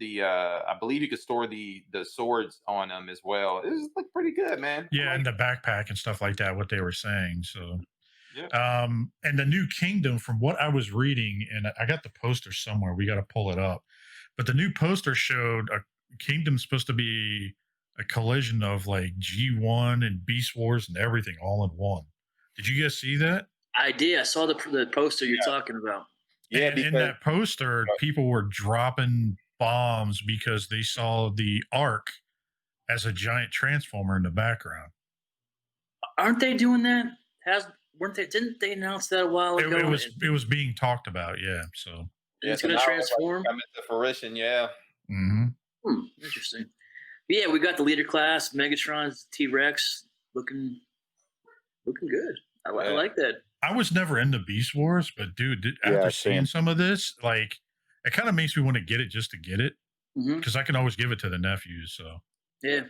I believe you could store the swords on them as well. It was like pretty good, man. Yeah, and the backpack and stuff like that, what they were saying. So and the new Kingdom, from what I was reading, and I got the poster somewhere, we got to pull it up, but the new poster showed a Kingdom supposed to be a collision of like G1 and Beast Wars and everything all in one. Did you guys see that? I did. I saw the poster you're talking about. Yeah, and in that poster, people were dropping bombs because they saw the Ark as a giant transformer in the background. Aren't they doing that? Didn't they announce that a while ago? It was being talked about, yeah. So it's going to transform. Come into fruition, yeah. Interesting. Yeah, we got the leader class, Megatron's T-Rex, looking good. I like that. I was never into Beast Wars, but dude, after seeing some of this, like, it kind of makes me want to get it just to get it, because I can always give it to the nephews. So yeah,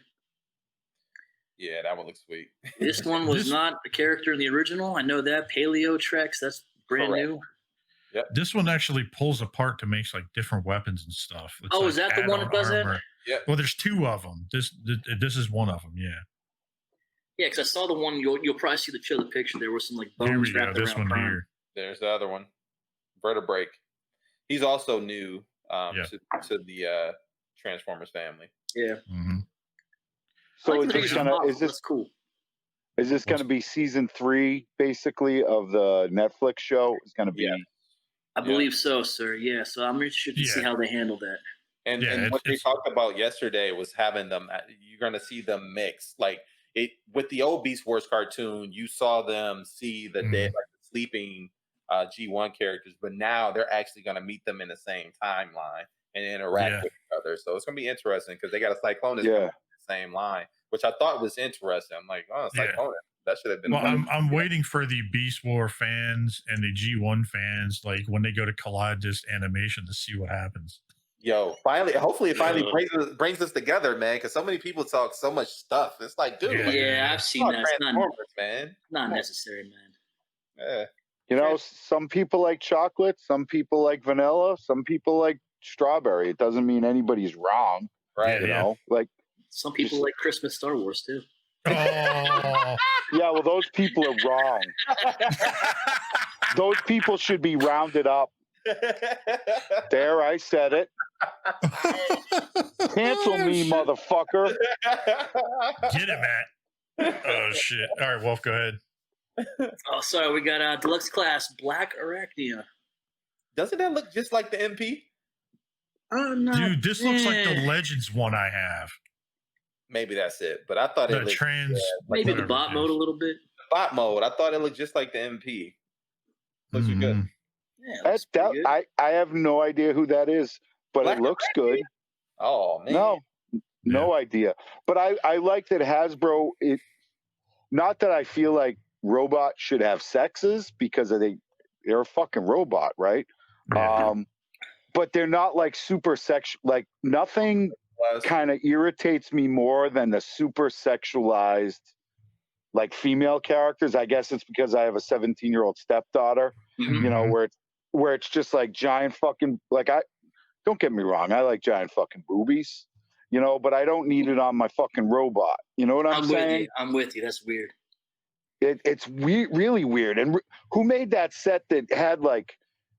that one looks sweet. This one was not a character in the original. I know that. Paleo Trex, that's brand new. Yep. This one actually pulls apart to make like different weapons and stuff. It's is that the one that does that? Yeah. Well, there's two of them. This is one of them. Yeah. Yeah, because I saw the one. You'll probably see the picture. There was some like bones. Here we go. wrapped This around one Prime. here. There's the other one, Vertebrake. He's also new to the Transformers family. Yeah. So that's cool. Is this going to be season 3, basically, of the Netflix show? It's going to be. I believe so, sir. Yeah. So I'm interested to see how they handle that. And what they talked about yesterday was having them. You're going to see them mix like it with the old Beast Wars cartoon. You saw them see the dead, like the sleeping G1 characters, but now they're actually going to meet them in the same timeline and interact with each other. So it's going to be interesting because they got a Cyclonus in the same line, which I thought was interesting. I'm like, oh, Cyclonus. That should have been. Well, I'm waiting for the Beast War fans and the G1 fans, like when they go to Collide this animation, to see what happens. Yo, hopefully it brings us together, man, because so many people talk so much stuff. It's like, dude. I've seen that. It's man. Not necessary, man. Yeah. You know, some people like chocolate, some people like vanilla, some people like strawberry. It doesn't mean anybody's wrong. Right. You know, like some people like Christmas Star Wars too. Oh. Yeah, well, those people are wrong. Those people should be rounded up. There, I said it. Cancel me, motherfucker. Get it, Matt. Oh, shit. All right, Wolf, go ahead. Oh, sorry. We got Deluxe Class Black Arachnia. Doesn't that look just like the MP? No. Dude, this looks like the Legends one I have. Maybe that's it. But I thought it looked maybe the bot mode a little bit. Bot mode. I thought it looked just like the MP. Looks good. Yeah, I have no idea who that is, but it looks good. Oh man. No idea. But I like that Hasbro. Not that I feel like robots should have sexes because they're a fucking robot, right? Yeah. But they're not like super sexual. Like nothing kind of irritates me more than the super sexualized like female characters. I guess it's because I have a 17-year-old stepdaughter. Mm-hmm. You know, where it's just like giant fucking, like, don't get me wrong, I like giant fucking boobies, you know, but I don't need it on my fucking robot. You know what I'm saying? I'm with you. That's weird. It's really weird. And who made that set that had like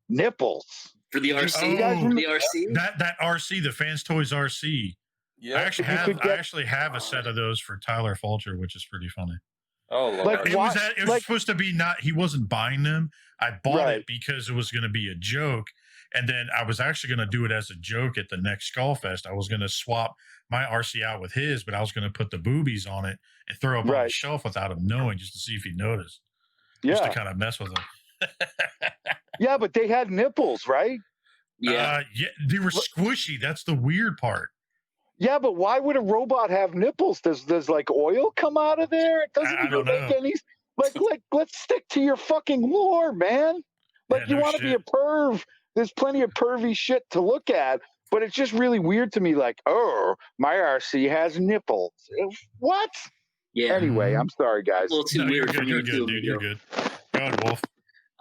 nipples? For the RC? The RC? That RC, the Fans Toys RC. Yeah. I actually have a set of those for Tyler Fulcher, which is pretty funny. Oh, Lord. Like, it was supposed to be he wasn't buying them. I bought it because it was going to be a joke. And then I was actually going to do it as a joke at the next Skullfest. I was going to swap my RC out with his, but I was going to put the boobies on it and throw it on the shelf without him knowing, just to see if he noticed. Just to kind of mess with him. Yeah, but they had nipples, right? Yeah. They were squishy. That's the weird part. Yeah, but why would a robot have nipples? Does like oil come out of there? It doesn't even make any. Like, let's stick to your fucking lore, man. Like, you want to be a perv. There's plenty of pervy shit to look at, but it's just really weird to me. Like, oh, my RC has nipples. What? Yeah. Anyway, I'm sorry, guys. A little too weird for me. You're good, dude. You're good. Go ahead, Wolf.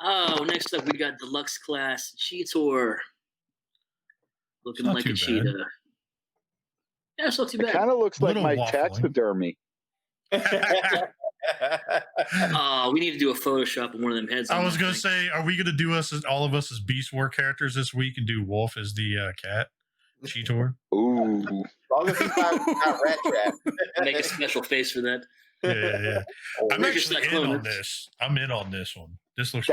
Oh, next up we got Deluxe Class Cheetor. Looking like a cheetah. Yeah, it's not too bad. It kind of looks like my taxidermy. We need to do a Photoshop of one of them heads. I was going to say, are we going to do all of us as Beast War characters this week and do Wolf as the cat? Cheetor? Ooh. As long as he's not Rat Trap. Make a special face for that. Yeah. I'm actually in on this. I'm in on this one. This looks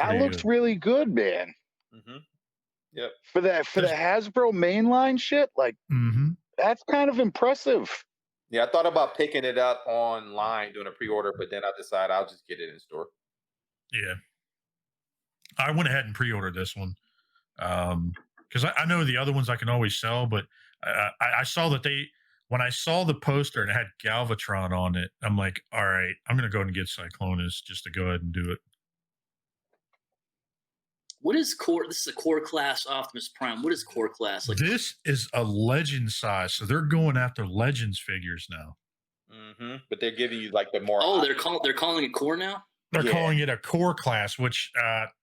really good, man. Mm-hmm. Yep. For the Hasbro mainline shit, like, that's kind of impressive. Yeah, I thought about picking it up online, doing a pre-order, but then I decided I'll just get it in store. Yeah. I went ahead and pre-ordered this one. Because I know the other ones I can always sell, but I saw that when I saw the poster and it had Galvatron on it, I'm like, all right, I'm going to go ahead and get Cyclonus just to go ahead and do it. What is core? This is a core class Optimus Prime. What is core class? Like, this is a legend size, so they're going after Legends figures now. Mm-hmm. But they're giving you like the more. Oh, they're calling it core now. They're calling it a core class, which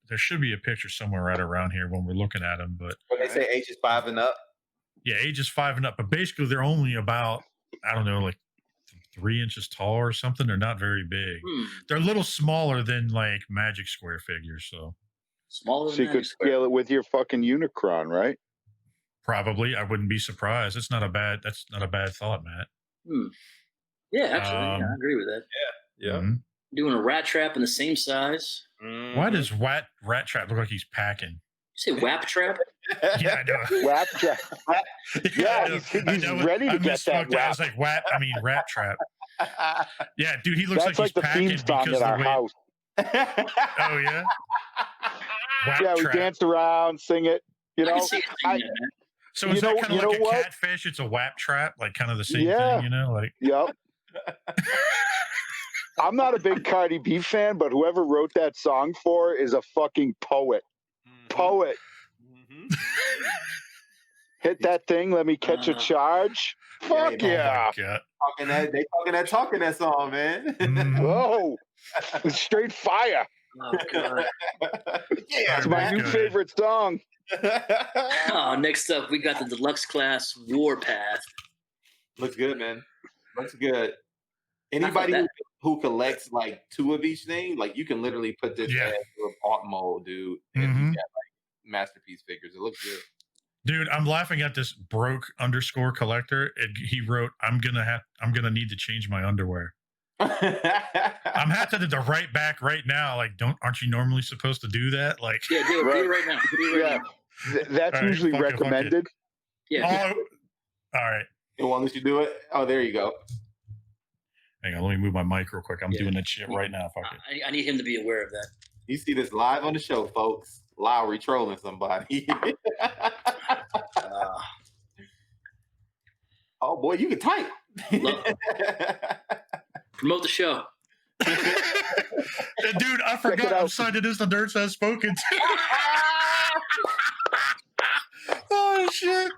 there should be a picture somewhere right around here when we're looking at them. But they say ages 5 and up. Yeah, ages 5 and up. But basically, they're only about, I don't know, like 3 inches tall or something. They're not very big. They're a little smaller than like Magic Square figures. So you could scale it with your fucking Unicron, right? Probably. I wouldn't be surprised. That's not a bad thought, Matt. Yeah, actually, I agree with that. Yeah. Mm-hmm. Doing a Rat Trap in the same size. Why does Rat Trap look like he's packing? You say Wap Trap? Yeah, I know. Rap trap. Yeah, I know. he's I ready to I get that misspoke. I rap. was like, rat trap. Yeah, dude, he looks That's like he's like the packing theme song because in the our way. house. Oh yeah. Wap Yeah, we trap. dance around, sing it. You I can know, see it saying that, man. So you is that know- kind you of like know a what? catfish? It's a wap trap, like kind of the same Yeah. thing, you know? Like, yep. I'm not a big Cardi B fan, but whoever wrote that song for is a fucking poet. Poet. Hit that thing, let me catch a charge. Fuck yeah. yeah. oh my god. Talking that song, man. Mhm. Whoa. Straight fire. Oh god. Yeah, It's my Very new good. favorite song. Oh, next up we got the deluxe class Warpath. Looks good, man. Looks good. Anybody that- who collects like 2 of each thing, like you can literally put this Yeah. as your art mode, dude, and you Mhm. got like masterpiece figures. It looks good. Dude, I'm laughing at this broke underscore collector. He wrote, I'm gonna need to change my underwear. I'm having to right back right now. Like, aren't you normally supposed to do that? Like, Yeah, do it right now. Do it right Yeah. now. That's All right, usually fuck it. recommended. Yeah. oh, all right. It won't let you do it. Oh, there you go. Hang on, let me move my mic real quick. I'm Yeah. doing that shit right now. Fuck it. I need him to be aware of that. You see this live on the show, folks. Lowry trolling somebody. Oh boy, you can type. Look. Promote the show. Dude, I forgot I'm signed it as the Nerds Has Spoken. Oh shit!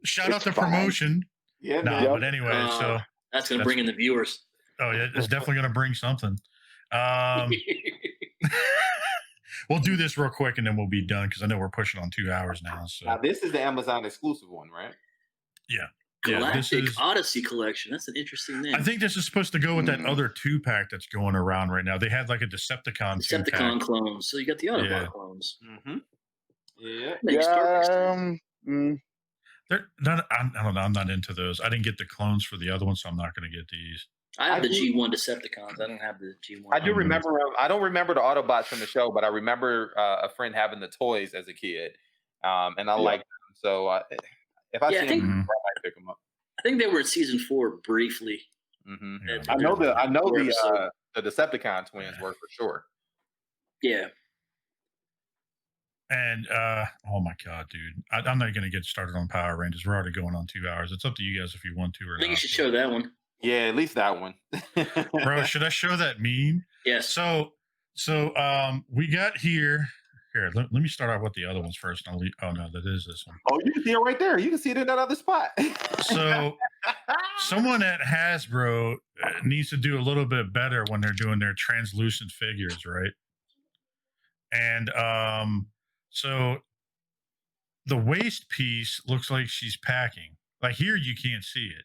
Shout out to promotion. Yeah, No, man. but anyway, so That's gonna bring in the viewers. oh yeah, it's definitely gonna bring something. We'll do this real quick and then we'll be done because I know we're pushing on 2 hours now. So Now this is the Amazon exclusive one, right? yeah, Galactic this is. Odyssey Collection. That's an interesting name. I think this is supposed to go with that other 2-pack that's going around right now. They had like a Decepticon 2-pack. Decepticon clones. So you got the Autobot Yeah. clones. Mm-hmm. Yeah. Makes perfect sense. They're not, I don't know. I'm not into those. I didn't get the clones for the other one, so I'm not going to get these. I have I the do- G1 Decepticons. I don't have the G1. I do remember. I don't remember the Autobots from the show, but I remember a friend having the toys as a kid, and I liked them. So if I Yeah, see I think- them, I might pick them up. I think they were in season 4 briefly. Mm-hmm. Yeah. I know Four the Decepticon twins were for sure. Yeah. And oh my god, dude, I'm not going to get started on Power Rangers. We're already going on 2 hours. It's up to you guys if you want to or I think you not. should show that one. Yeah, at least that one. Bro, should I show that meme? Yes. So we got here. Here, let me start out with the other ones first. Oh no, that is this one. Oh, you can see it right there. You can see it in that other spot. So someone at Hasbro needs to do a little bit better when they're doing their translucent figures, right? And so the waist piece looks like she's packing. Like here, you can't see it.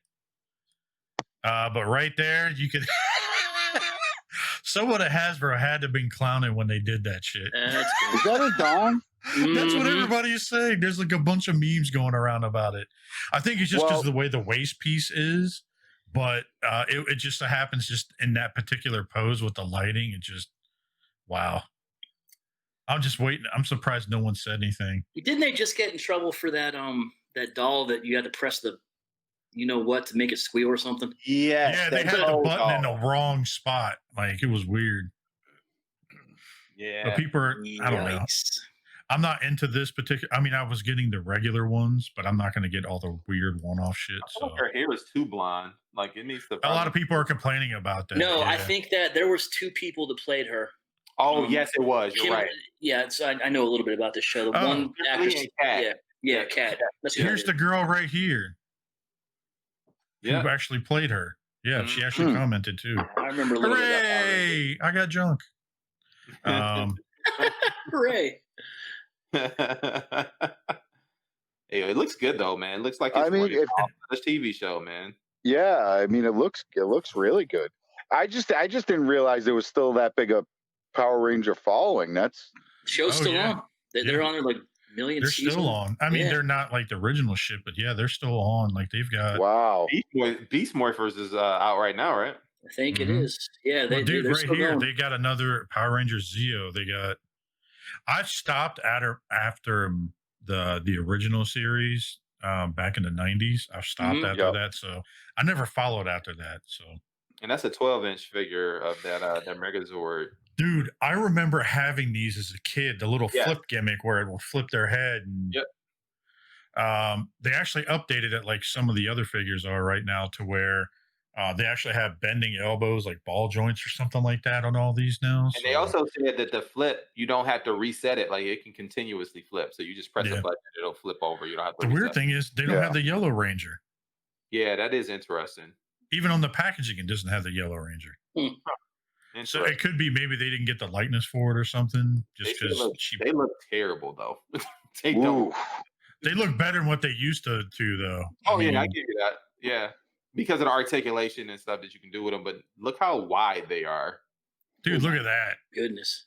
But right there, you could. Someone at Hasbro had to have been clowning when they did that shit. That's Is that a dong? That's what Mhm. everybody is saying. There's like a bunch of memes going around about it. I think it's just because of the way the waist piece is, but it just so happens just in that particular pose with the lighting. It just, wow. I'm just waiting. I'm surprised no one said anything. Didn't they just get in trouble for that that doll that you had to press the you know what to make it squeal or something? Yes, Yeah, they that had the toe button in doll. the wrong spot. Like it was weird. Yeah. But people are, I don't know. Yikes. I'm not into this particular. I mean, I was getting the regular ones, but I'm not going to get all the weird one-off shit. I feel So like her hair is too blonde. Like it needs to. a lot of people are complaining about that. No, I yeah. think that there was 2 people that played her. Oh yes, it was. You're right. Yeah, so I know a little bit about this show. The Oh. one actress, Lee and Kat. yeah, Kat. That's who Here's it the is. girl right here Yeah. who actually played her. Yeah, she actually commented too. I remember a little bit about that. Hooray! I got junk. Hooray! Hey, it looks good though, man. It looks like it's I mean, working if- off this TV show, man. Yeah, I mean, it looks really good. I just didn't realize there was still that big a Power Ranger following. That's The show's Oh, still yeah. on. They're on there like million They're seasons. still on. I mean, Yeah. they're not like the original shit, but yeah, they're still on. Like they've got. wow. Beast Morphers is out right now, right? I think it Mhm. is. Yeah, Well, dude, they're right still here, going. they got another Power Rangers Zeo. They got. I stopped after the original series back in the 90s. I've stopped after that, so I never followed after that. So, and that's a 12-inch figure of that Megazord. Dude, I remember having these as a kid, the little flip gimmick where it will flip their head. And, they actually updated it like some of the other figures are right now to where they actually have bending elbows, like ball joints or something like that on all these now. And they also said that the flip, you don't have to reset it. Like it can continuously flip. So you just press the button and it'll flip over. You don't have to The weird thing is they don't have the Yellow Ranger. Yeah, that is interesting. Even on the packaging, it doesn't have the Yellow Ranger. So it could be maybe they didn't get the likeness for it or something. Just because they look terrible though. They look better than what they used to though. Oh, I give you that. Yeah. Because of the articulation and stuff that you can do with them, but look how wide they are. Dude, look at that. Goodness.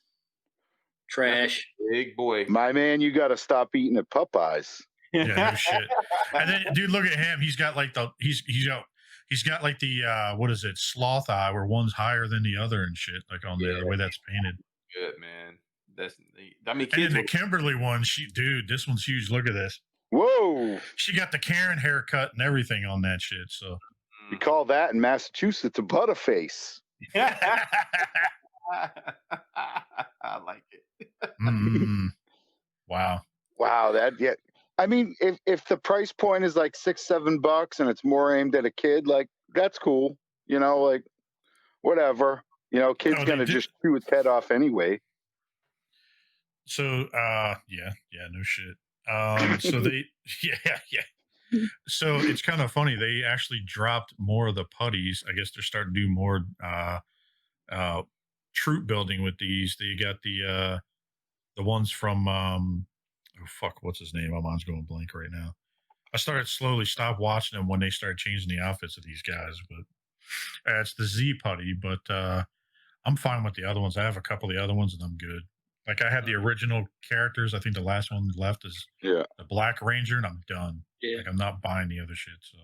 Trash. Big boy. My man, you got to stop eating at Popeyes. Yeah, no shit. And then, dude, look at him. He's got like he's got like the what is it, sloth eye, where one's higher than the other and shit, like on there, the way that's painted. Good, man. Kids. And then the Kimberly one, this one's huge. Look at this. Whoa. She got the Karen haircut and everything on that shit. So we call that in Massachusetts a butterface. I like it. Wow. I mean, if the price point is like $6-7 and it's more aimed at a kid, like that's cool. Like whatever. Kid's gonna just chew its head off anyway. So no shit. So they So it's kind of funny. They actually dropped more of the putties. I guess they're starting to do more troop building with these. They got the ones from what's his name? My mind's going blank right now. I started slowly stop watching them when they started changing the outfits of these guys, but it's the Z putty. But I'm fine with the other ones. I have a couple of the other ones, and I'm good. Like I had the original characters. I think the last one left is the Black Ranger, and I'm done. Yeah. Like I'm not buying the other shit. So,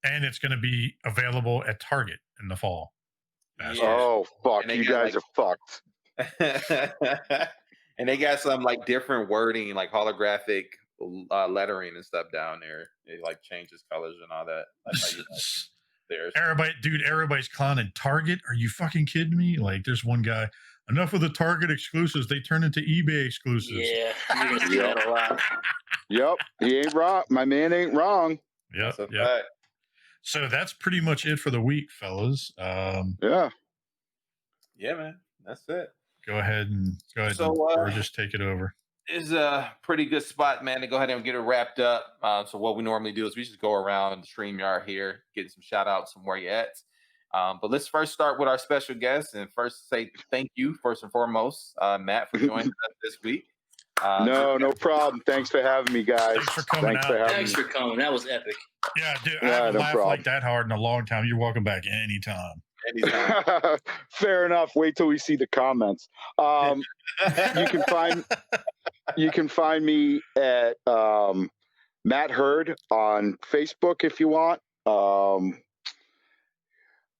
and it's going to be available at Target in the fall. Oh fuck! You guys are fucked. And they got some like different wording, like holographic lettering and stuff down there. It like changes colors and all that. That's how you everybody's clowning Target. Are you fucking kidding me? Like, there's one guy. Enough of the Target exclusives. They turn into eBay exclusives. Yeah, you're gonna see that a lot. Yep, he ain't wrong. My man ain't wrong. Yep. So that's pretty much it for the week, fellas. Yeah, man, that's it. Go ahead and just take it over. Is a pretty good spot, man, to go ahead and get it wrapped up. So what we normally do is we just go around the StreamYard here, getting some shout outs from where you at. But let's first start with our special guest and first say thank you, first and foremost, Matt, for joining us this week. No problem. Thanks for having me, guys. Thanks for coming out. Thanks for coming. That was epic. Yeah, dude, I haven't laughed like that hard in a long time. You're welcome back anytime. Fair enough. Wait till we see the comments. You can find me at Matt Hurd on Facebook if you want.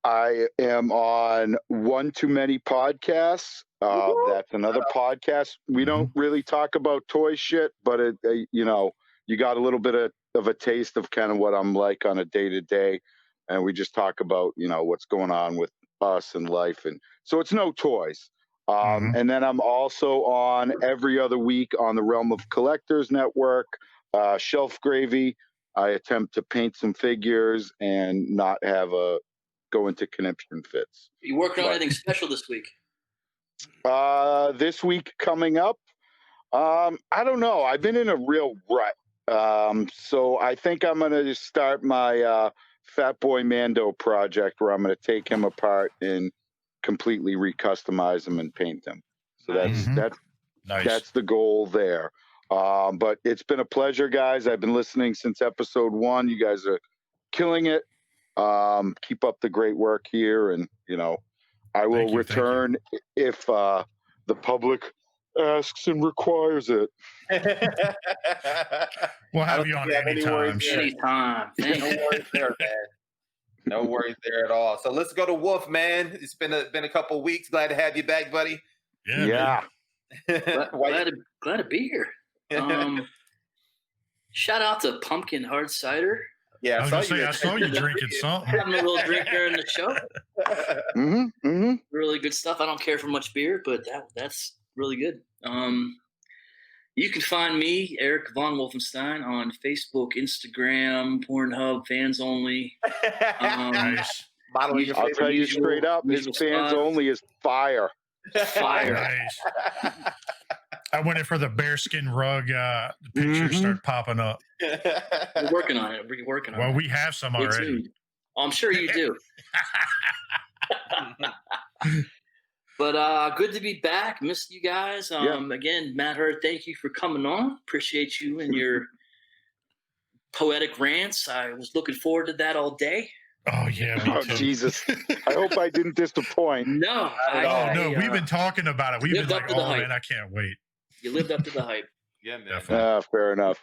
I am on One Too Many Podcasts. That's another podcast. We don't really talk about toy shit, but you got a little bit of a taste of kind of what I'm like on a day-to-day. And we just talk about, what's going on with us and life. And so it's no toys. And then I'm also on every other week on the Realm of Collectors Network, Shelf Gravy. I attempt to paint some figures and not go into conniption fits. You working on anything special this week? This week coming up, I don't know. I've been in a real rut. So I think I'm going to start my Fat Boy Mando project where I'm going to take him apart and completely recustomize him and paint him. So that's the goal there. But it's been a pleasure, guys. I've been listening since episode 1. You guys are killing it. Keep up the great work here, and I will return if the public asks and requires it. We'll have you on anytime. Anytime. No worries there, man. No worries there at all. So let's go to Wolf, man. It's been a couple weeks. Glad to have you back, buddy. Yeah. Glad to be here. Shout out to Pumpkin Hard Cider. Yeah, I saw you drinking something. Having a little drink during the show. Really good stuff. I don't care for much beer, but that's really good. You can find me, Eric Von Wolfenstein, on Facebook, Instagram, Pornhub, fans only. Nice. I'll tell you straight up, his fans only is fire. Fire. Nice. I went in for the bearskin rug. The pictures start popping up. We're working on it. Well, we have some already. I'm sure you do. But good to be back. Missed you guys. Again, Matt Hurd, thank you for coming on. Appreciate you and your poetic rants. I was looking forward to that all day. Oh, yeah. Jesus. I hope I didn't disappoint. No. We've been talking about it. We've been like, man, I can't wait. You lived up to the hype. Yeah, man. Fair enough.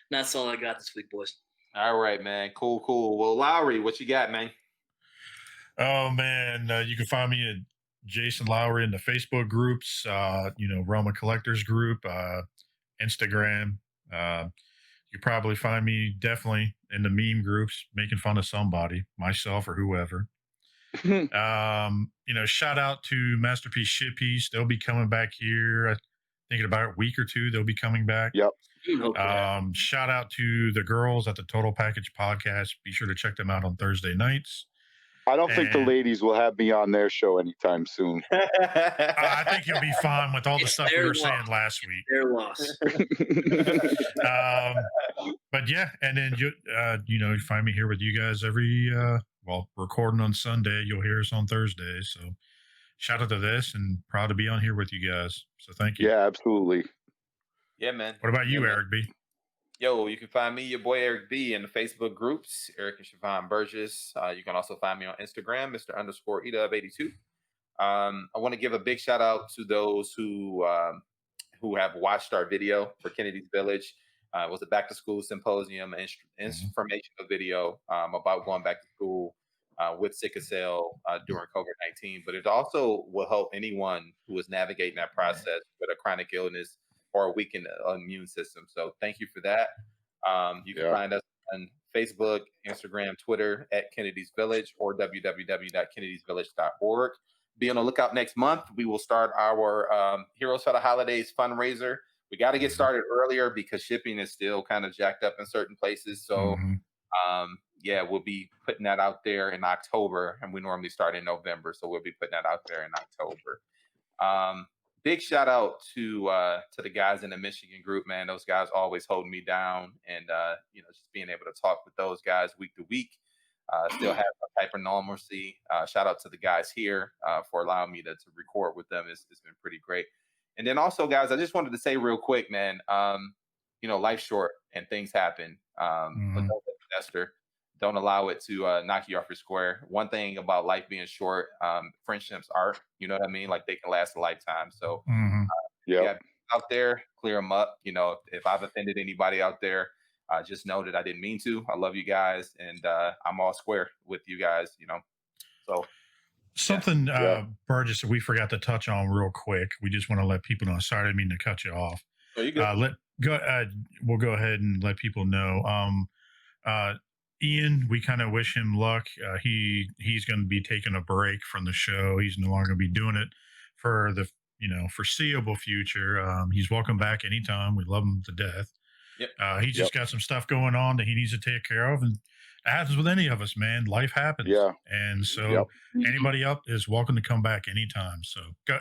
That's all I got this week, boys. All right, man. Cool. Well, Lowry, what you got, man? Oh, man. You can find me at Jason Lowry in the Facebook groups, Roma Collectors Group, Instagram. You probably find me definitely in the meme groups making fun of somebody, myself or whoever. Shout out to Masterpiece Shippies. They'll be coming back here. Thinking about a week or two, they'll be coming back. Yep. Shout out to the girls at the Total Package Podcast. Be sure to check them out on Thursday nights. I don't think the ladies will have me on their show anytime soon. I think you'll be fine with all the stuff we were saying last week. Their loss. But yeah, and then you find me here with you guys every recording on Sunday. You'll hear us on Thursday. So shout out to this, and proud to be on here with you guys. So thank you. Yeah, absolutely. Yeah, man. What about you, Eric B? Yo, you can find me, your boy Eric B, in the Facebook groups, Eric and Siobhan Burgess. You can also find me on Instagram, Mr._EDub82. I want to give a big shout out to those who have watched our video for Kennedy's Village. It was a back to school symposium, informational video about going back to school with sickle cell during COVID-19. But it also will help anyone who is navigating that process with a chronic illness or a weakened immune system. So thank you for that. You can find us on Facebook, Instagram, Twitter at Kennedy's Village or www.kennedysvillage.org. Be on the lookout next month. We will start our Heroes for the Holidays fundraiser. We got to get started earlier because shipping is still kind of jacked up in certain places. So we'll be putting that out there in October, and we normally start in November. So we'll be putting that out there in October. Big shout out to the guys in the Michigan group, man. Those guys always hold me down, and just being able to talk with those guys week to week, still have a type of normalcy. Shout out to the guys here for allowing me to record with them. It's been pretty great. And then also, guys, I just wanted to say real quick, man. Life's short and things happen. But don't allow it to knock you off your square. One thing about life being short, friendships are, you know what I mean? Like they can last a lifetime. So out there, clear them up. If I've offended anybody out there, just know that I didn't mean to. I love you guys, and I'm all square with you guys, So something, Burgess, we forgot to touch on real quick. We just want to let people know. Sorry, I didn't mean to cut you off. Oh, you good? We'll go ahead and let people know. Ian, we kind of wish him luck. He's going to be taking a break from the show. He's no longer going to be doing it for the foreseeable future. He's welcome back anytime. We love him to death. Yep. He's just got some stuff going on that he needs to take care of, and it happens with any of us, man. Life happens. Yeah. And so anybody up is welcome to come back anytime. So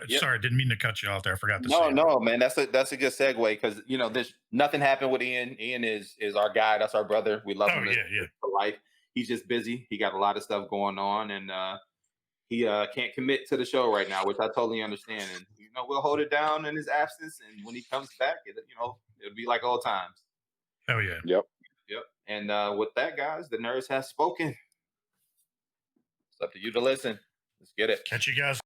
sorry, didn't mean to cut you off there. I forgot to say. No, man. That's a good segue because there's nothing happened with Ian. Ian is our guy. That's our brother. We love him for life. He's just busy. He got a lot of stuff going on, and he can't commit to the show right now, which I totally understand. And we'll hold it down in his absence, and when he comes back, it'll be like old times. Oh yeah. Yep. And with that, guys, the nerds have spoken. It's up to you to listen. Let's get it. Catch you guys.